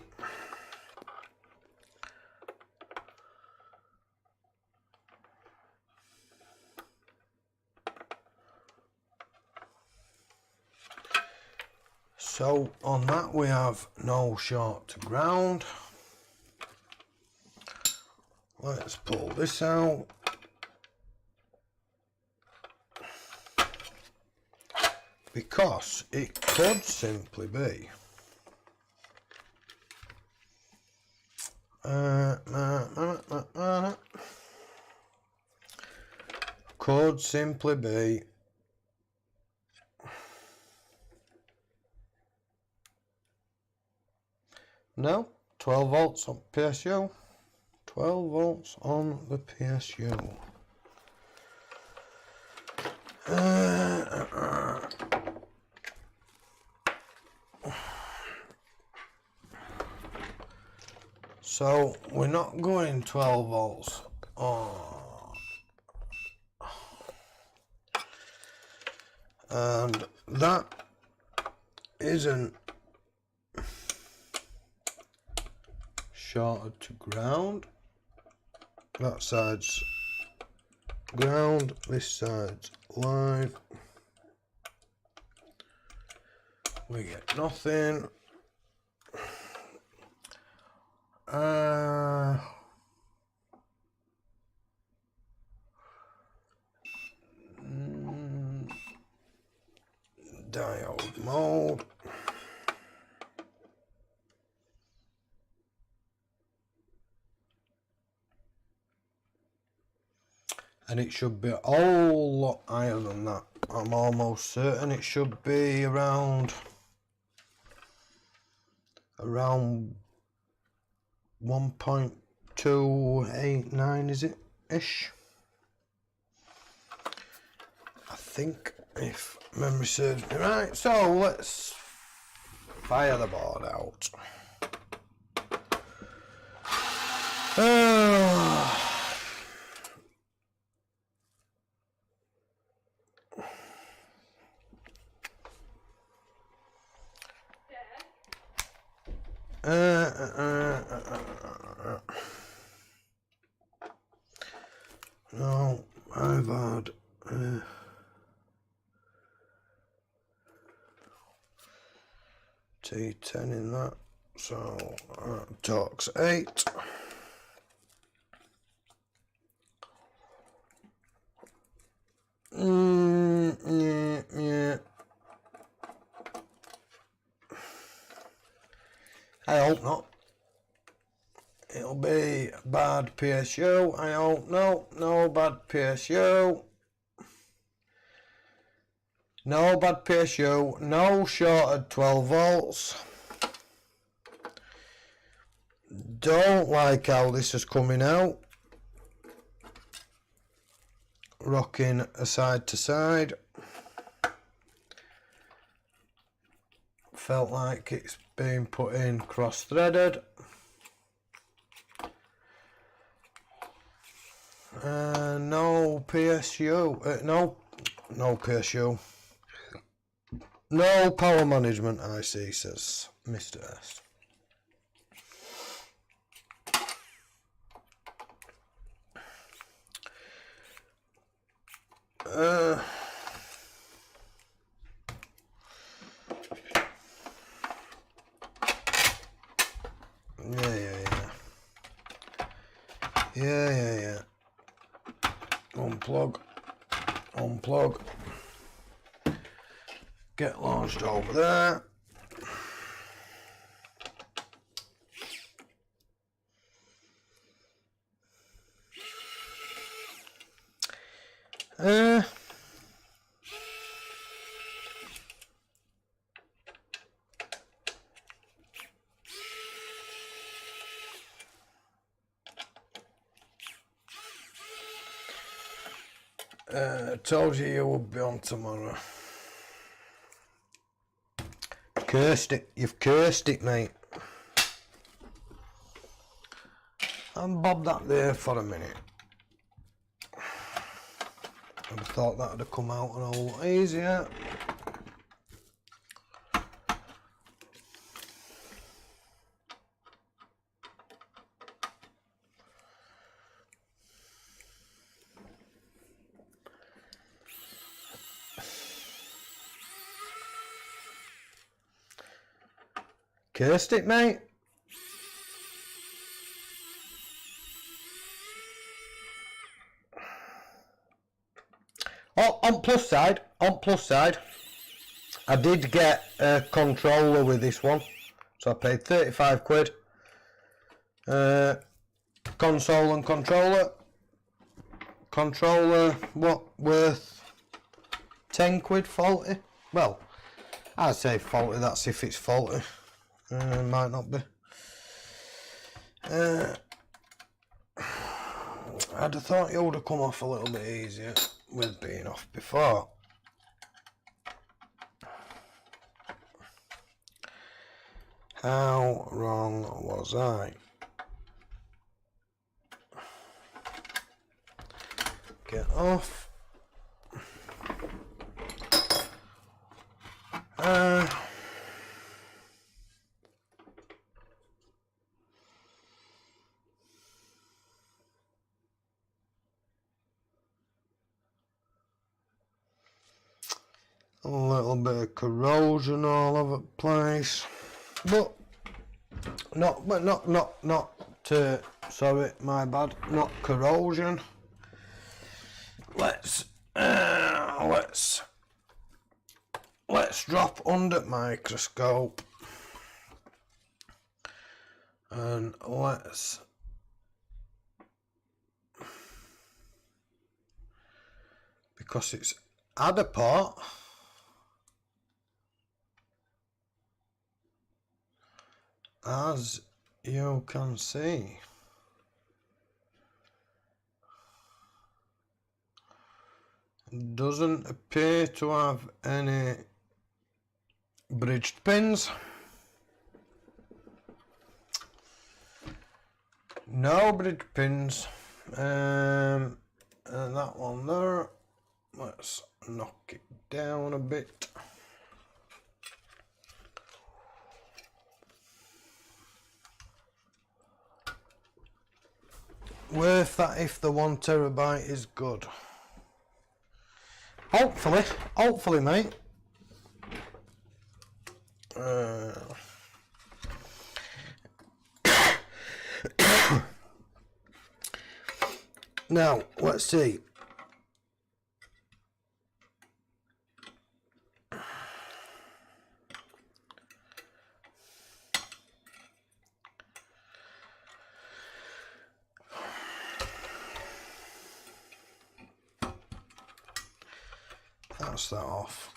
S1: So on that we have no short to ground. Let's pull this out. Because it could simply be no 12 volts on PSU. 12 volts on the PSU. So we're not going 12 volts. And that isn't shorted to ground. That side's ground, this side's live. We get nothing. Diode mode. And it should be a whole lot higher than that. I'm almost certain it should be around 1.289, is it ish? I think, if memory serves me right. So let's fire the board out. No, I've had T10 in that, so torque's 8. Yeah. I hope not. It'll be bad PSU. I hope no bad PSU. No bad PSU. No shorted 12 volts. Don't like how this is coming out. Rocking side to side. Felt like it's being put in cross-threaded. No PSU. No PSU. No power management IC, says Mr. S. Yeah. Unplug. Get launched over there. Told you would be on tomorrow. Cursed it. You've cursed it, mate. And bob that there for a minute. I thought that would have come out a whole lot easier. Cursed it, mate. Oh, on plus side, I did get a controller with this one, so I paid 35 quid. Console and controller. What, worth 10 quid faulty? Well, I'd say faulty, that's if it's faulty. Might not be. I'd have thought it would have come off a little bit easier with being off before. How wrong was I? Get off. A little bit of corrosion all over the place, but not sorry, my bad, not corrosion. Let's drop under microscope and let's because it's Adaport. As you can see, doesn't appear to have any bridged pins. No bridged pins. And that one there, let's knock it down a bit. Worth that if the 1 terabyte is good. Hopefully, mate. Now, let's see. That's that off.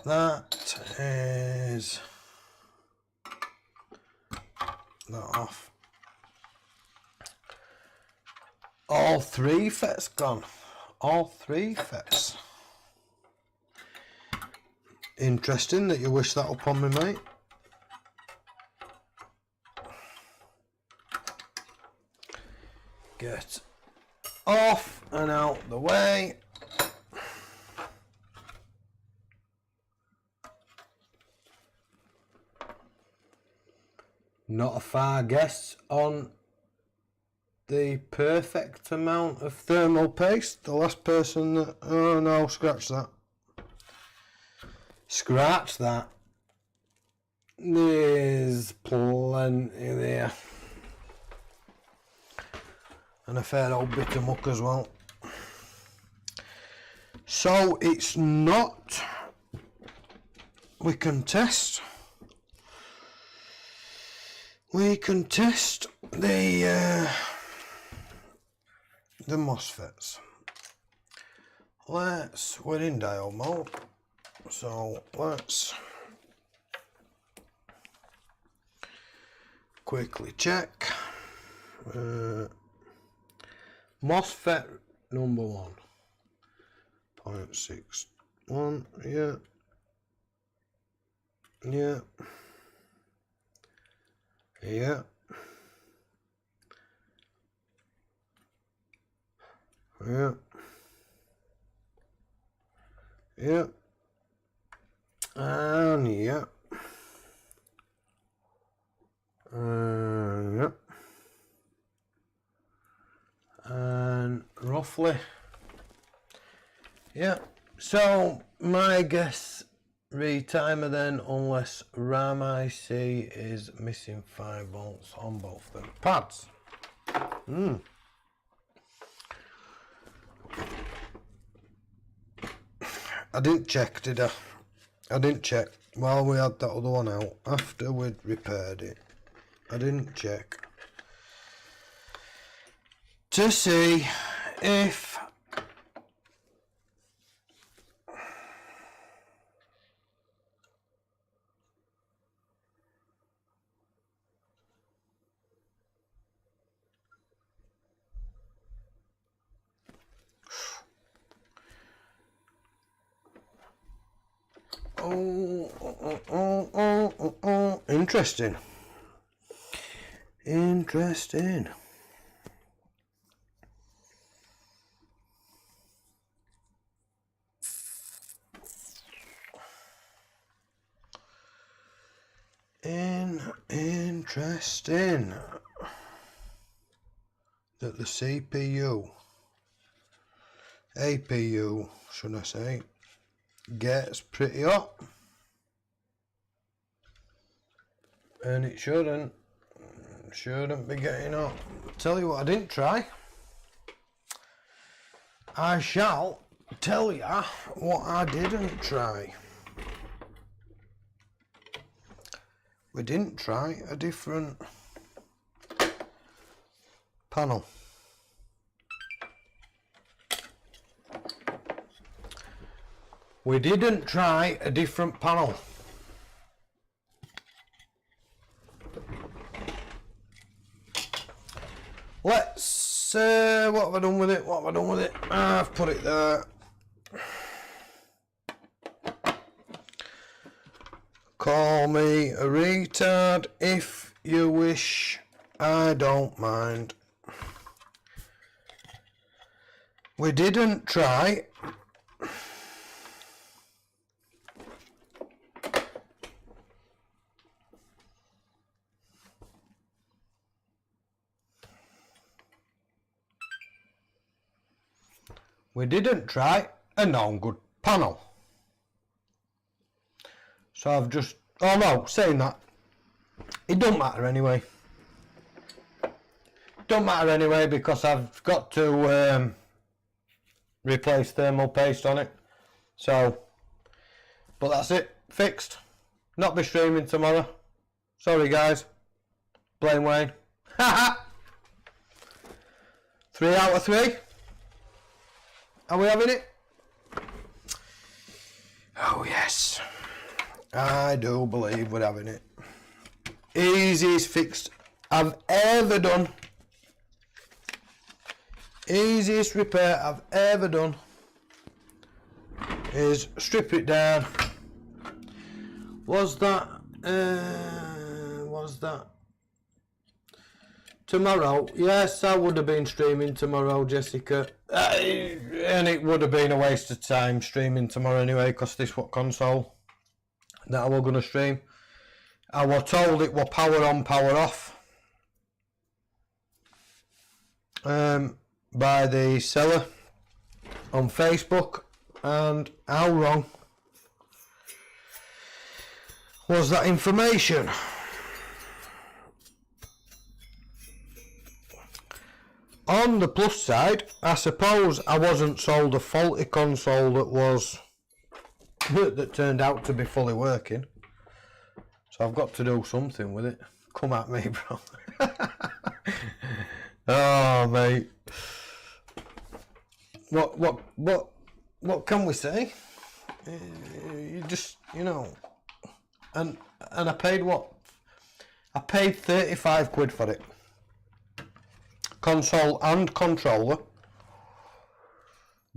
S1: That is that off. All 3 FETs gone. All 3 FETs. Interesting that you wish that upon me, mate. Get off and out the way. Not a far guess on the perfect amount of thermal paste. The last person that, oh no, scratch that. Scratch that. There's plenty there. And a fair old bit of muck as well. So it's not, we can test the MOSFETs. We're in diode mode, so let's quickly check. MOSFET number 1, 0.61, yeah, yeah, yeah, yeah, yeah, and yeah, yeah. And roughly, yeah. So my guess retimer then, unless RAM IC is missing 5 volts on both the pads. I didn't check, did I? I didn't check while we had that other one out after we'd repaired it. I didn't check to see if interesting. interesting that the CPU, APU, should I say, gets pretty hot. And it shouldn't be getting hot. Tell you what I didn't try. I shall tell you what I didn't try. We didn't try a different panel. We didn't try a different panel. Let's, what have I done with it? I've put it there. Call me a retard if you wish, I don't mind. We didn't try a non-good panel. So I've just, oh no, saying that, it don't matter anyway. Don't matter anyway because I've got to replace thermal paste on it. So, but that's it, fixed. Not be streaming tomorrow. Sorry guys. Blame Wayne. Haha. 3 out of 3. Are we having it? Oh yes. I do believe we're having it. Easiest fix I've ever done. Easiest repair I've ever done is strip it down. Was that tomorrow? Yes, I would have been streaming tomorrow, Jessica. And it would have been a waste of time streaming tomorrow anyway, because this what console that I was going to stream. I was told it was power on, power off by the seller on Facebook, and how wrong was that information? On the plus side, I suppose I wasn't sold a faulty console that turned out to be fully working. So I've got to do something with it. Come at me, bro. Oh, mate. What can we say? You just, you know. And I paid what? I paid 35 quid for it. Console and controller.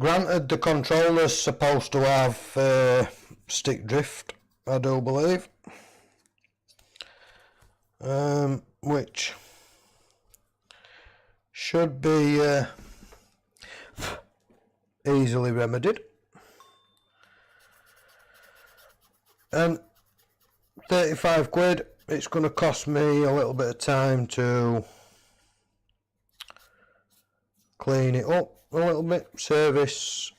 S1: Granted, the controller's supposed to have stick drift, I do believe, which should be easily remedied. And 35 quid, it's going to cost me a little bit of time to clean it up a little bit, service,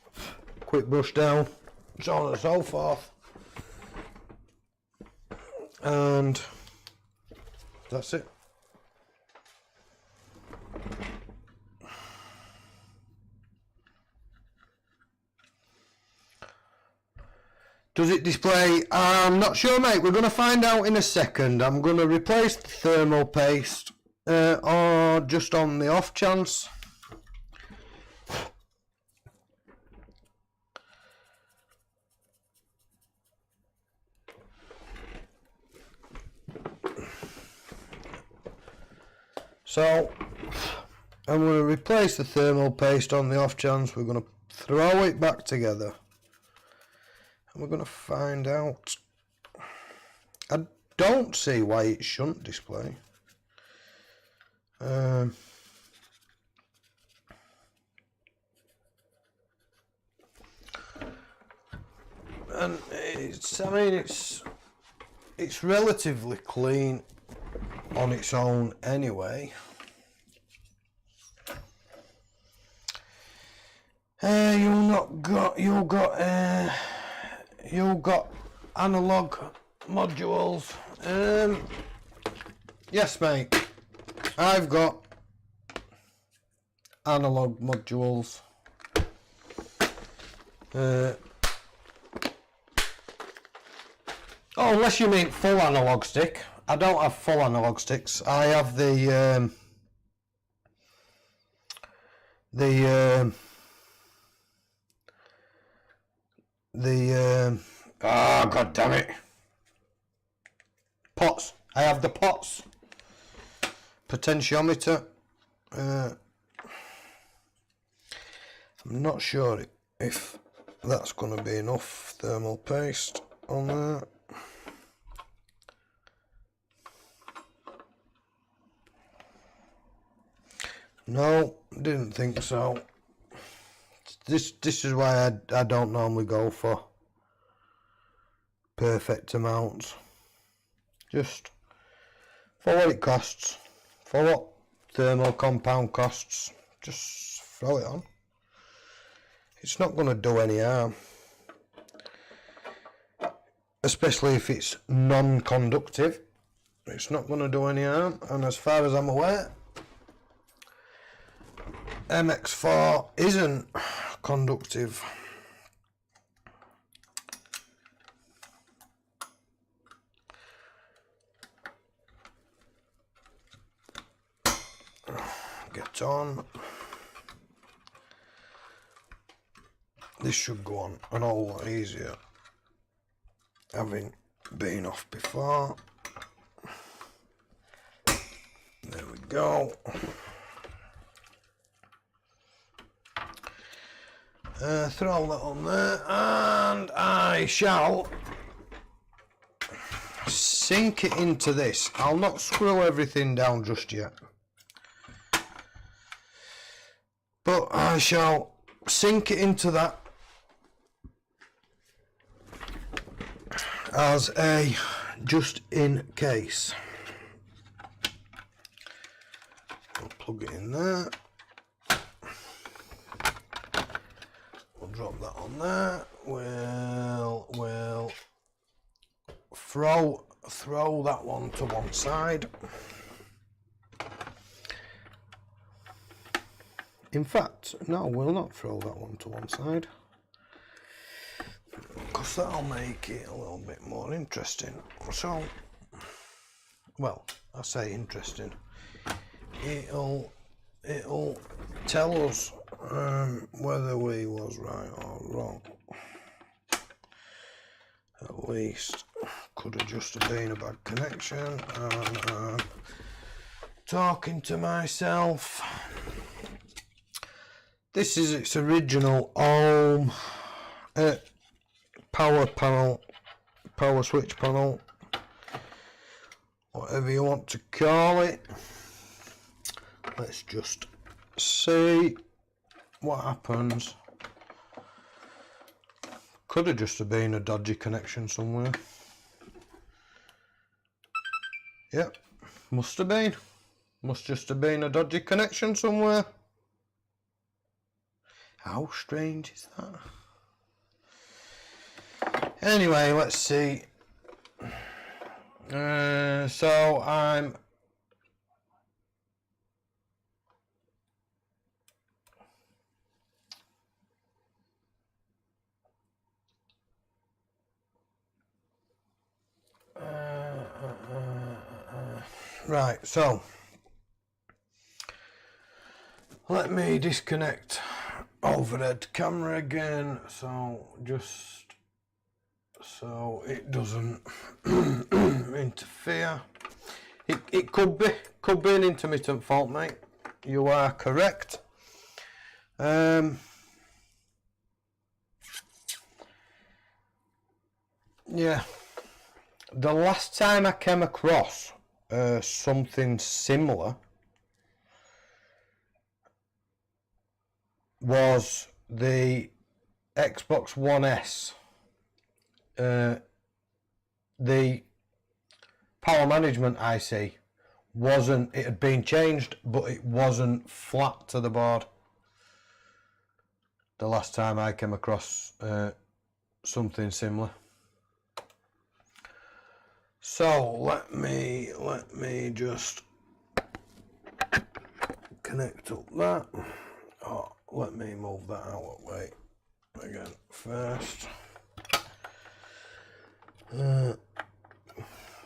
S1: quick brush down, so on and so forth, and that's it. Does it display? I'm not sure, mate. We're going to find out in a second. I'm going to replace the thermal paste, or just on the off chance. So I'm going to replace the thermal paste on the off chance. We're going to throw it back together. And we're going to find out. I don't see why it shouldn't display. And it's, I mean, it's relatively clean. on its own anyway. You got analog modules. Yes, mate. I've got analog modules. Oh, unless you mean full analog stick. I don't have full analog sticks. I have the oh, god damn it. Pots. I have the pots. Potentiometer. I'm not sure if that's going to be enough thermal paste on there. No, didn't think so. This is why I don't normally go for perfect amounts. Just for what it costs, for what thermal compound costs, just throw it on. It's not going to do any harm, especially if it's non-conductive. It's not going to do any harm, and as far as I'm aware, MX4 isn't conductive. Get on. This should go on an whole lot easier, having been off before. There we go. Throw that on there, and I shall sink it into this. I'll not screw everything down just yet, but I shall sink it into that as a just in case. I'll plug it in there. We'll drop that on there. We'll throw that one to one side. In fact, no, we'll not throw that one to one side, because that'll make it a little bit more interesting. So, well, I say interesting. It'll tell us whether we was right or wrong. At least could have just been a bad connection. And talking to myself. This is its original ohm power panel, power switch panel, whatever you want to call it. Let's just see what happens. Could have just been a dodgy connection somewhere. Yep, must have been. Must just have been a dodgy connection somewhere. How strange is that? Anyway, let's see. So I'm right, so let me disconnect overhead camera again, so just so it doesn't interfere. It could be an intermittent fault, mate. You are correct. Yeah, the last time I came across something similar was the Xbox One S. The power management IC wasn't, it had been changed, but it wasn't flat to the board. The last time I came across something similar. So let me just connect up that. Oh, let me move that out of the way again first.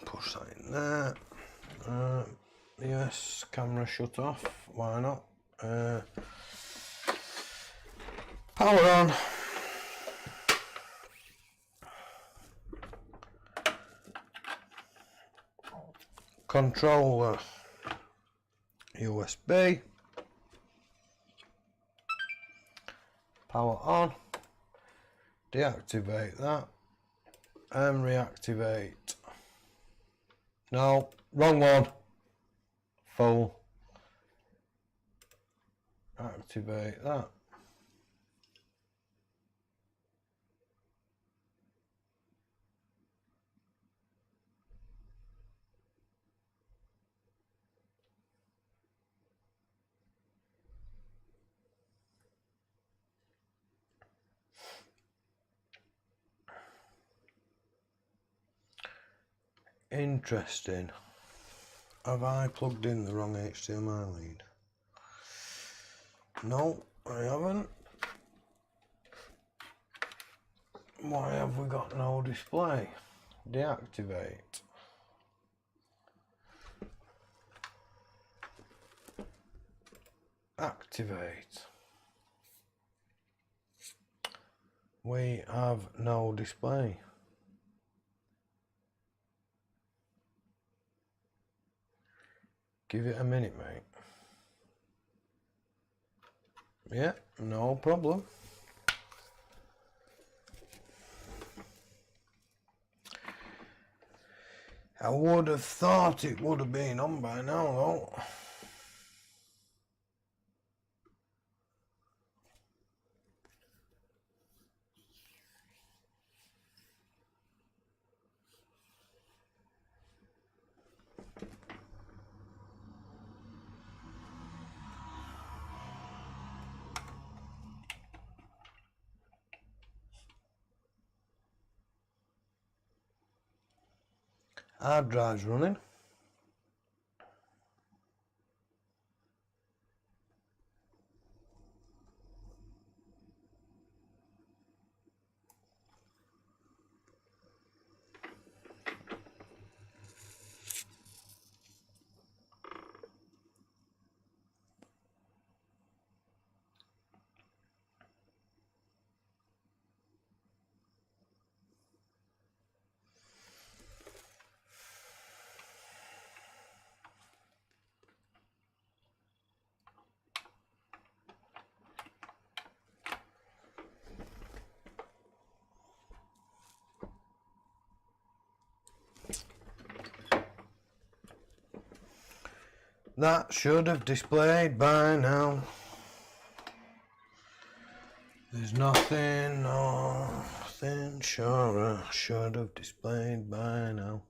S1: Push that in there. Yes, camera shut off. Why not? Power on. Controller USB. Power on. Deactivate that and reactivate. No, wrong one. Full. Activate that. Interesting. Have I plugged in the wrong HDMI lead? No, I haven't. Why have we got no display? Deactivate. Activate. We have no display. Give it a minute, mate. Yeah, no problem. I would have thought it would have been on by now, though. Hard drive's running. That should have displayed by now. There's nothing sure should have displayed by now.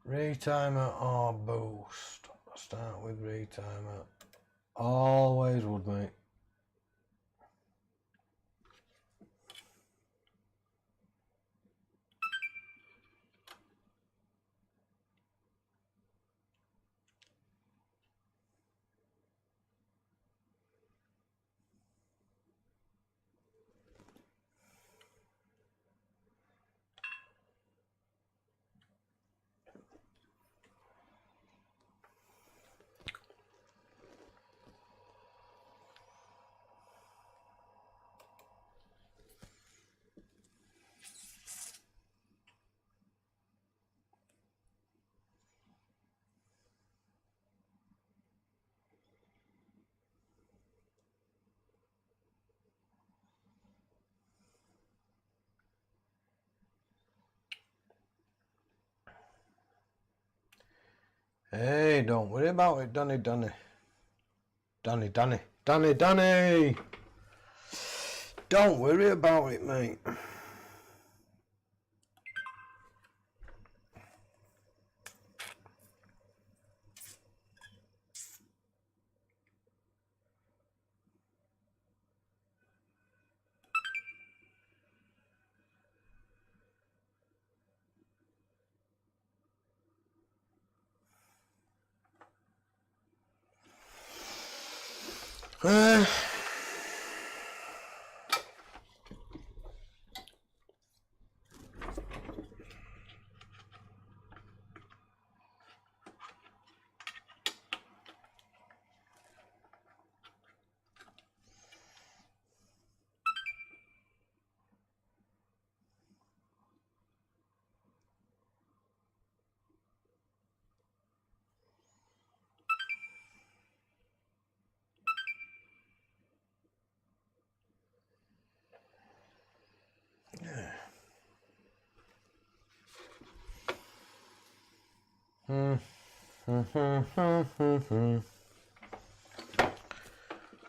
S1: Retimer or boost? Start with retimer. Always would, mate. Hey, don't worry about it, Danny. Danny. Don't worry about it, mate.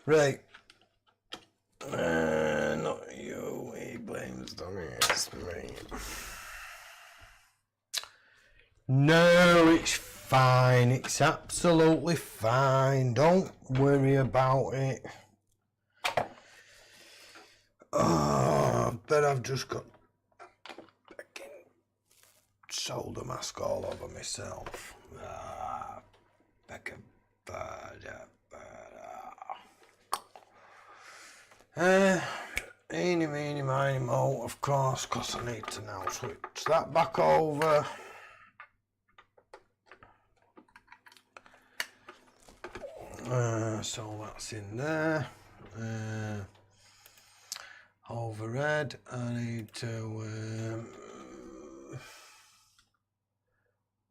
S1: Right. Not you. He blames Danny. It's me. No, it's fine. It's absolutely fine. Don't worry about it. Oh, I bet I've just got fucking shoulder mask all over myself. Eeny, meeny, miny, mo, of course, because I need to now switch that back over. So that's in there. Overhead, I need to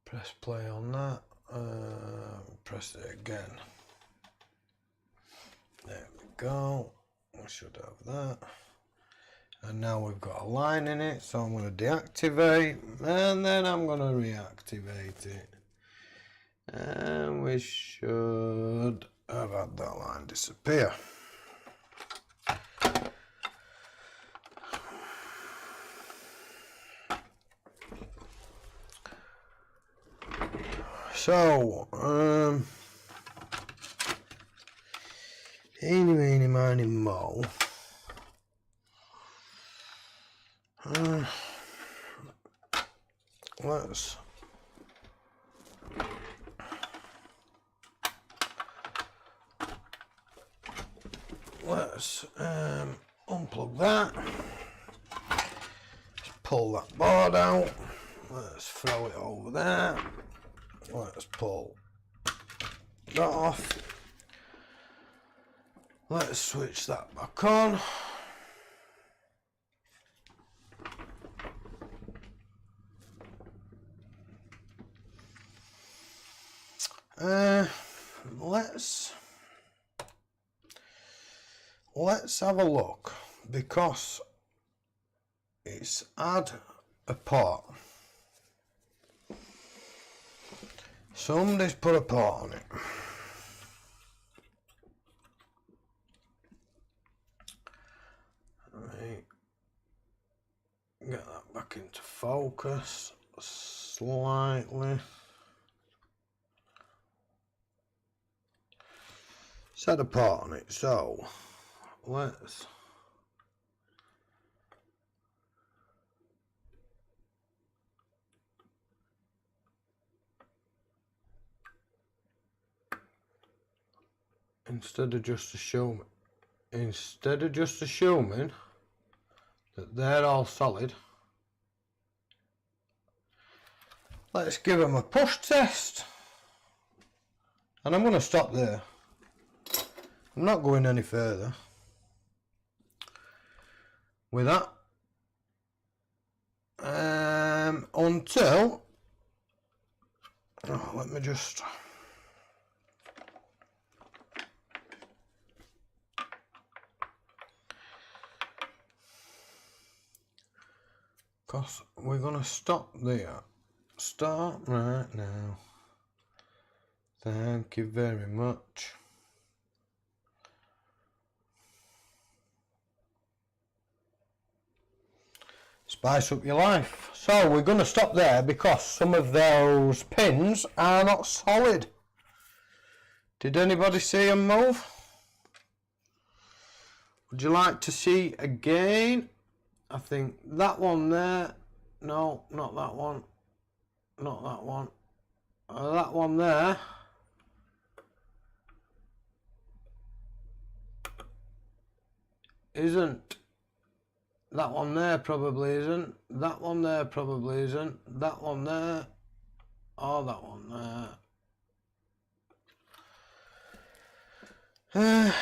S1: press play on that. Press it again. There we go. We should have that. And now we've got a line in it, so I'm going to deactivate and then I'm going to reactivate it. And we should have had that line disappear. So, eeny, meeny, miny, mo. Let's unplug that. Just pull that board out. Let's throw it over there. Let's pull that off. Let's switch that back on. Let's have a look, because it's add a port. Somebody's put a port on it. Right. Get that back into focus slightly. Set a port on it, so let's instead of just assuming that they're all solid, let's give them a push test. And I'm going to stop there. I'm not going any further with that until let me just because we're going to stop there. Start right now. Thank you very much. Spice up your life. So we're going to stop there because some of those pins are not solid. Did anybody see them move? Would you like to see again? I think that one there. No, not that one. Not that one. That one there. Isn't. That one there probably isn't. That one there probably isn't. That one there. Oh, that one there.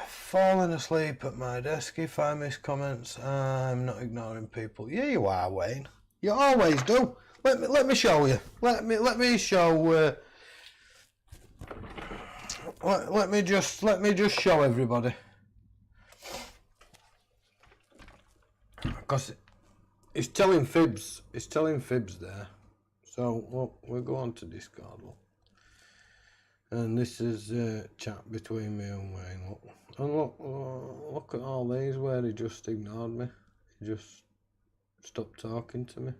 S1: Falling asleep at my desk. If I miss comments, I'm not ignoring people. Yeah, you are, Wayne. You always do. Let me show you. Let me show. Let me just show everybody. Because it's telling fibs. It's telling fibs there. So look, we'll go on to Discord. Look. And this is a chat between me and Wayne. Look. And look at all these where he just ignored me. He just stopped talking to me.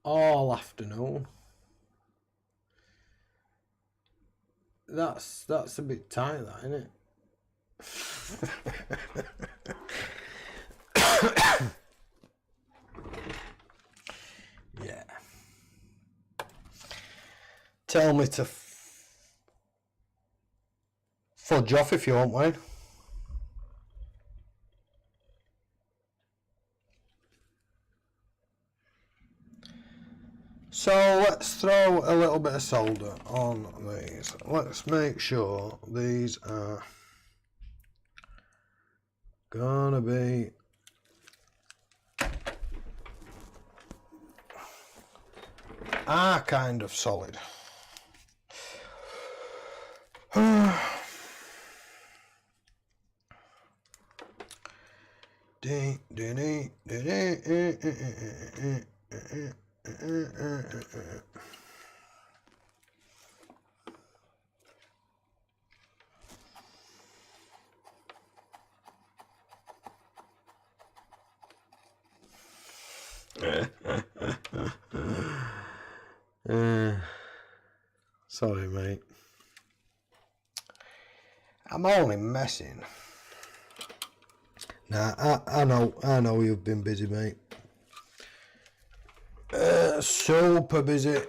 S1: All afternoon. That's a bit tight, that, isn't it? Yeah. Tell me to fudge off if you want, Wayne. So let's throw a little bit of solder on these. Let's make sure these are gonna be kind of solid. Sorry, mate. I'm only messing. Nah, I know you've been busy, mate. Super busy.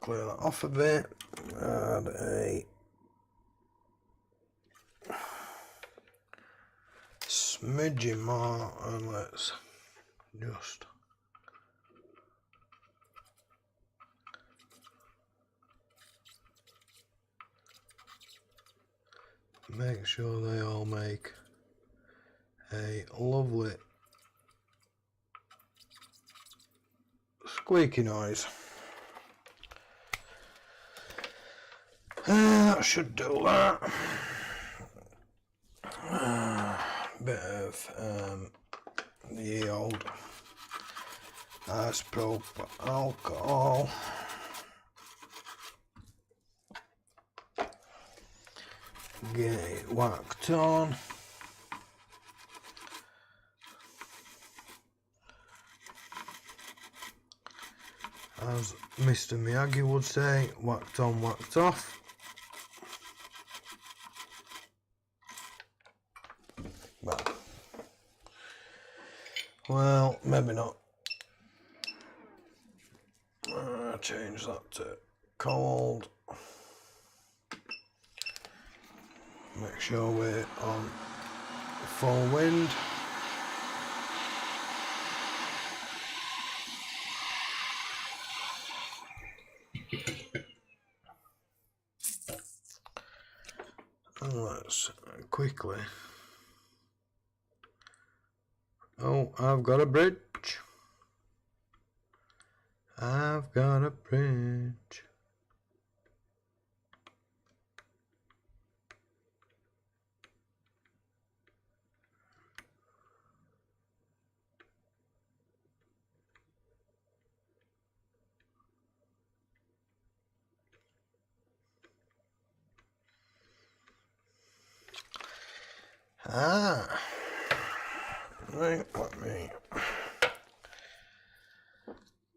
S1: Clear that off a bit. Add a smidgen more, and let's just make sure they all make a lovely squeaky noise. That should do that. Bit of the old isopropyl alcohol. Get it whacked on. As Mr. Miyagi would say, whacked on, whacked off. Well, maybe not. Change that to cold. Make sure we're on full wind. And let's quickly. Oh, I've got a bridge. I've got a bridge. Right,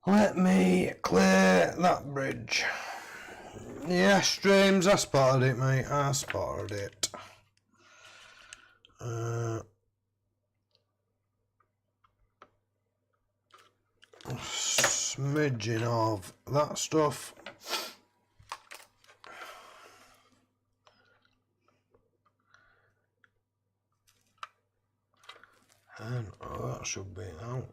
S1: let me clear that bridge. Yeah, streams, I spotted it, mate. I spotted it. Smidging of that stuff. And that should be out.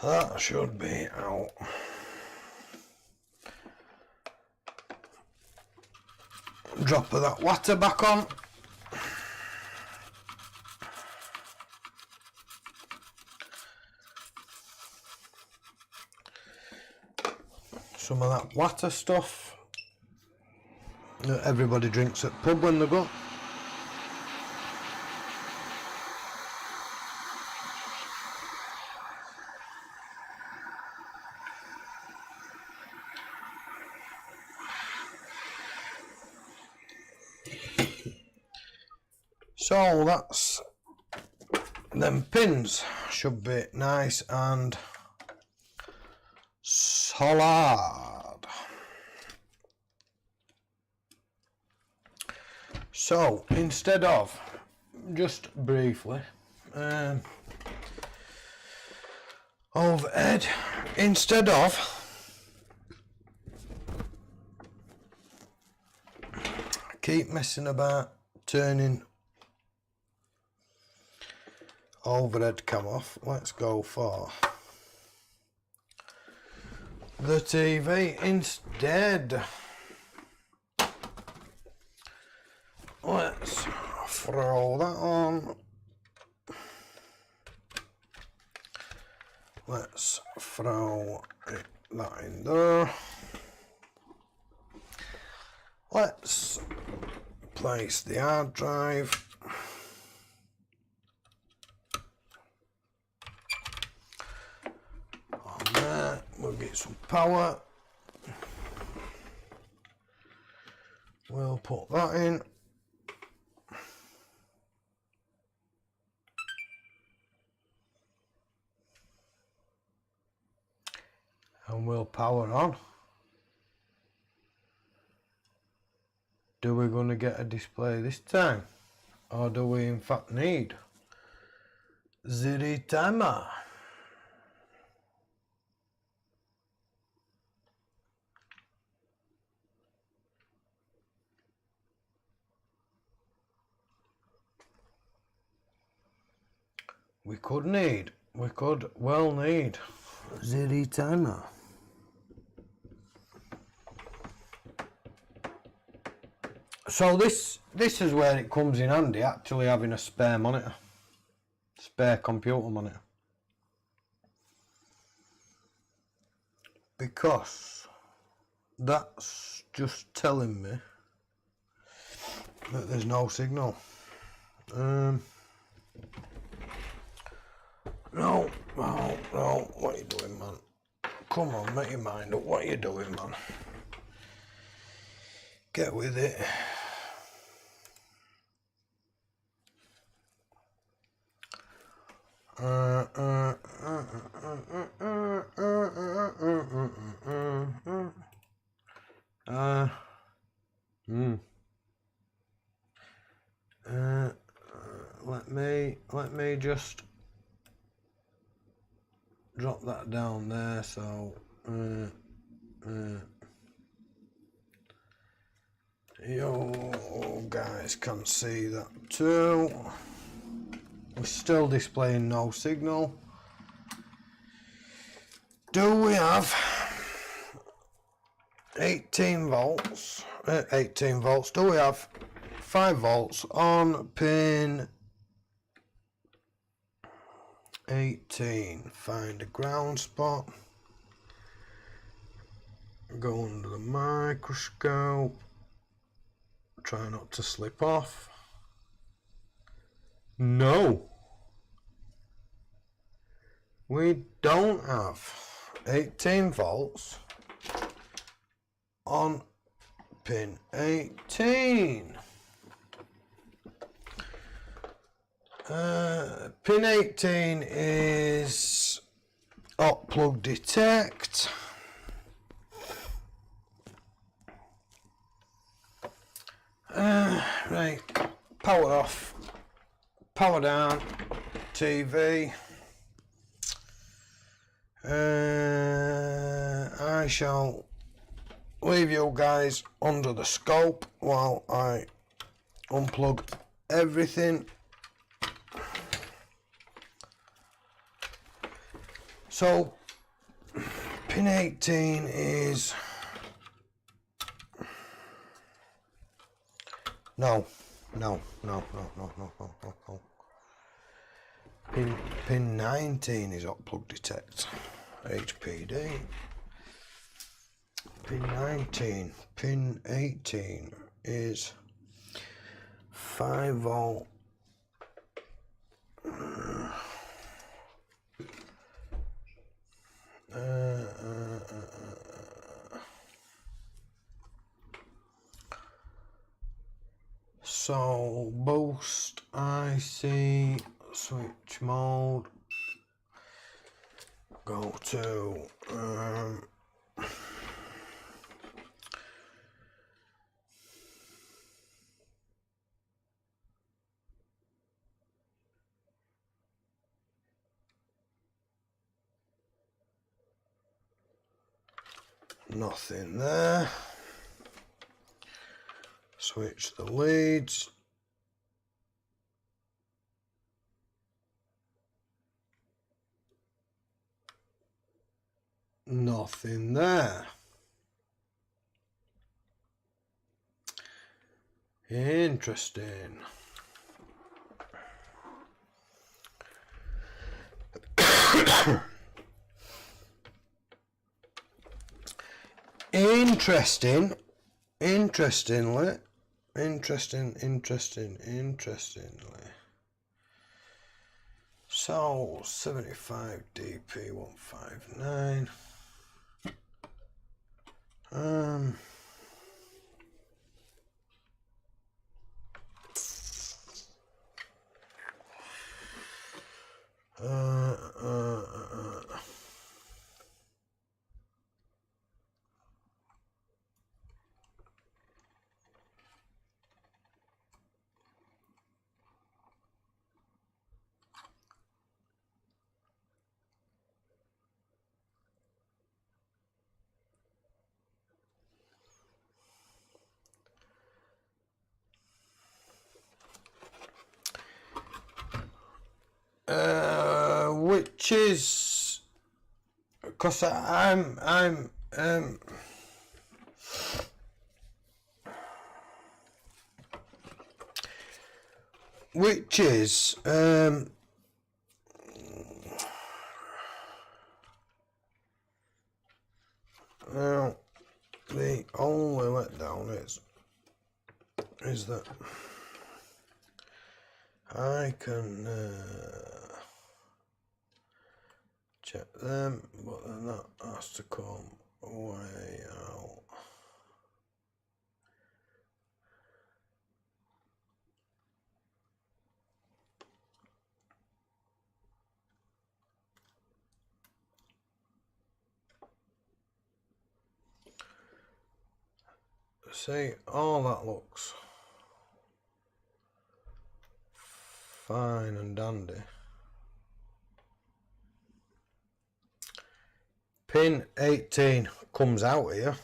S1: That should be out. Drop of that water back on. Some of that water stuff that everybody drinks at pub when they go. So that's them pins should be nice and solid. So instead of, just briefly, overhead, instead of keep messing about turning overhead cam off, let's go for the TV instead. Let's throw that on. Let's throw that in there. Let's place the hard drive. On there, we'll get some power. We'll put that in. And we'll power on. Do we going to get a display this time? Or do we in fact need the timer? We could well need the timer. So this is where it comes in handy, actually having a spare monitor, spare computer monitor, because that's just telling me that there's no signal. No, what are you doing, man? Come on, make your mind up. What are you doing, man? Get with it. Let me just drop that down there so you guys can see that too. We're still displaying no signal. Do we have 18 volts? 18 volts. Do we have 5 volts on pin 18? Find a ground spot. Go under the microscope. Try not to slip off. No. We don't have 18 volts on pin 18. Pin 18 is hot plug detect. Right, power off, power down, TV. I shall leave you guys under the scope while I unplug everything. So pin 18 is no. Pin 19 is hot plug detect, HPD. Pin 19. Pin 18 is 5 volt. So boost IC, switch mode, go to nothing there. Switch the leads. Nothing there. Interesting. Interestingly. So 75 DP 159. Which is, because I'm which is well, the only letdown is that I can check them, but then that has to come way out. see, all that looks fine and dandy. Pin 18 comes out here.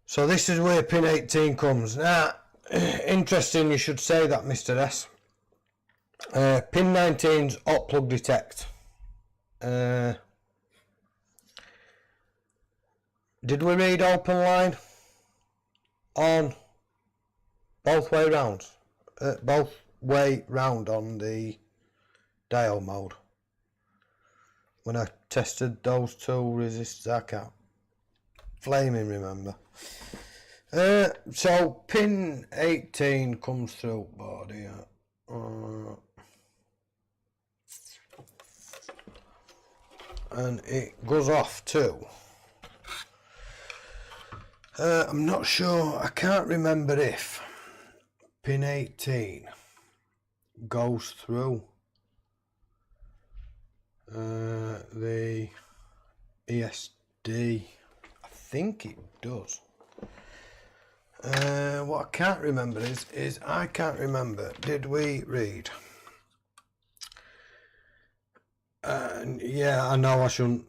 S1: So this is where pin 18 comes. Now, interesting you should say that, Mr. S. Pin 19's hot plug detect. Did we read open line on both way round? Both way round on the dial mode. When I tested those two resistors, I can't flaming remember. So pin 18 comes through board here. And it goes off too. I'm not sure, I can't remember if pin 18 goes through the ESD. I think it does. What I can't remember is I can't remember, did we read? Yeah, I know I shouldn't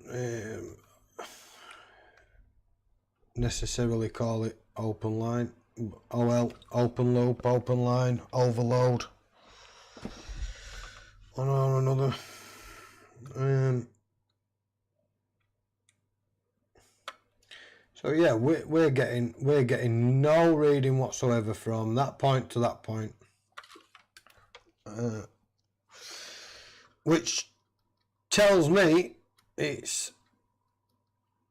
S1: necessarily call it open line. Oh well, open loop, open line, overload, one or another. So yeah, we're getting no reading whatsoever from that point to that point, which tells me it's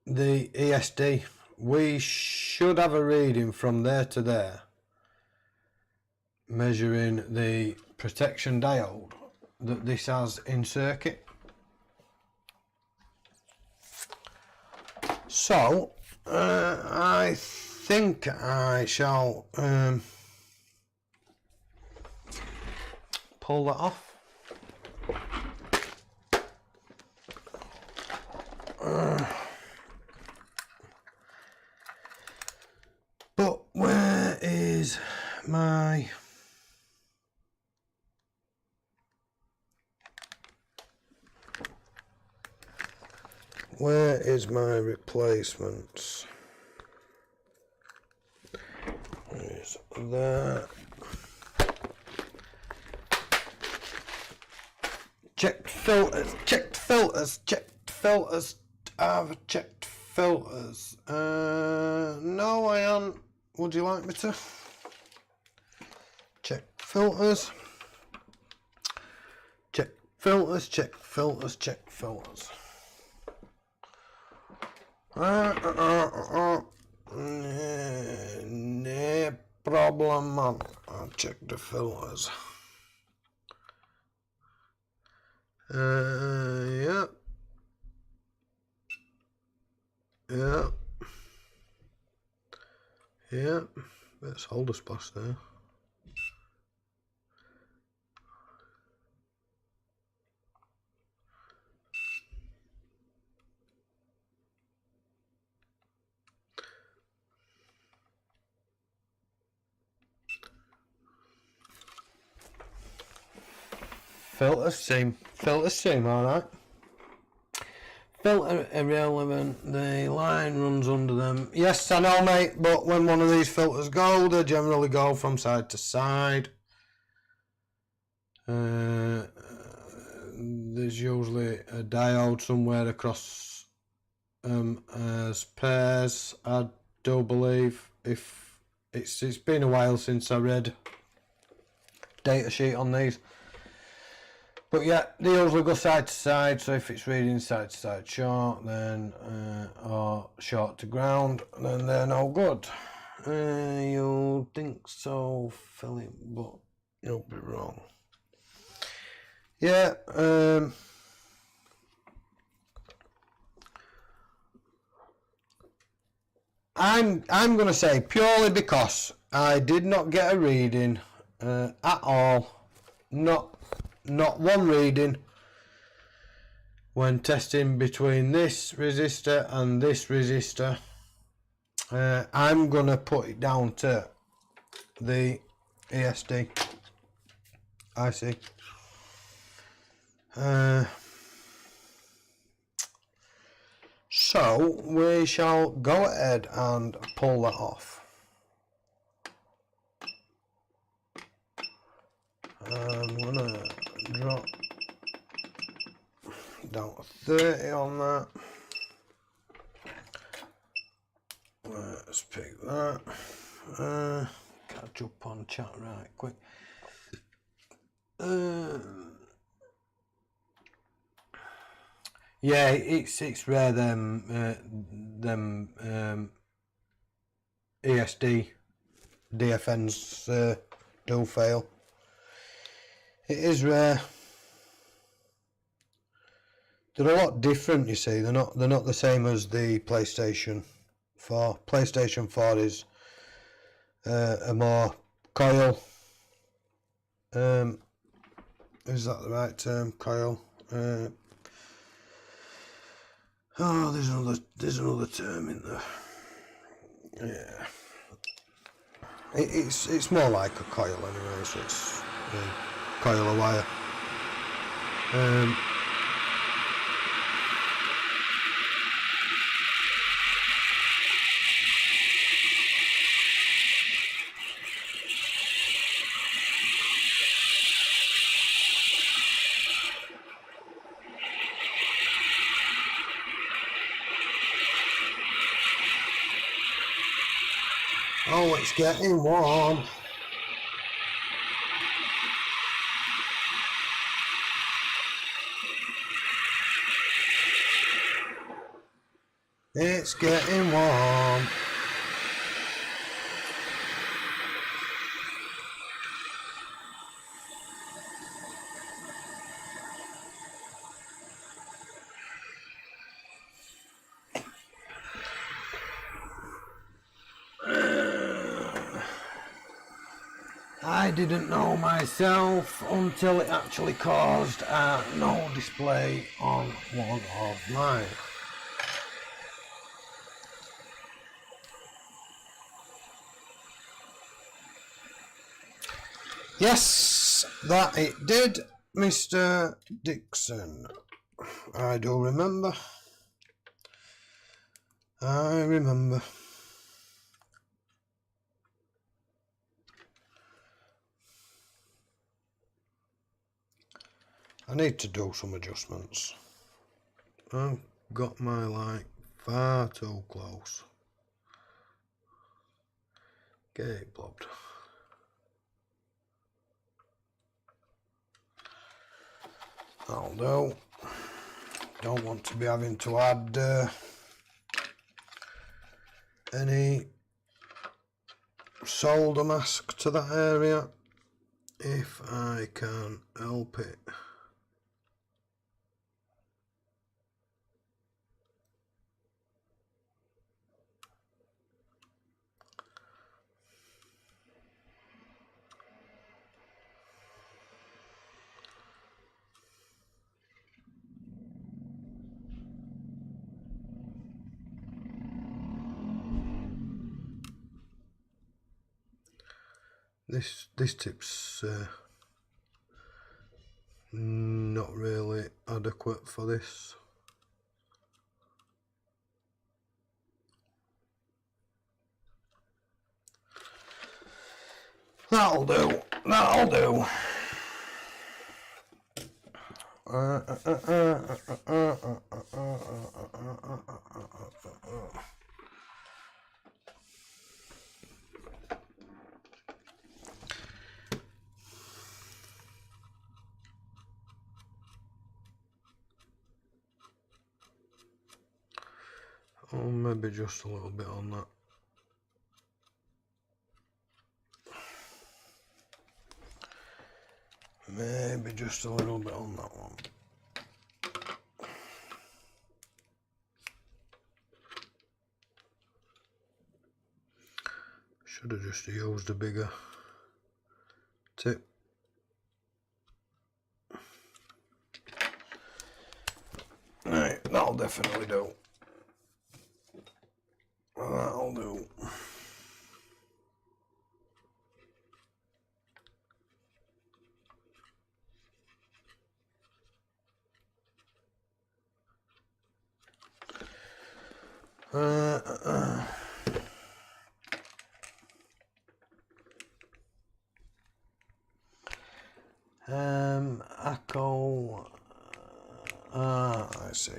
S1: the ESD. We should have a reading from there to there, measuring the protection diode that this has in circuit. So I think I shall pull that off. But where is my replacements? Is that checked filters? I've checked filters. No, I haven't. Would you like me to check filters? Check filters. No problem, man. I'll check the filters. Yeah. Let's hold a splash there. Filters seem alright. Filter irrelevant, the line runs under them. Yes, I know, mate, but when one of these filters go, they generally go from side to side. There's usually a diode somewhere across as pairs, I do believe. If it's been a while since I read data sheet on these. But yeah, they usually go side to side, so if it's reading side to side short, then or short to ground, then they're no good. You'll think so, Philip, but you'll be wrong. Yeah, I'm gonna say purely because I did not get a reading at all, not one reading when testing between this resistor and this resistor I'm gonna put it down to the ESD IC. So we shall go ahead and pull that off. I'm gonna drop down to 30 on that. Let's pick that. Catch up on chat right quick. Yeah, it's rare them ESD DFNs do fail. It is rare. They're a lot different, you see. They're not the same as the PlayStation 4. PlayStation 4 is a more coil. Is that the right term? Coil. Oh, there's another term in there. Yeah. It's more like a coil anyway, so it's a coil of wire. Oh, it's getting warm. It's getting warm. I didn't know myself until it actually caused no display on one of mine. Yes, that it did, Mr. Dixon. I do remember. I remember. I need to do some adjustments. I've got my light far too close. Get it blobbed. That'll do. Don't want to be having to add any solder mask to that area if I can help it. This tip's not really adequate for this. That'll do. That'll do. Oh, maybe just a little bit on that. Maybe just a little bit on that one. Should have just used a bigger tip. Right, that'll definitely do. That'll do. Echo. I see.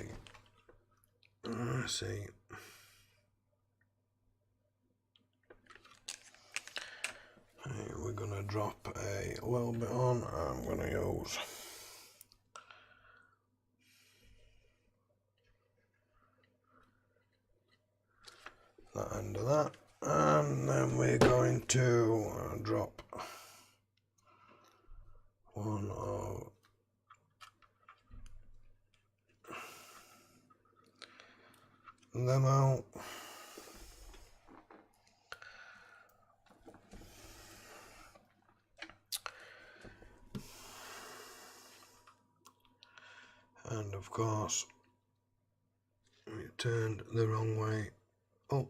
S1: I see. We're gonna drop a little bit on. I'm gonna use that end of that, and then we're going to drop one of them out. And of course, we turned the wrong way up.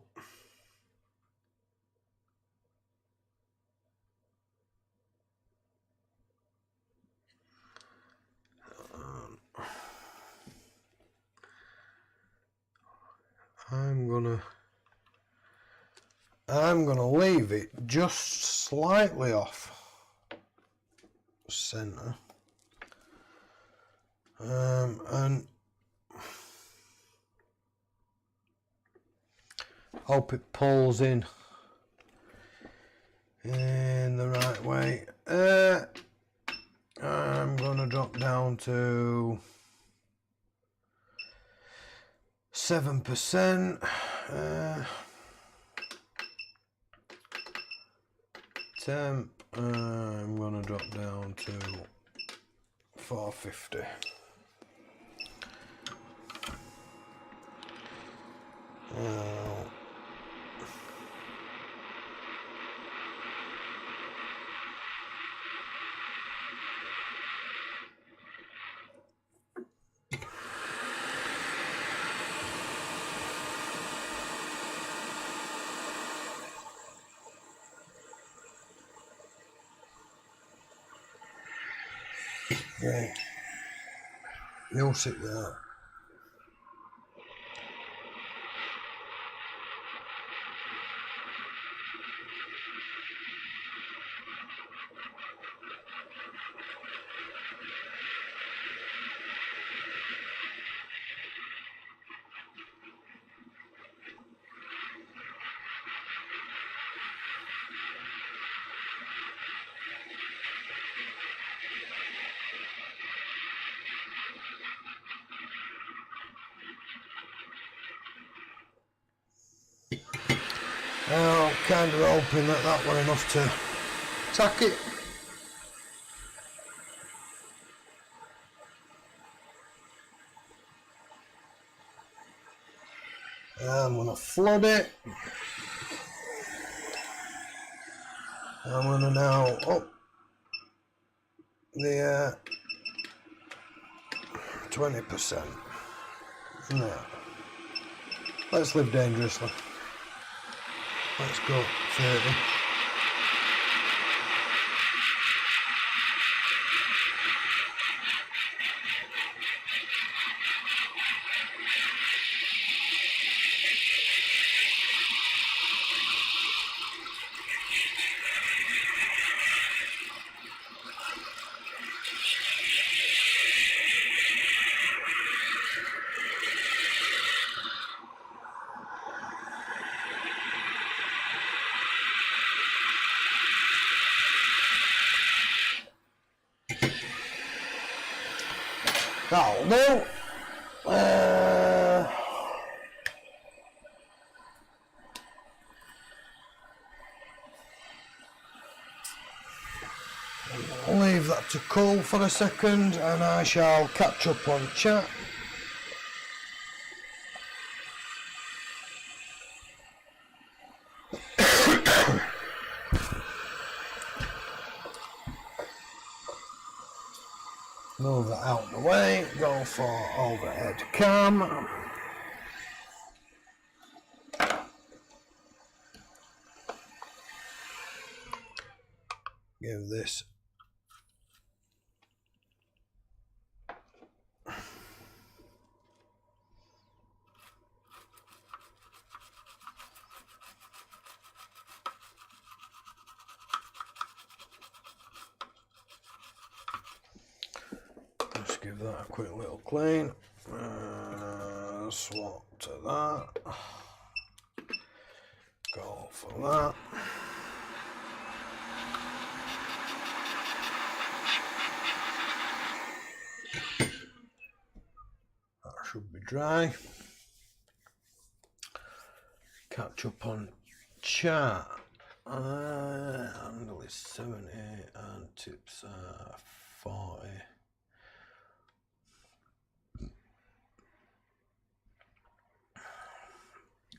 S1: I'm gonna leave it just slightly off center, and hope it pulls in the right way. I'm gonna drop down to 7%. Temp. I'm gonna drop down to 450. Yeah, you'll sit there. I'm kind of hoping that were enough to tack it. I'm going to flood it. I'm going to now up the 20%. No. Let's live dangerously. Let's go 30. That'll do. Leave that to cool for a second and I shall catch up on chat. Move that out of the way, go for overhead cam. Give this give that a quick little clean. Swap to that. Go for that. That should be dry. Catch up on chart. Handle is 70 and tips are 40.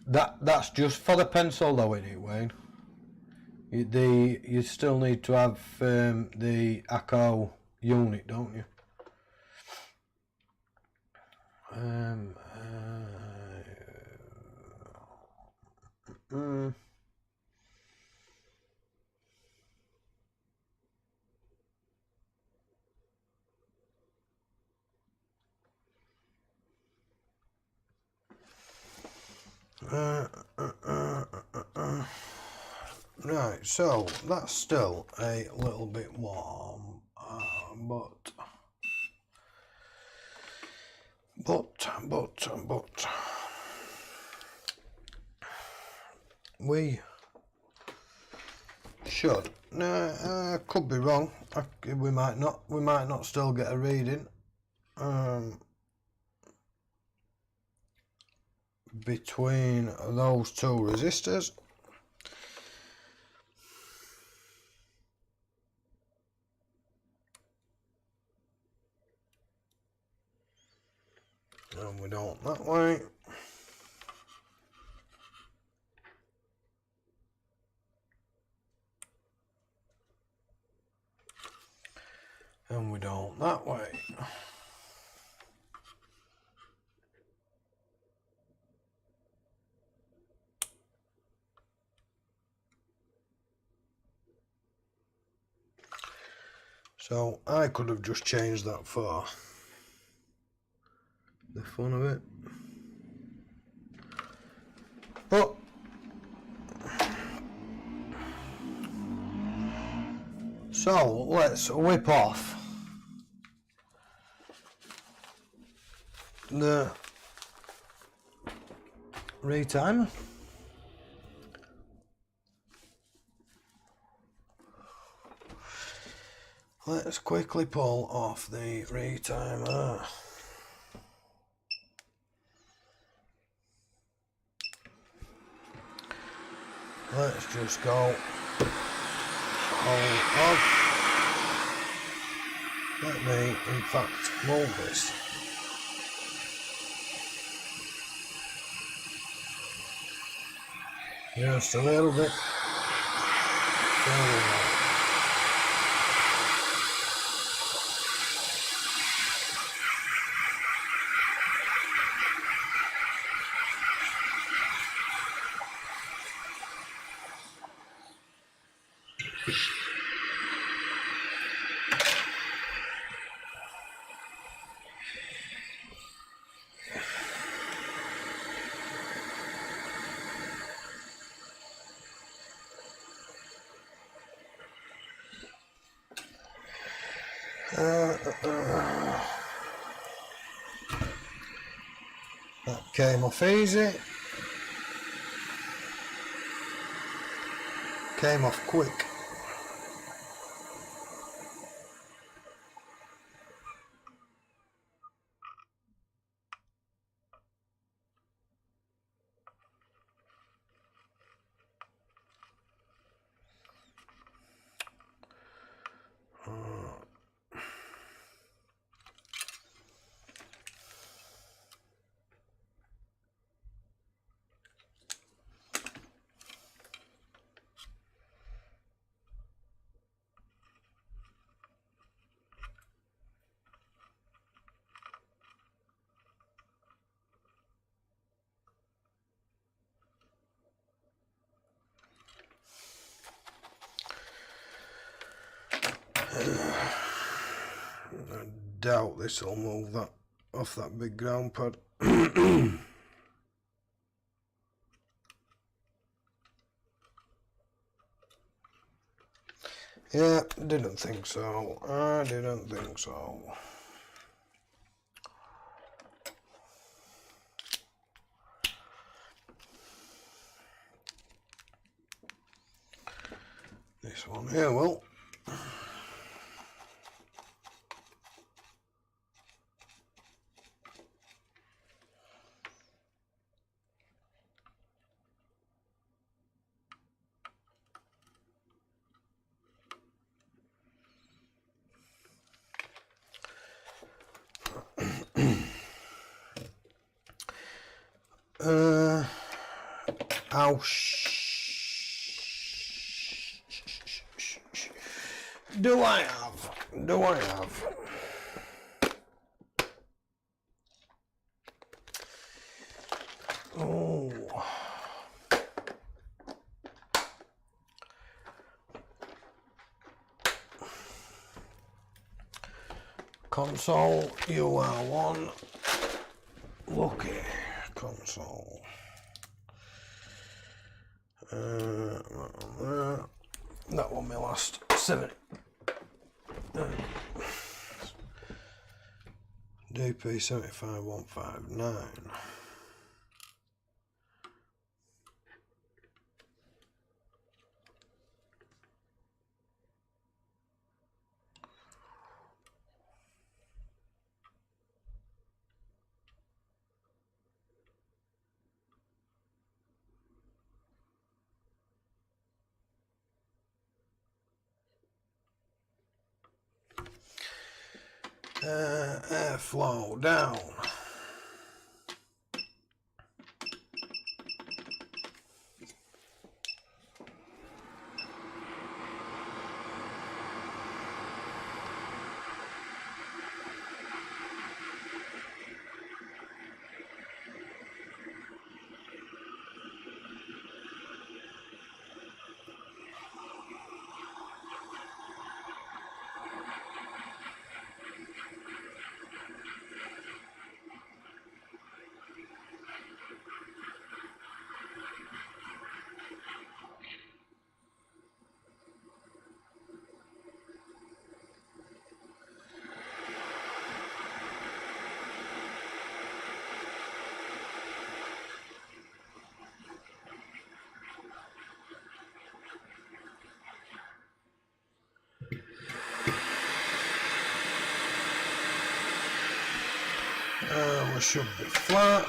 S1: That's just for the pencil though, isn't it, Wayne? You still need to have the ACO unit, don't you? Right, so that's still a little bit warm, but we should. Could be wrong. We might not. We might not still get a reading. Between those two resistors. And we don't that way. And we don't that way. So I could have just changed that for the fun of it. But so let's whip off the retimer. Let's quickly pull off the retimer. Let's just go on. Let me, in fact, move this. Just a little bit. That came off easy. Came off quick. I doubt this will move that off that big ground pad. Yeah, didn't think so. I didn't think so. this one here, well. How do I have? Oh. Console UR1. Lucky console. That one my last 7. DP 75159. Airflow down. We should be flat.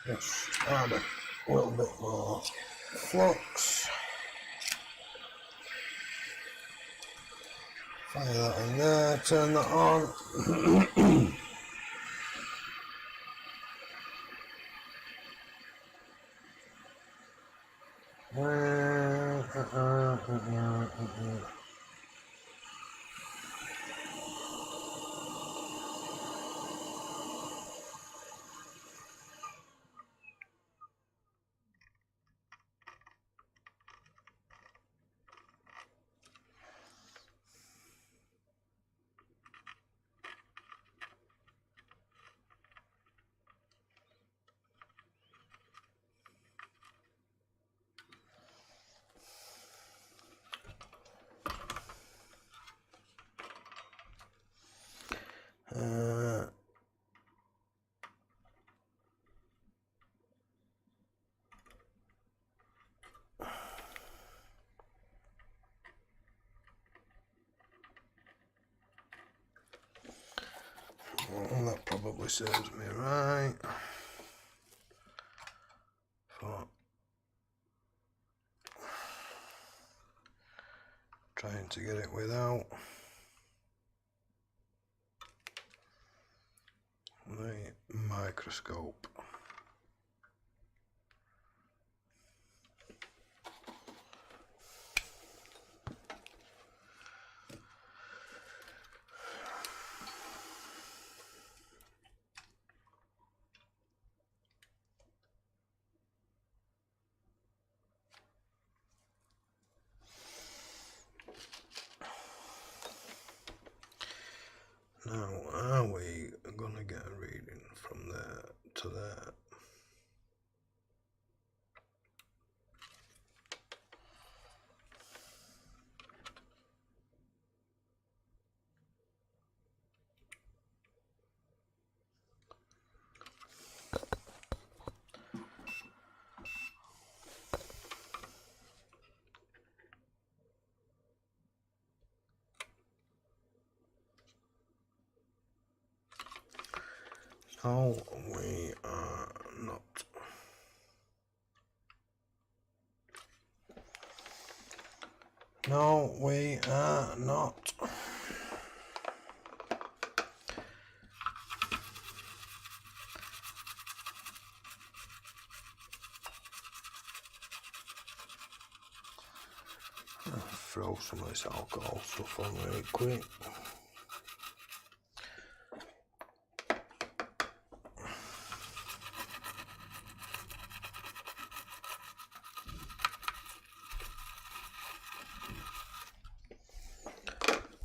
S1: Just add a little bit more flux. Fire that in there, turn that on. That probably serves me right for trying to get it without the microscope. Now, are we going to get a reading from there to there? No, we are not. No, we are not. Throw some of this alcohol stuff on really quick.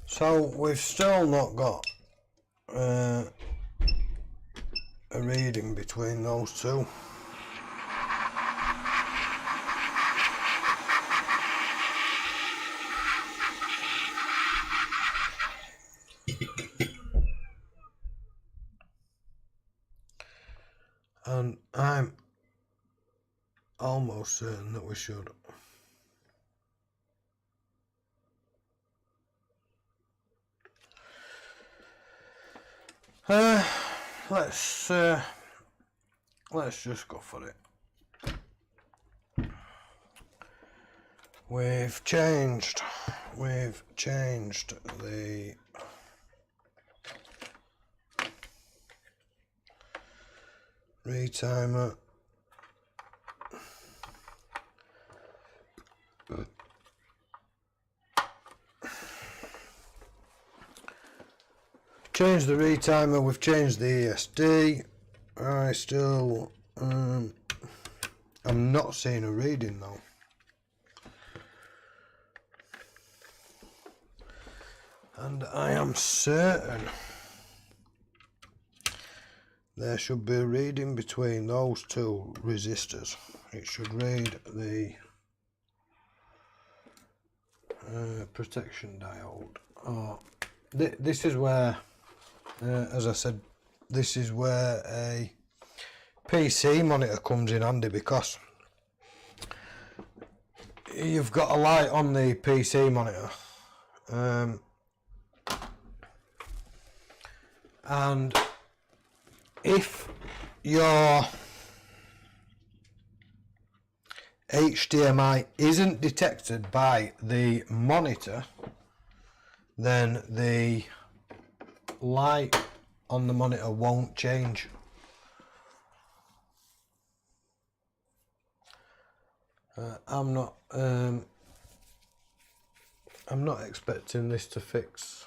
S1: So we've still not got a reading between those two. And I'm almost certain that we should. Let's just go for it. We've changed the retimer. Changed the retimer, we've changed the ESD. I still, I'm not seeing a reading though. And I am certain there should be a reading between those two resistors. It should read the protection diode. Oh, this is where, as I said, this is where a PC monitor comes in handy, because you've got a light on the PC monitor, and if your HDMI isn't detected by the monitor, then the light on the monitor won't change. I'm not expecting this to fix,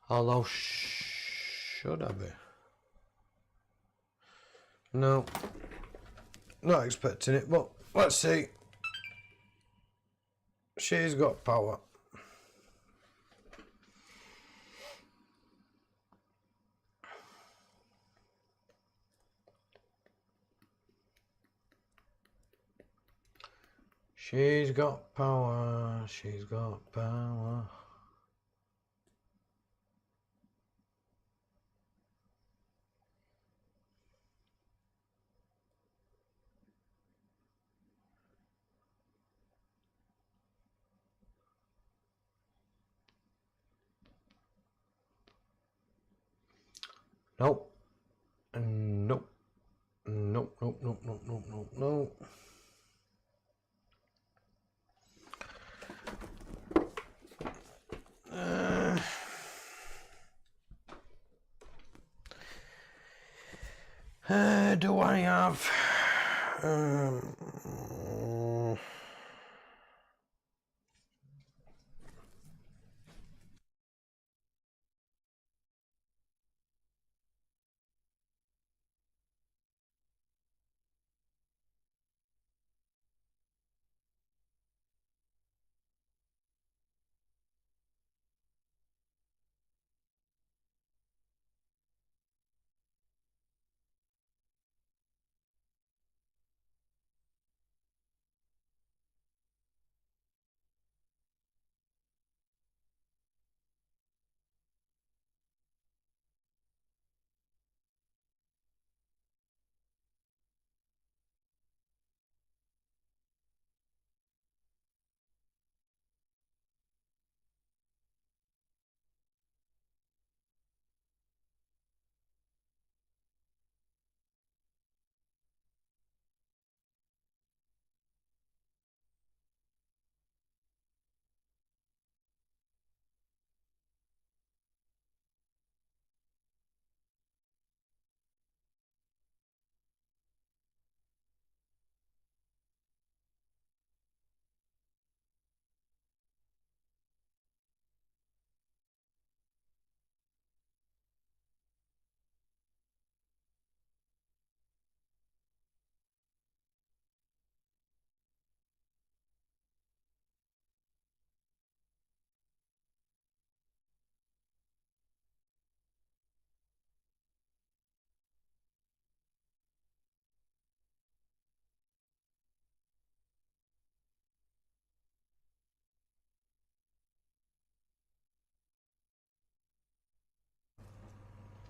S1: although should I be? No, not expecting it, but let's see. She's got power. She's got power. She's got power. Nope. Nope. Nope. Nope. Nope. Nope. Nope. Nope. Nope. Do I have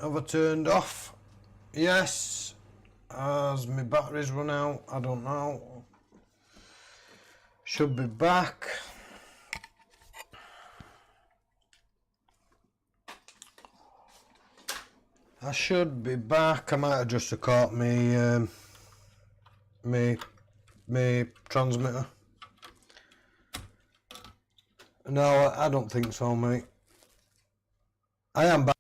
S1: Have I turned off? Yes. Has my batteries run out? I don't know. Should be back. I should be back. I might have just caught me me transmitter. No, I don't think so, mate. I am back.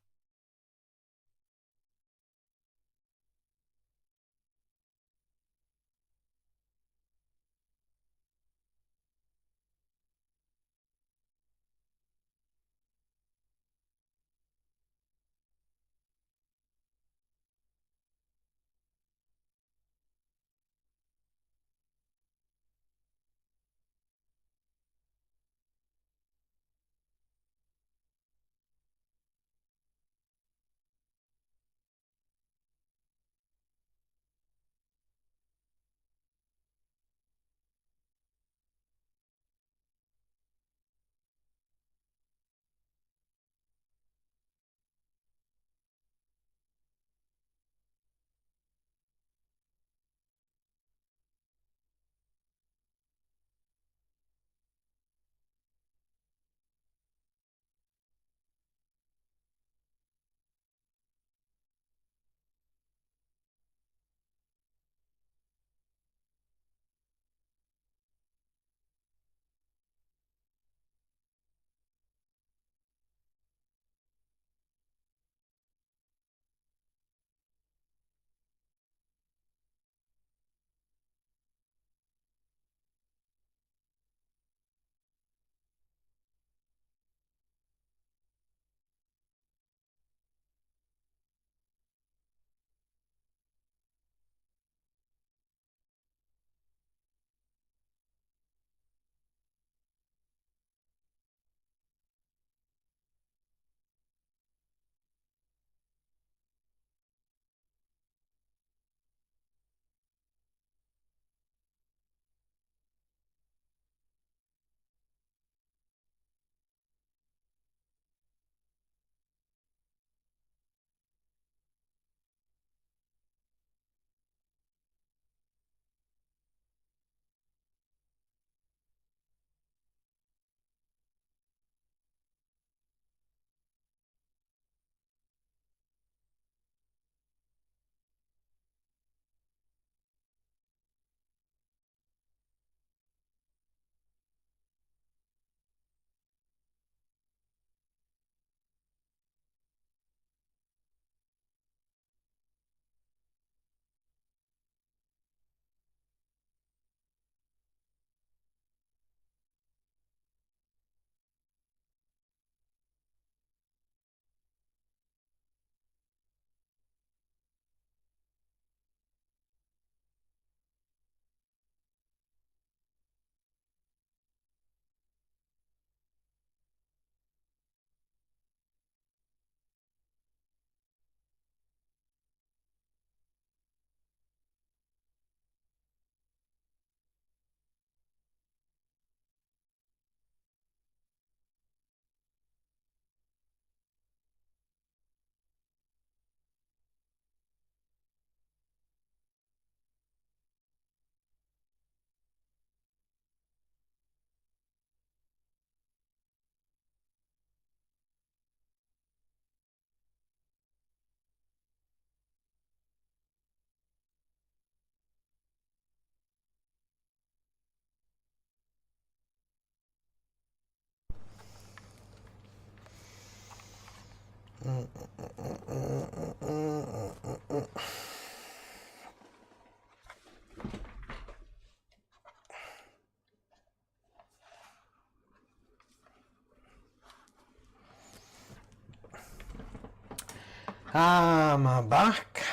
S1: I'm back.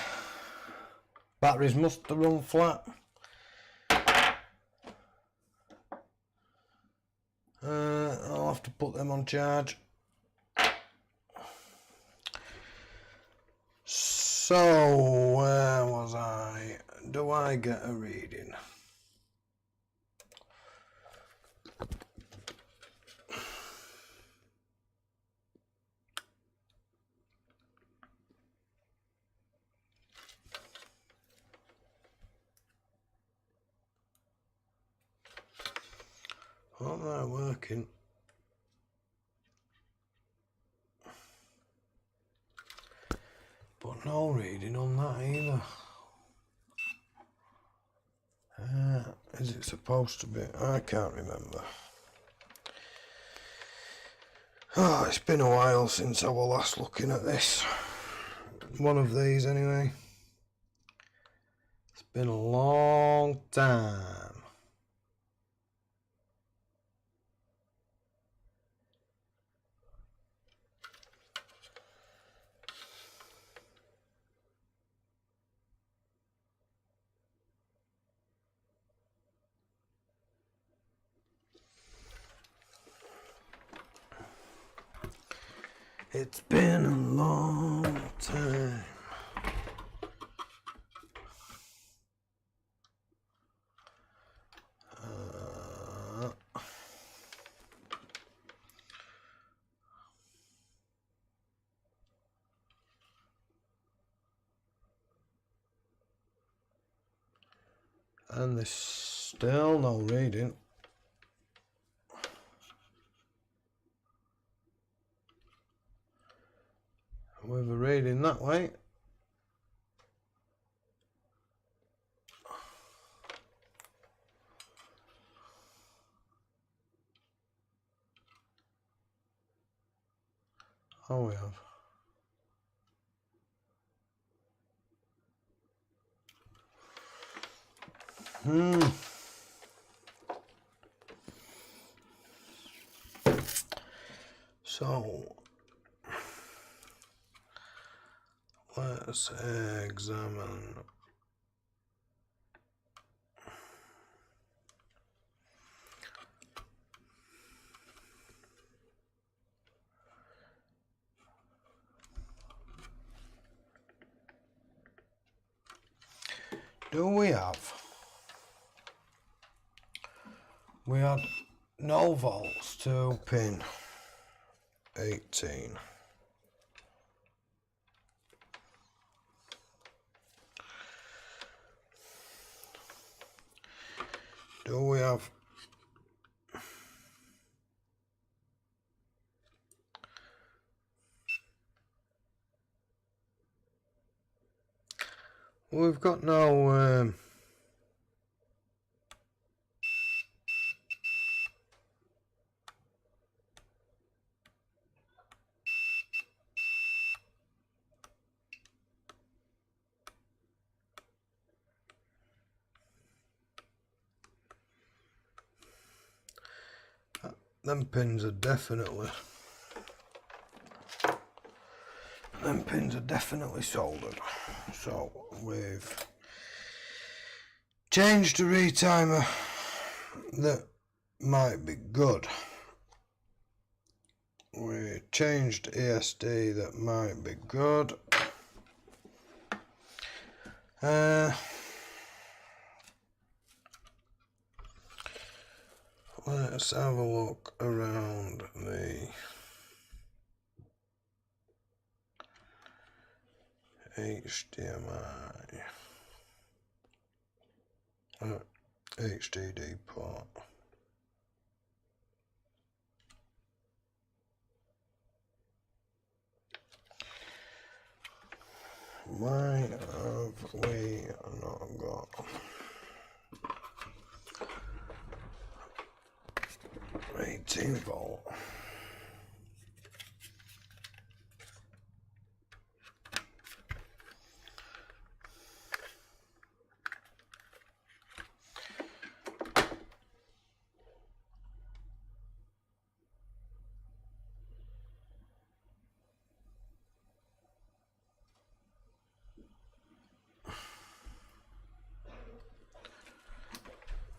S1: Batteries must have run flat. I'll have to put them on charge. So, where was I? Do I get a reading? Aren't they working? But no reading on that either. Is it supposed to be? I can't remember. Oh, it's been a while since I was last looking at this. One of these anyway. It's been a long time. It's been a long time. And there's still no reading. With a reading that way. Oh, we have. So let's examine. Do we have? We had no volts to pin 18. Do we have? We've got no them pins are definitely soldered. So we've changed a retimer that might be good. We changed ESD that might be good. Let's have a look around the HDMI, HDD port. Why have we not got 18 volt?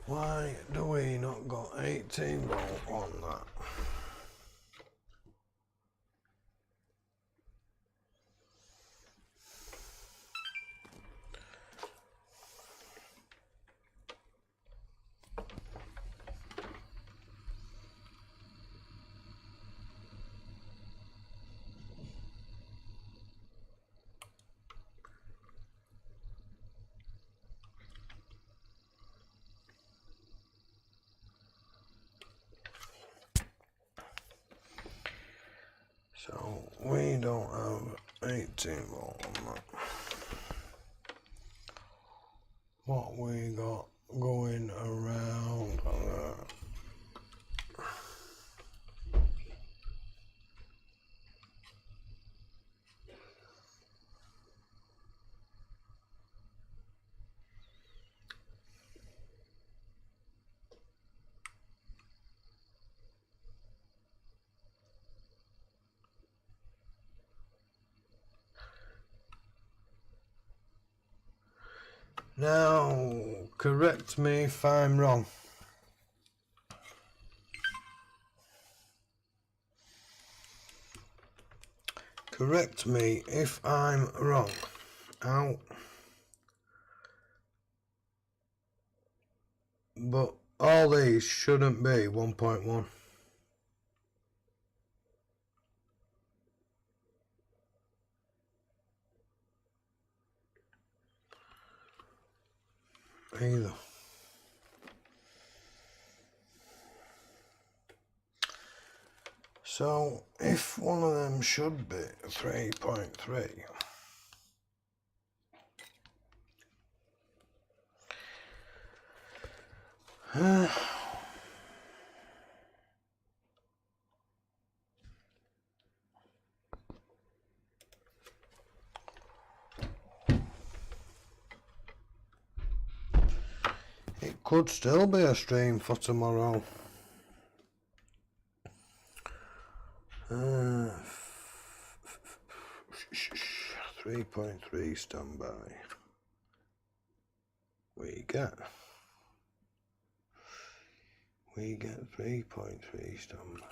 S1: Why do we not got 18 volt on that? we don't have 18 volt on that. What we got going around there? Now, correct me if I'm wrong. Correct me if I'm wrong. Ow. But all these shouldn't be 1.1. Either. So if one of them should be 3.3, it could still be a stream for tomorrow. 3.3 standby. We get 3.3 standby.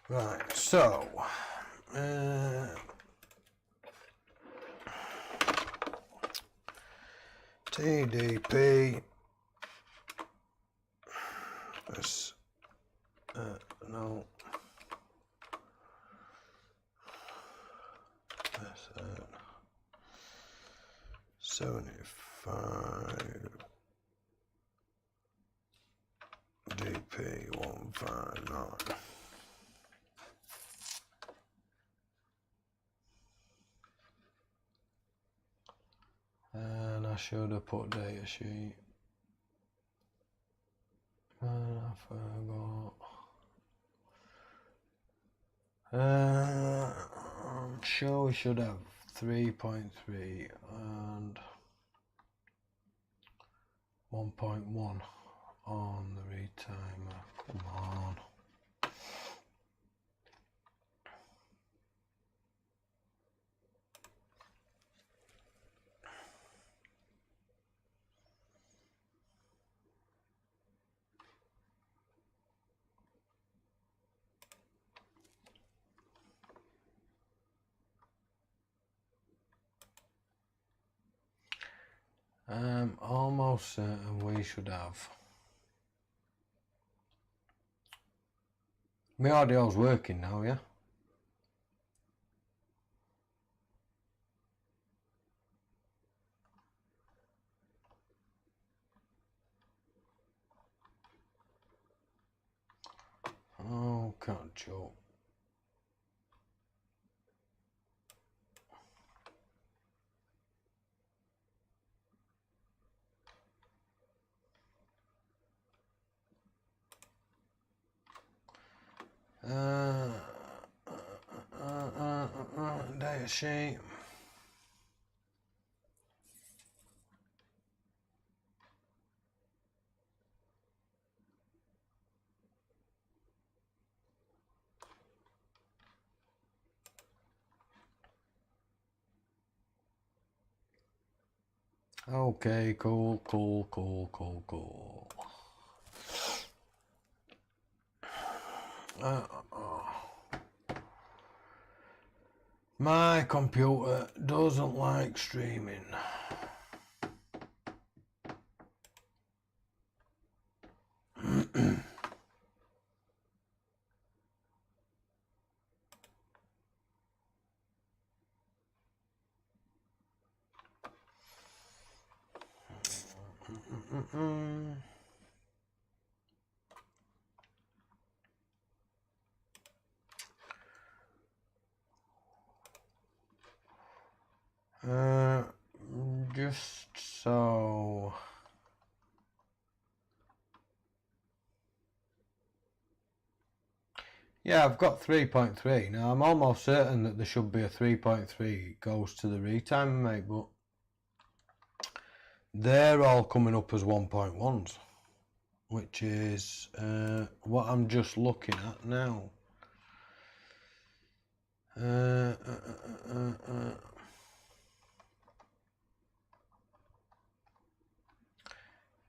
S1: Right, so TDP is no, that's 75 DP 159. And I should have put data sheet. And I forgot. I'm sure we should have 3.3 and 1.1 on the retimer. Come on. I'm almost certain we should have. My audio's working now, yeah? Oh, can't joke. Data sheet. Okay, cool. My computer doesn't like streaming. Just so. Yeah, I've got 3.3. Now, I'm almost certain that there should be a 3.3 goes to the retimer, mate, but they're all coming up as 1.1s, which is what I'm just looking at now.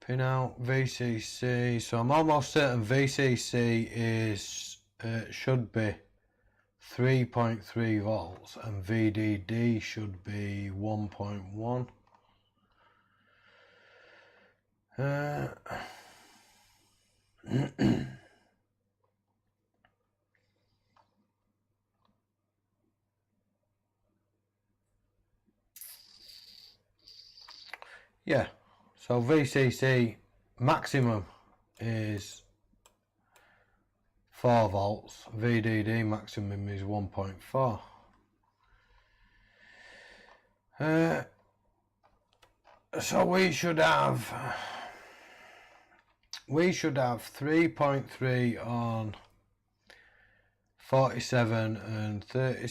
S1: Pin out VCC. So I'm almost certain VCC is should be 3.3 volts and VDD should be 1.1. Yeah, so VCC maximum is 4 volts, VDD maximum is 1.4. So we should have 3.3 on 47 and 30,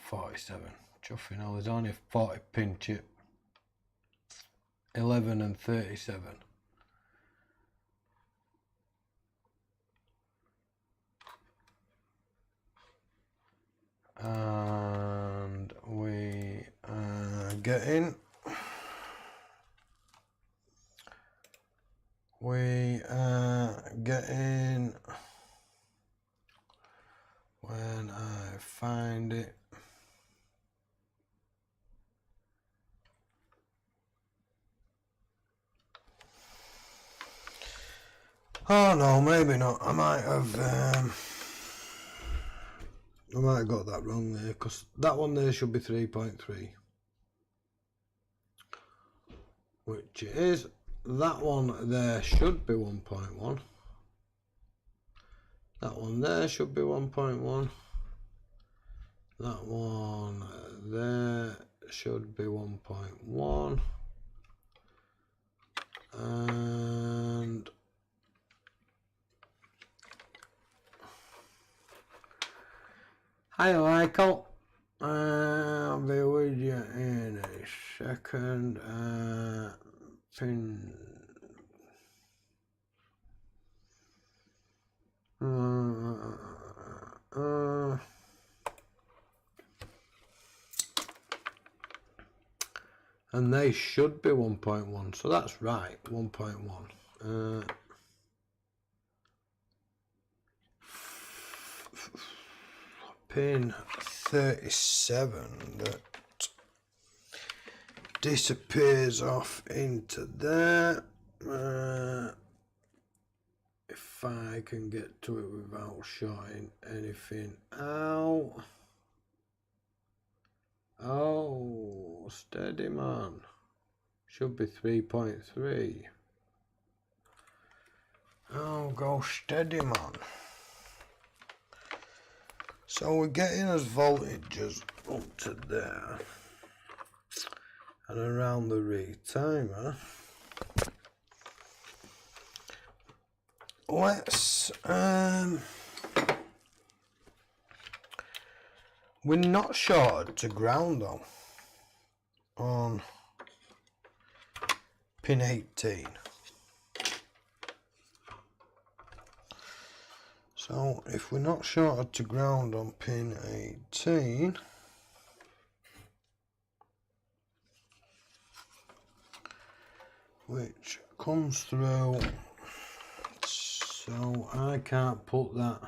S1: 47, chuffing hell, there's only a 40 pin chip, 11 and 37. And we are getting when I find it, oh no, maybe not. I might have got that wrong there, because that one there should be 3.3, which it is. That one there should be 1.1. That one there should be 1.1. That one there should be 1.1. And hi Michael, I'll be with you in a second. Pin and they should be 1.1, so that's right, 1.1. Pin 37 that disappears off into there. If I can get to it without shorting anything out. Oh, steady man. Should be 3.3. Oh, go steady man. So we're getting us voltages up to there and around the retimer. Let's we're not shorted to ground though on pin 18. So if we're not shorted to ground on pin 18, which comes through, so I can't put that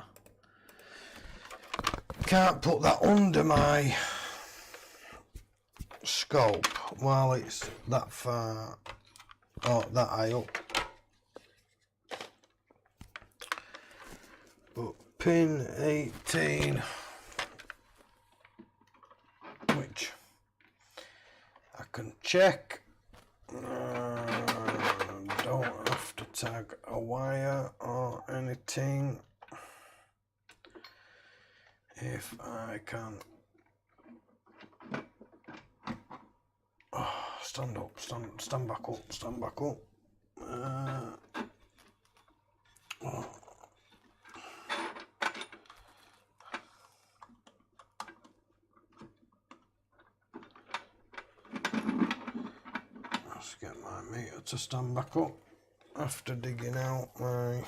S1: under my scope while it's that far, or that high up. But pin 18, which I can check, tag a wire or anything. If I can stand up, stand back up, stand back up. Let's get my meter to stand back up after digging out my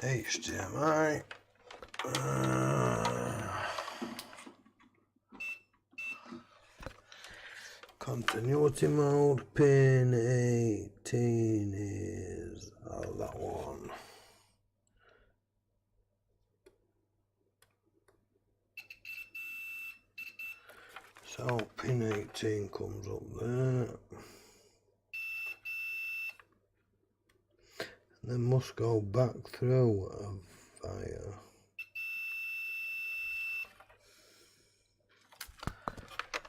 S1: HDMI. Continuity mode, pin 18 is that one. So pin 18 comes up there. Then must go back through a via.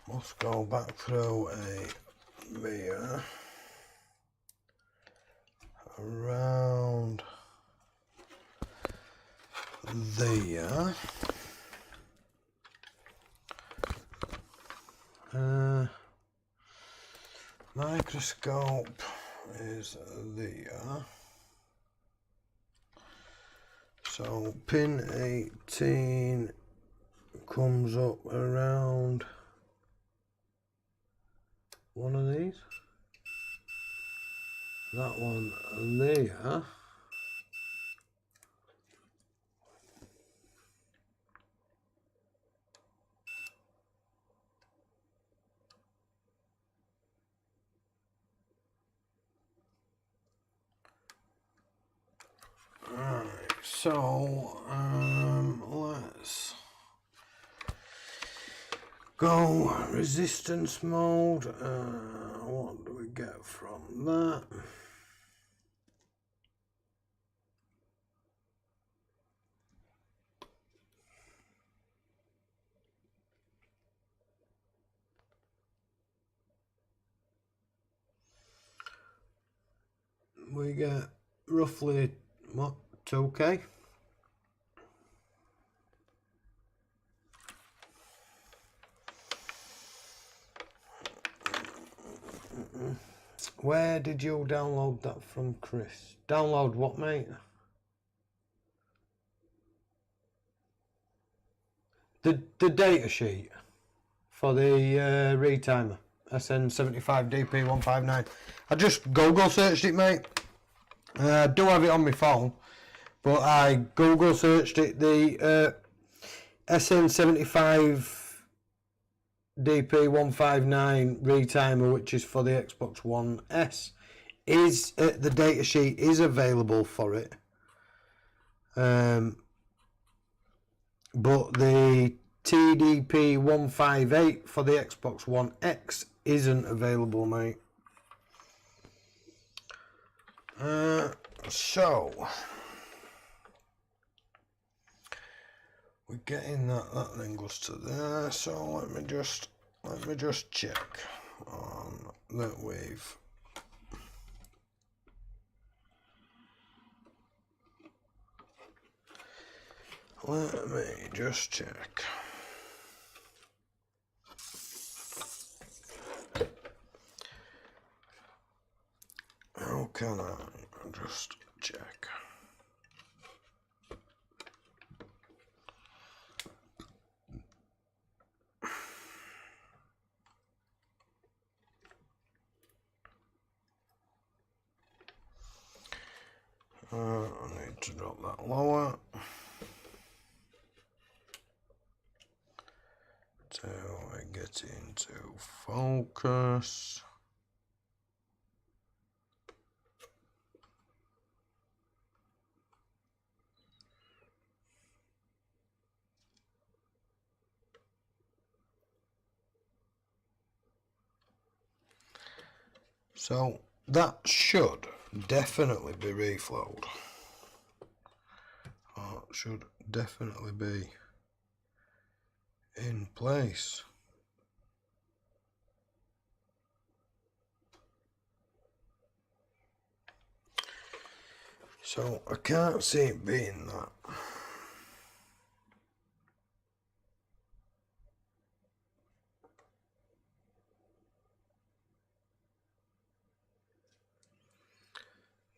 S1: Must go back through a via around there. Microscope is there. So pin 18 comes up around one of these. That one there. Alright, so let's go resistance mode. What do we get from that? We get roughly what, 2K? Where did you download that from, Chris? Download what, mate? The data sheet for the retimer SN75DP159. I just Google searched it, mate. I do have it on my phone, but I Google searched it. The SN75 DP159 retimer, which is for the Xbox One S, is the data sheet is available for it, but the TDP158 for the Xbox One X isn't available, mate. So we're getting that then goes to there. So let me just check on that wave. Let me just check. How can I just check? I need to drop that lower. So I get into focus. So that should definitely be reflowed. That should definitely be in place. So I can't see it being that.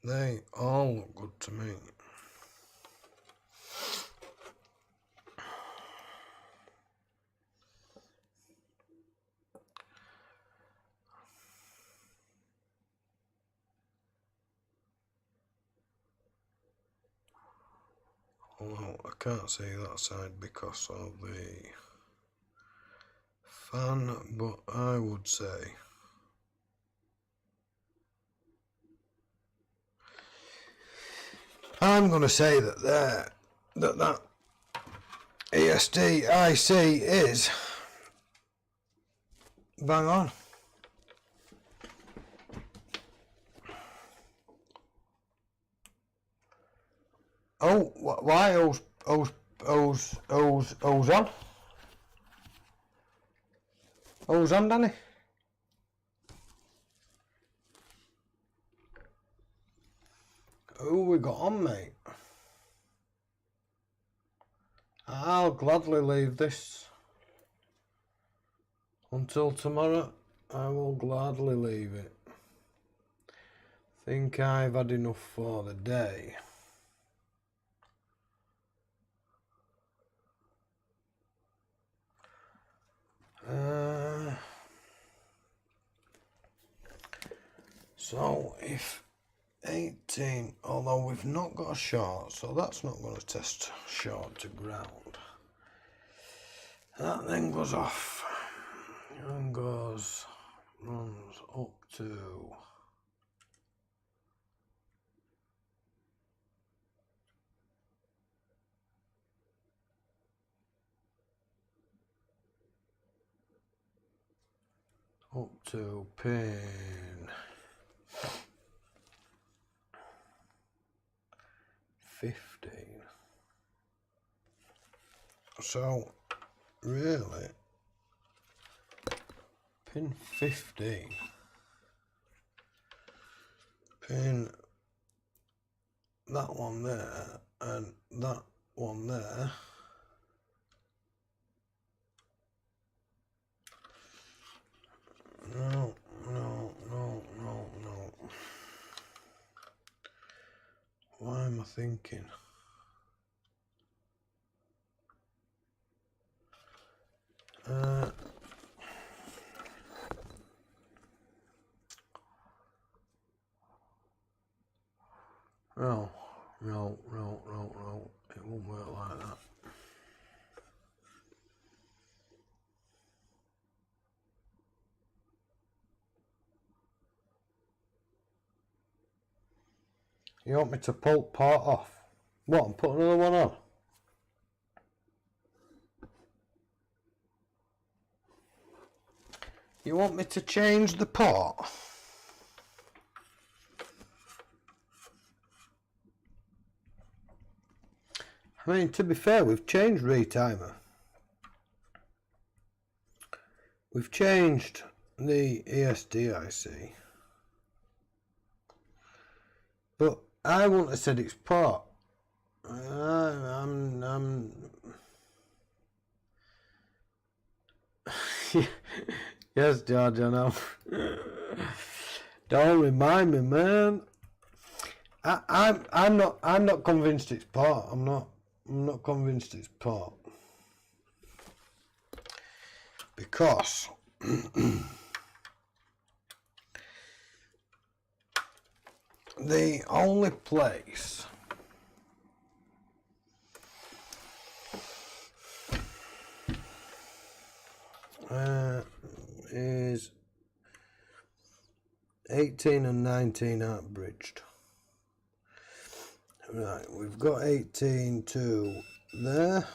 S1: They all look good to me. Although I can't see that side because of the fan, but I would say I'm going to say that that ESD IC is bang on. Oh, why O's on? O's on, Danny. Who we got on, mate? I'll gladly leave this until tomorrow. I will gladly leave it. Think I've had enough for the day. So if 18, although we've not got a short, so that's not going to test short to ground. That then goes off and runs up to pin 15. So really, pin 15, pin that one there and that one there. No. Why am I thinking? No. It won't work like that. You want me to pull part off? What, and put another one on? You want me to change the port? I mean, to be fair, we've changed retimer. We've changed the ESDIC. But I wouldn't have said it's port. Yes, George, I know. Don't remind me, man. I'm not convinced it's port. I'm not convinced it's port. Because the only place is 18 and 19 aren't bridged. Right, we've got 18 to there.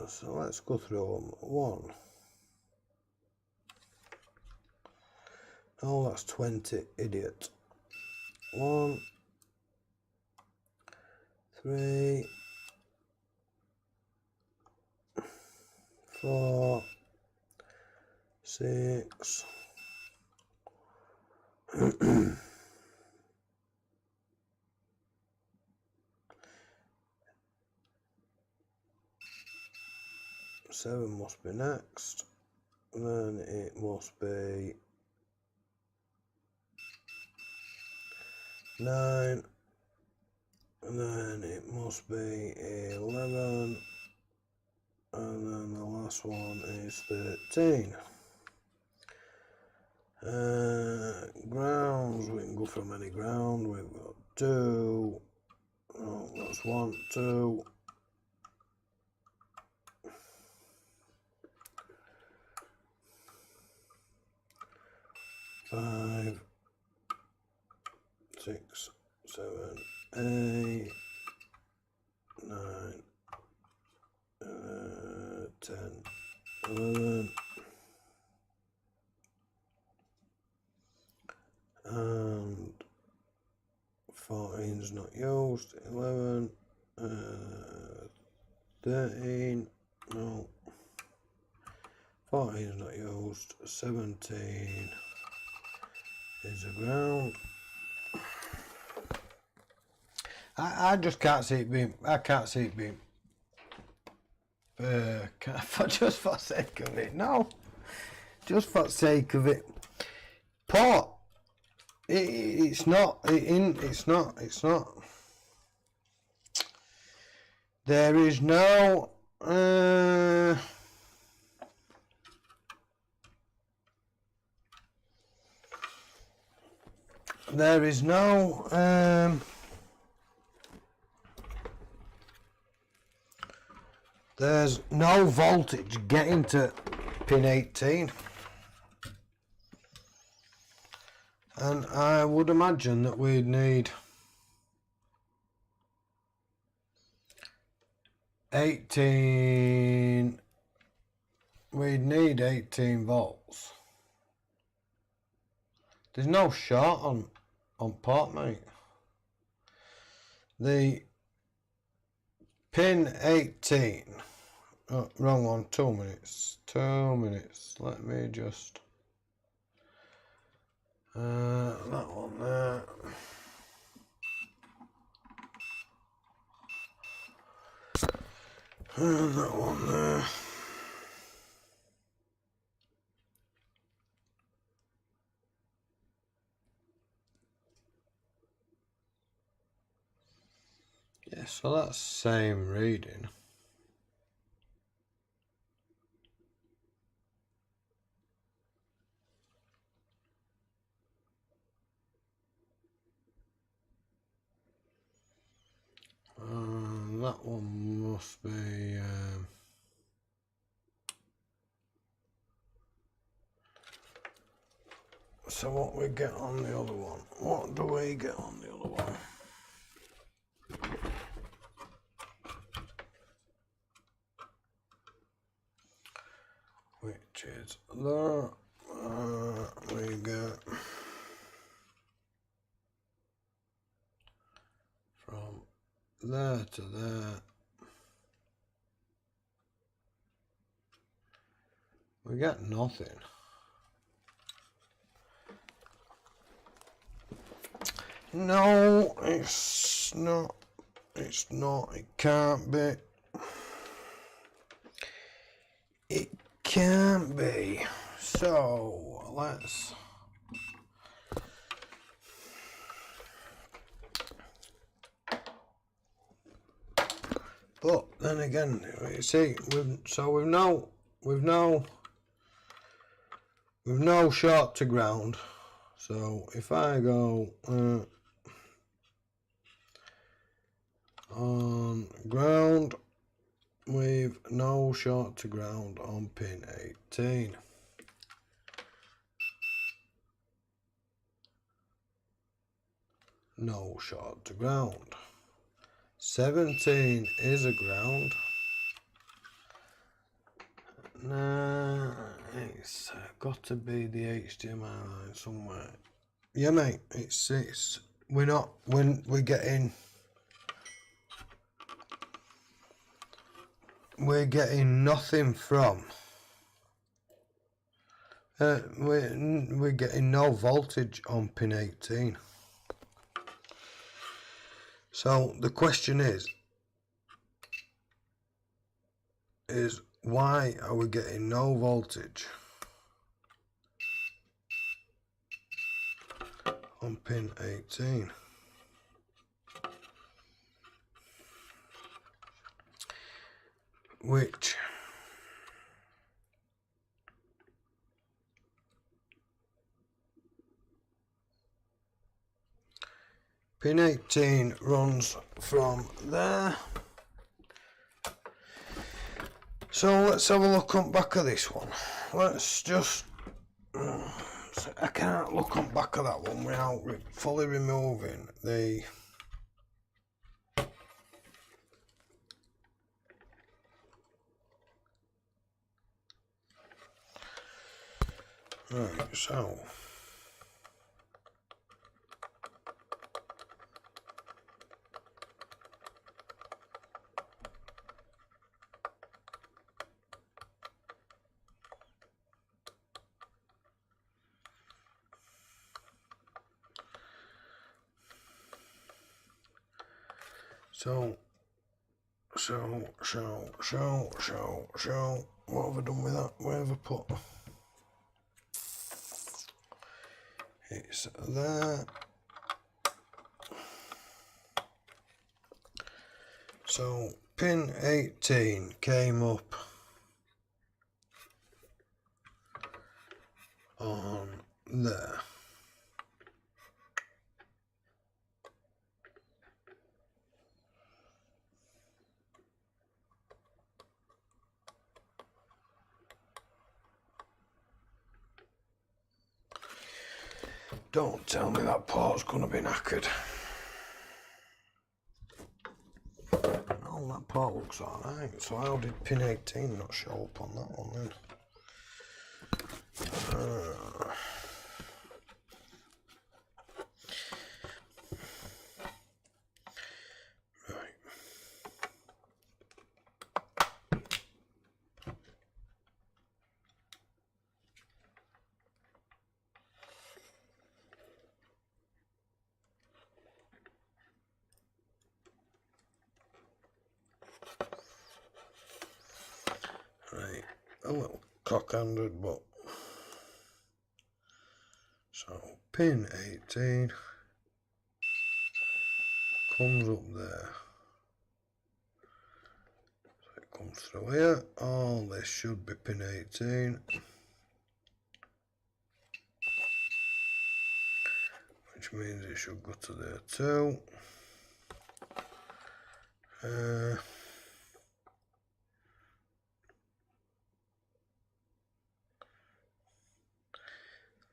S1: So let's go through them. 1, Oh, that's 20, idiot. 1, 3, 4, 6, 7 must be next. And then it must be 9. And then it must be 11. And then the last one is 13. Grounds, we can go from any ground. We've got 2. Oh, that's 1, 2. 5, 6, 7, 8, 9, 10, 11, and 14's not used. 11, 13, no, 14's not used. 17 is a ground. I just can't see it being. I can't see it being. Just for sake of it, no. Just for sake of it. Port. It's not. It's not. It's not. There is no. There is no. There's no voltage getting to pin 18. And I would imagine that we'd need 18. We'd need 18 volts. There's no short on port, mate. The pin 18. Oh, wrong one. 2 minutes. 2 minutes. Let me just. That one there. That one there. Yeah, so that's same reading. That one must be. So what we get on the other one? What do we get on the other one? Which is there. We get from there to there. We get nothing. No, it's not. It's not. It can't be. It can't be. So let's. But then again, you see, we've no short to ground. So if I go on ground, we've no short to ground on pin 18. No short to ground. 17 is a ground. It's got to be the HDMI line somewhere. Yeah, mate. It's we're not when we're getting nothing from. We're getting no voltage on pin 18. So the question is why are we getting no voltage on pin 18? Which pin 18 runs from there. So let's have a look on back of this one. Let's just... I can't look on back of that one without fully removing the... Right, so... So, what have I done with that? Where have I put? It's there. So, pin 18 came up on there. Don't tell me that port's gonna be knackered. Oh, that port looks alright. So how did pin 18 not show up on that one then? Right. Right, a little cock-handed, but so pin 18 comes up there. So it comes through here. All this should be pin 18. Which means it should go to there too.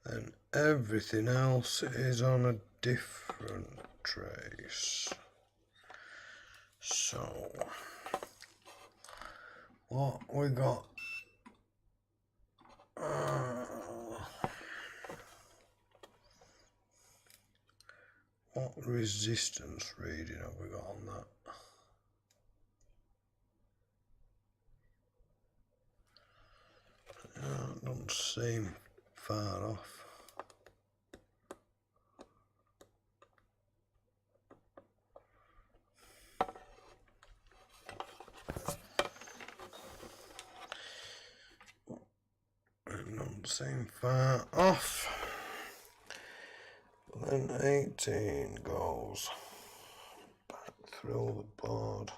S1: And everything else is on a different trace. So what we got? What resistance reading have we got on that? Doesn't seem far off. Doesn't seem far off. But then 18 goes back through the board.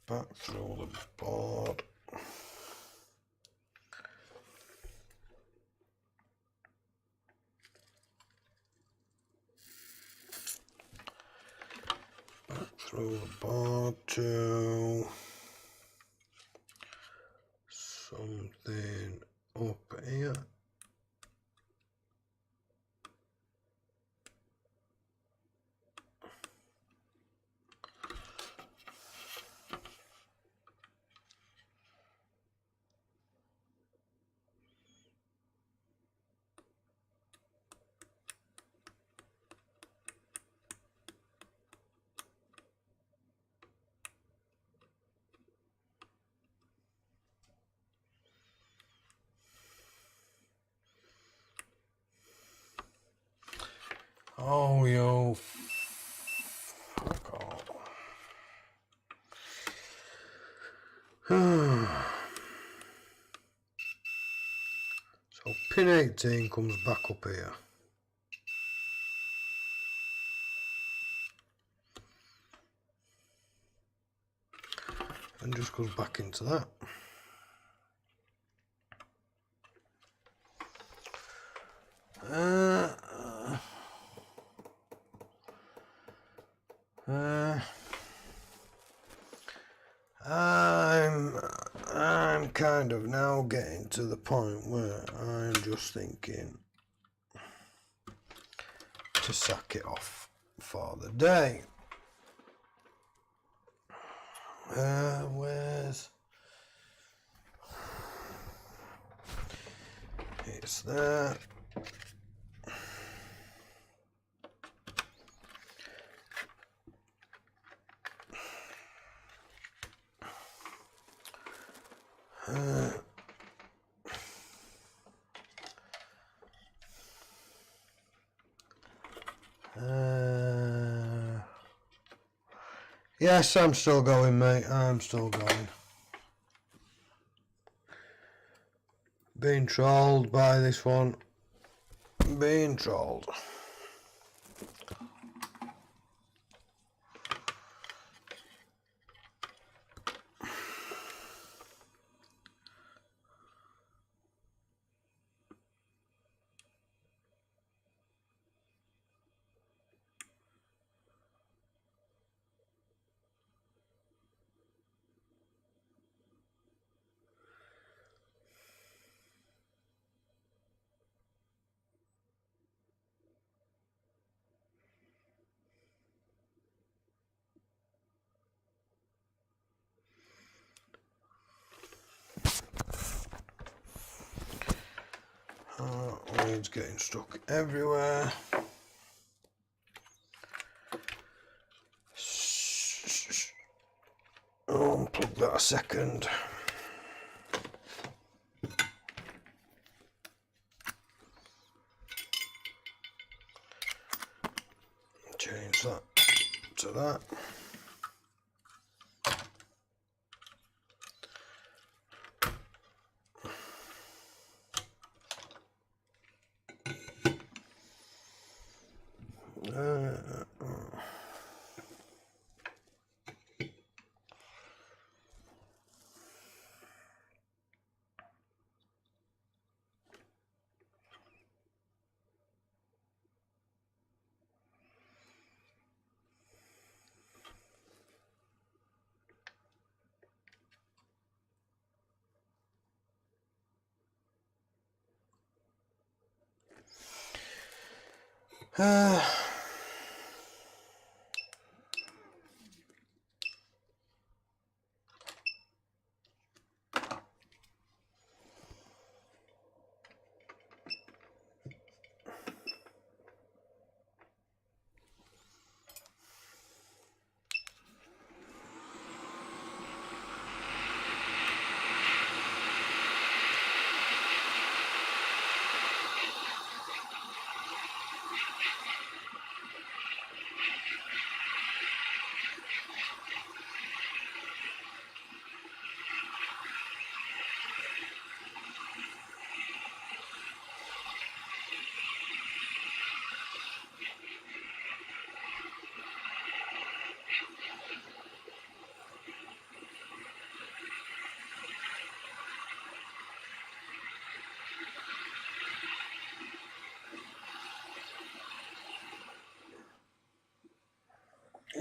S1: Back through the board. Through the board to something up here. So pin 18 comes back up here. And just goes back into that. I'm kind of now getting to the point where I'm just thinking to sack it off for the day. Where's it's there. Yes, I'm still going, mate. I'm still going. Being trolled by this one. Being trolled. Weeds getting stuck everywhere. Unplug that a second. Change that to that.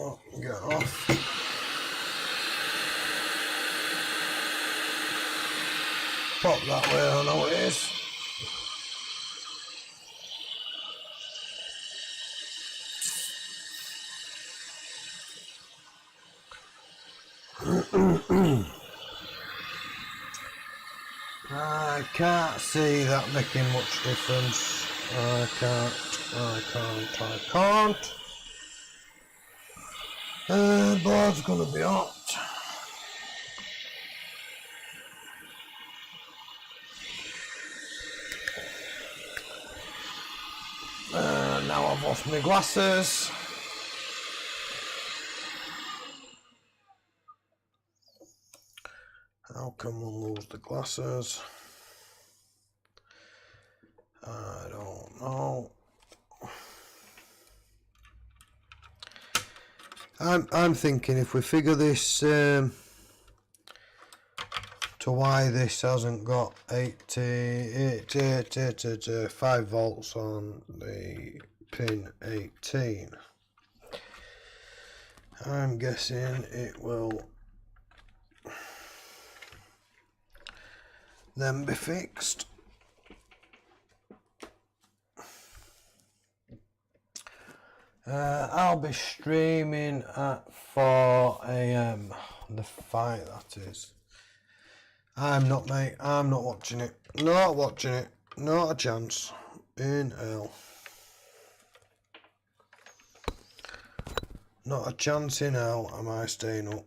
S1: Oh, get off. Pop that way, I know it is. I can't see that making much difference. I can't. Board's gonna be hot. Now I've lost my glasses. How can one lose the glasses? I don't know. I'm thinking if we figure this to why this hasn't got 5 volts on the pin 18, I'm guessing it will then be fixed. I'll be streaming at 4 AM. The fight, that is. I'm not, mate. I'm not watching it. Not watching it. Not a chance. In hell. Not a chance in hell am I staying up.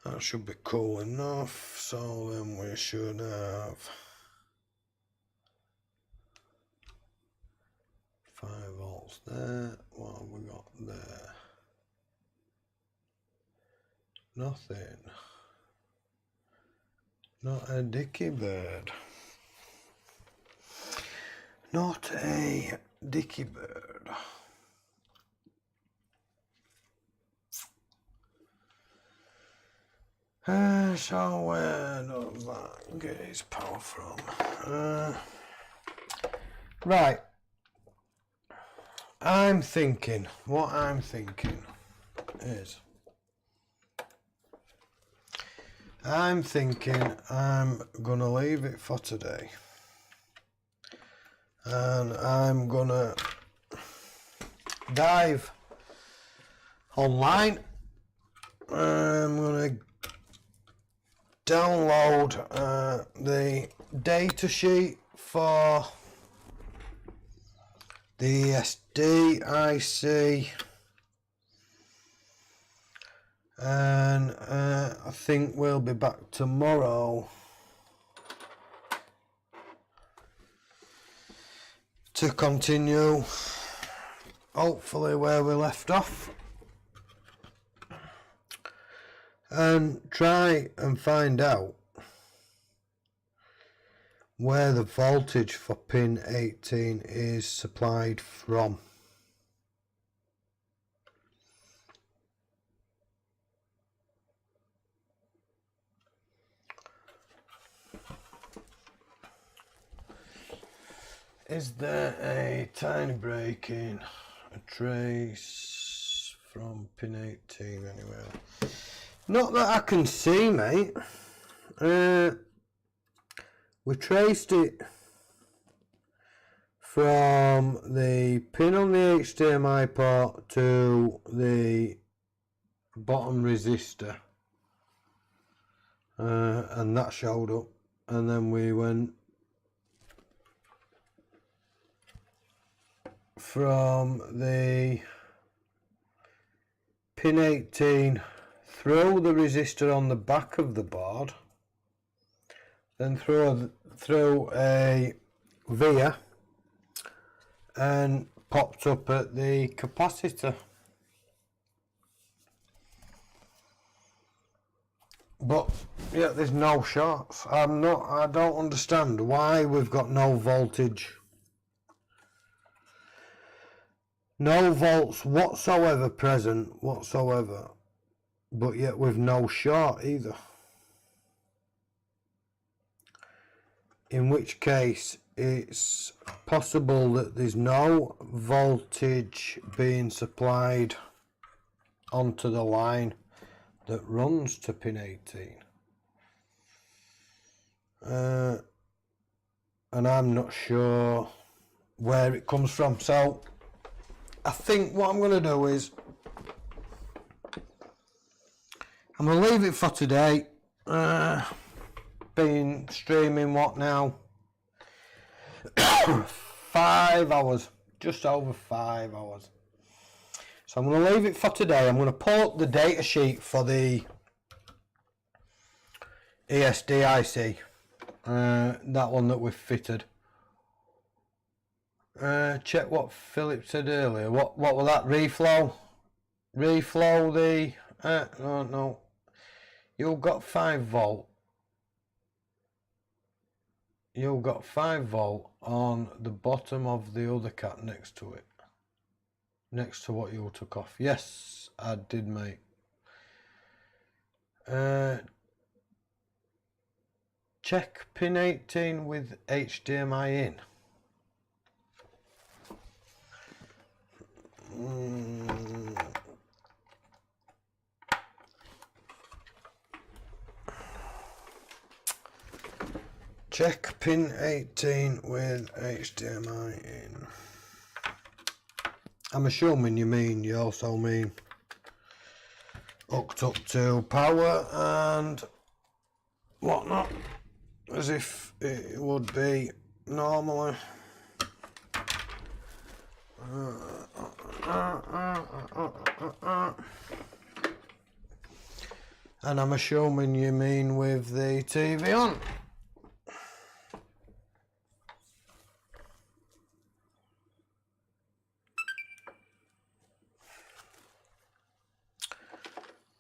S1: That should be cool enough. So then we should have 5 volts there. What have we got there? Nothing. Not a dicky bird. Not a dicky bird. So where does that get its power from? Right. What I'm thinking is, I'm gonna leave it for today. And I'm gonna dive online. I'm gonna download the data sheet for the ESDIC, and I think we'll be back tomorrow to continue, hopefully, where we left off, and try and find out where the voltage for pin 18 is supplied from. Is there a tiny break in a trace from pin 18 anywhere? Not that I can see, mate. We traced it from the pin on the HDMI port to the bottom resistor, and that showed up, and then we went from the pin 18 through the resistor on the back of the board, then through a via, and popped up at the capacitor. But yeah, there's no shorts. I don't understand why we've got no voltage, no volts whatsoever present whatsoever, but yet with no short either. In which case it's possible that there's no voltage being supplied onto the line that runs to pin 18. And I'm not sure where it comes from. So I think what I'm going to do is I'm going to leave it for today. Been streaming what now? 5 hours, just over 5 hours. So I'm going to leave it for today. I'm going to pull up the data sheet for the ESDIC, that one that we've fitted. check what Philip said earlier. What was that? Reflow? Reflow the... no. You've got 5 volt. You've got 5 volt on the bottom of the other cap next to it. Next to what you took off. Yes, I did, mate. Check pin 18 with HDMI in. Check pin 18 with HDMI in. I'm assuming you also mean hooked up to power and whatnot, as if it would be normally. And I'm assuming you mean with the TV on.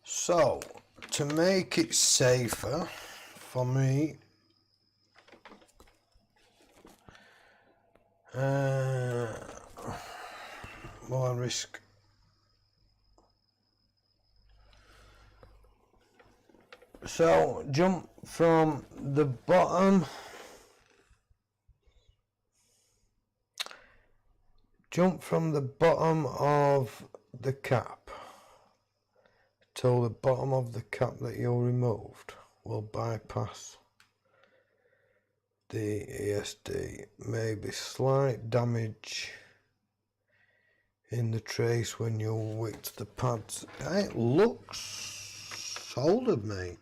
S1: So, to make it safer for me, will I risk? So, jump from the bottom. Jump from the bottom of the cap till the bottom of the cap that you removed will bypass the ESD. Maybe slight damage in the trace when you wicked the pads. It looks soldered, mate.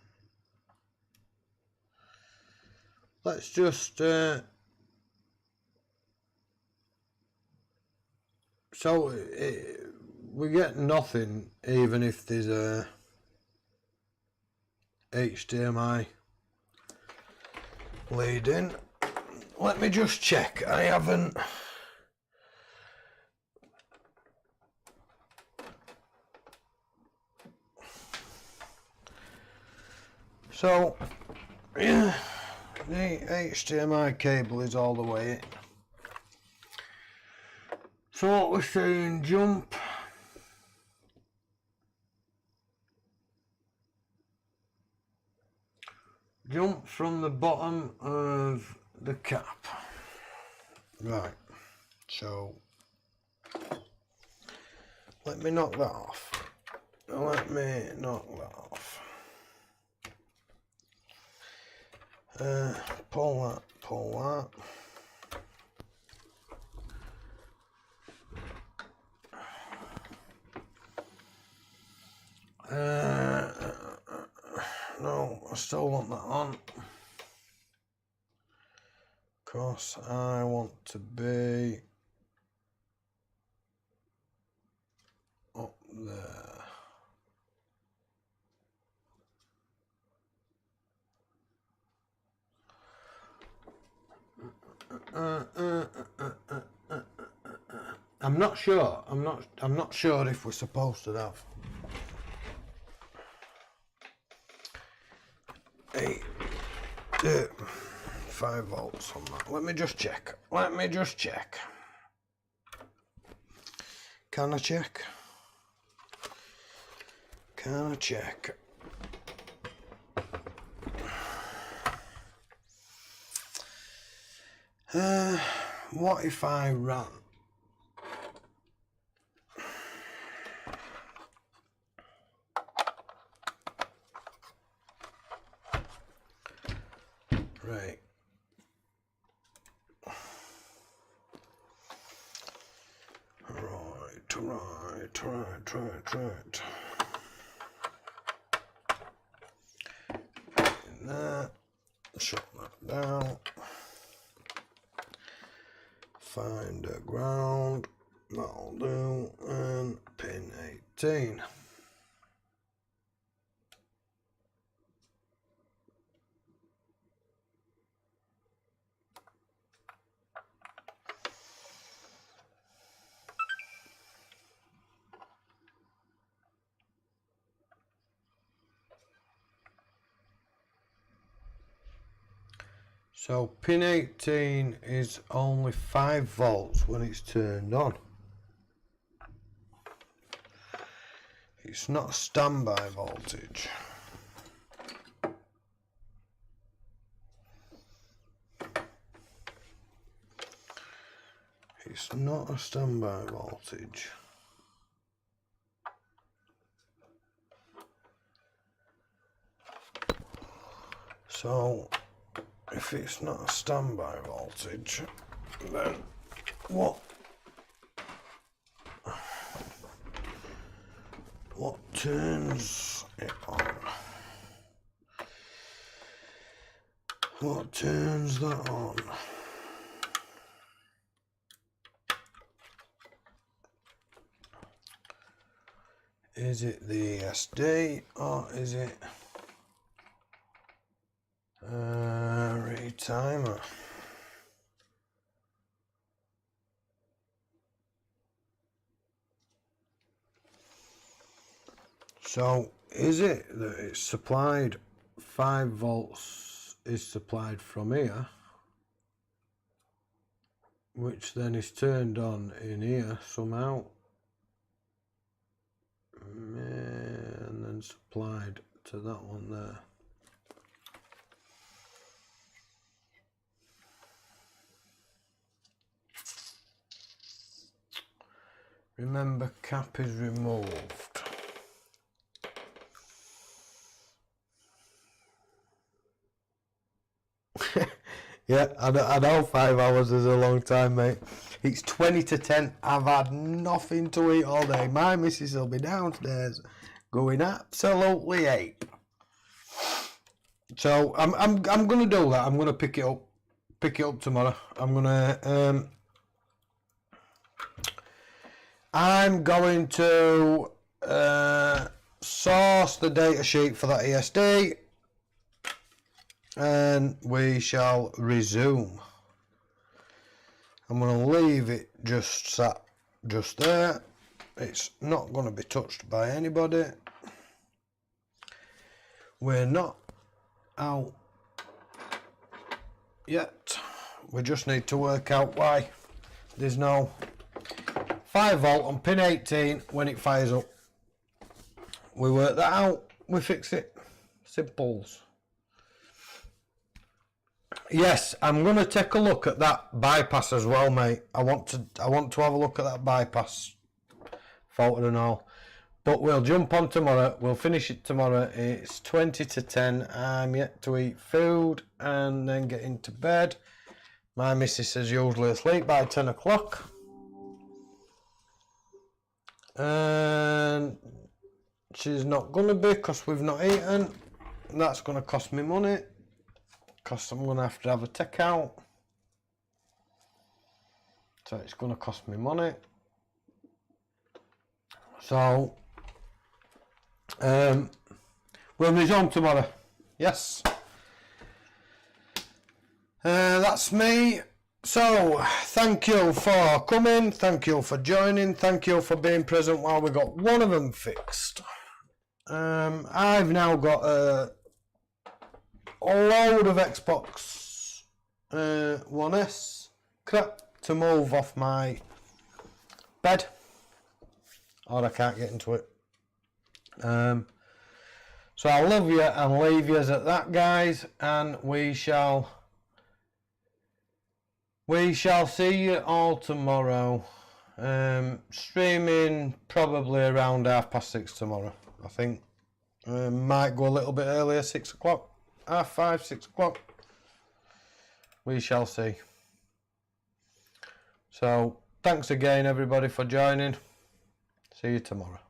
S1: Let's just so we get nothing even if there's a HDMI lead in. Let me just check. I haven't. So yeah, the HDMI cable is all the way in. So what we're saying, jump from the bottom of the cap. Right, so let me knock that off. Pull that. No, I still want that on. Of course, I want to be up there. I'm not sure. I'm not sure if we're supposed to have 5 volts on that. Let me just check. Can I check? What if I ran? Right. Right. That. Shut that down. Find a ground. That'll do. And pin 18. So pin 18 is only 5 volts when it's turned on. It's not standby voltage. It's not a standby voltage. So if it's not a standby voltage, then what turns it on? What turns that on? Is it the ESD or is it retimer? So is it that it's supplied 5 volts is supplied from here, which then is turned on in here somehow, and then supplied to that one there. Remember, cap is removed. Yeah, I know 5 hours is a long time, mate. It's 20 to 10. I've had nothing to eat all day. My missus will be downstairs going absolutely ape. So I'm gonna do that. I'm gonna pick it up tomorrow. I'm going to source the data sheet for that ESD, and we shall resume. I'm going to leave it just there. It's not going to be touched by anybody. We're not out yet. We just need to work out why there's no 5 volt on pin 18 when it fires up. We work that out, we fix it. Simples. Yes, I'm going to take a look at that bypass as well, mate. I want to have a look at that bypass fault and all. But we'll jump on tomorrow. We'll finish it tomorrow. It's 20 to 10. I'm yet to eat food and then get into bed. My missus is usually asleep by 10 o'clock. And she's not going to be because we've not eaten. And that's going to cost me money, because I'm going to have a takeout. So it's going to cost me money. So we'll resume tomorrow. Yes. That's me. So thank you for coming, thank you for joining, thank you for being present while we got one of them fixed. I've now got a load of Xbox One S crap to move off my bed, or I can't get into it. So I'll love you and leave you at that, guys, and we shall see you all tomorrow. Streaming probably around 6:30 tomorrow, I think. Might go a little bit earlier, 6 o'clock, 5:30, 6 o'clock. We shall see. So thanks again, everybody, for joining. See you tomorrow.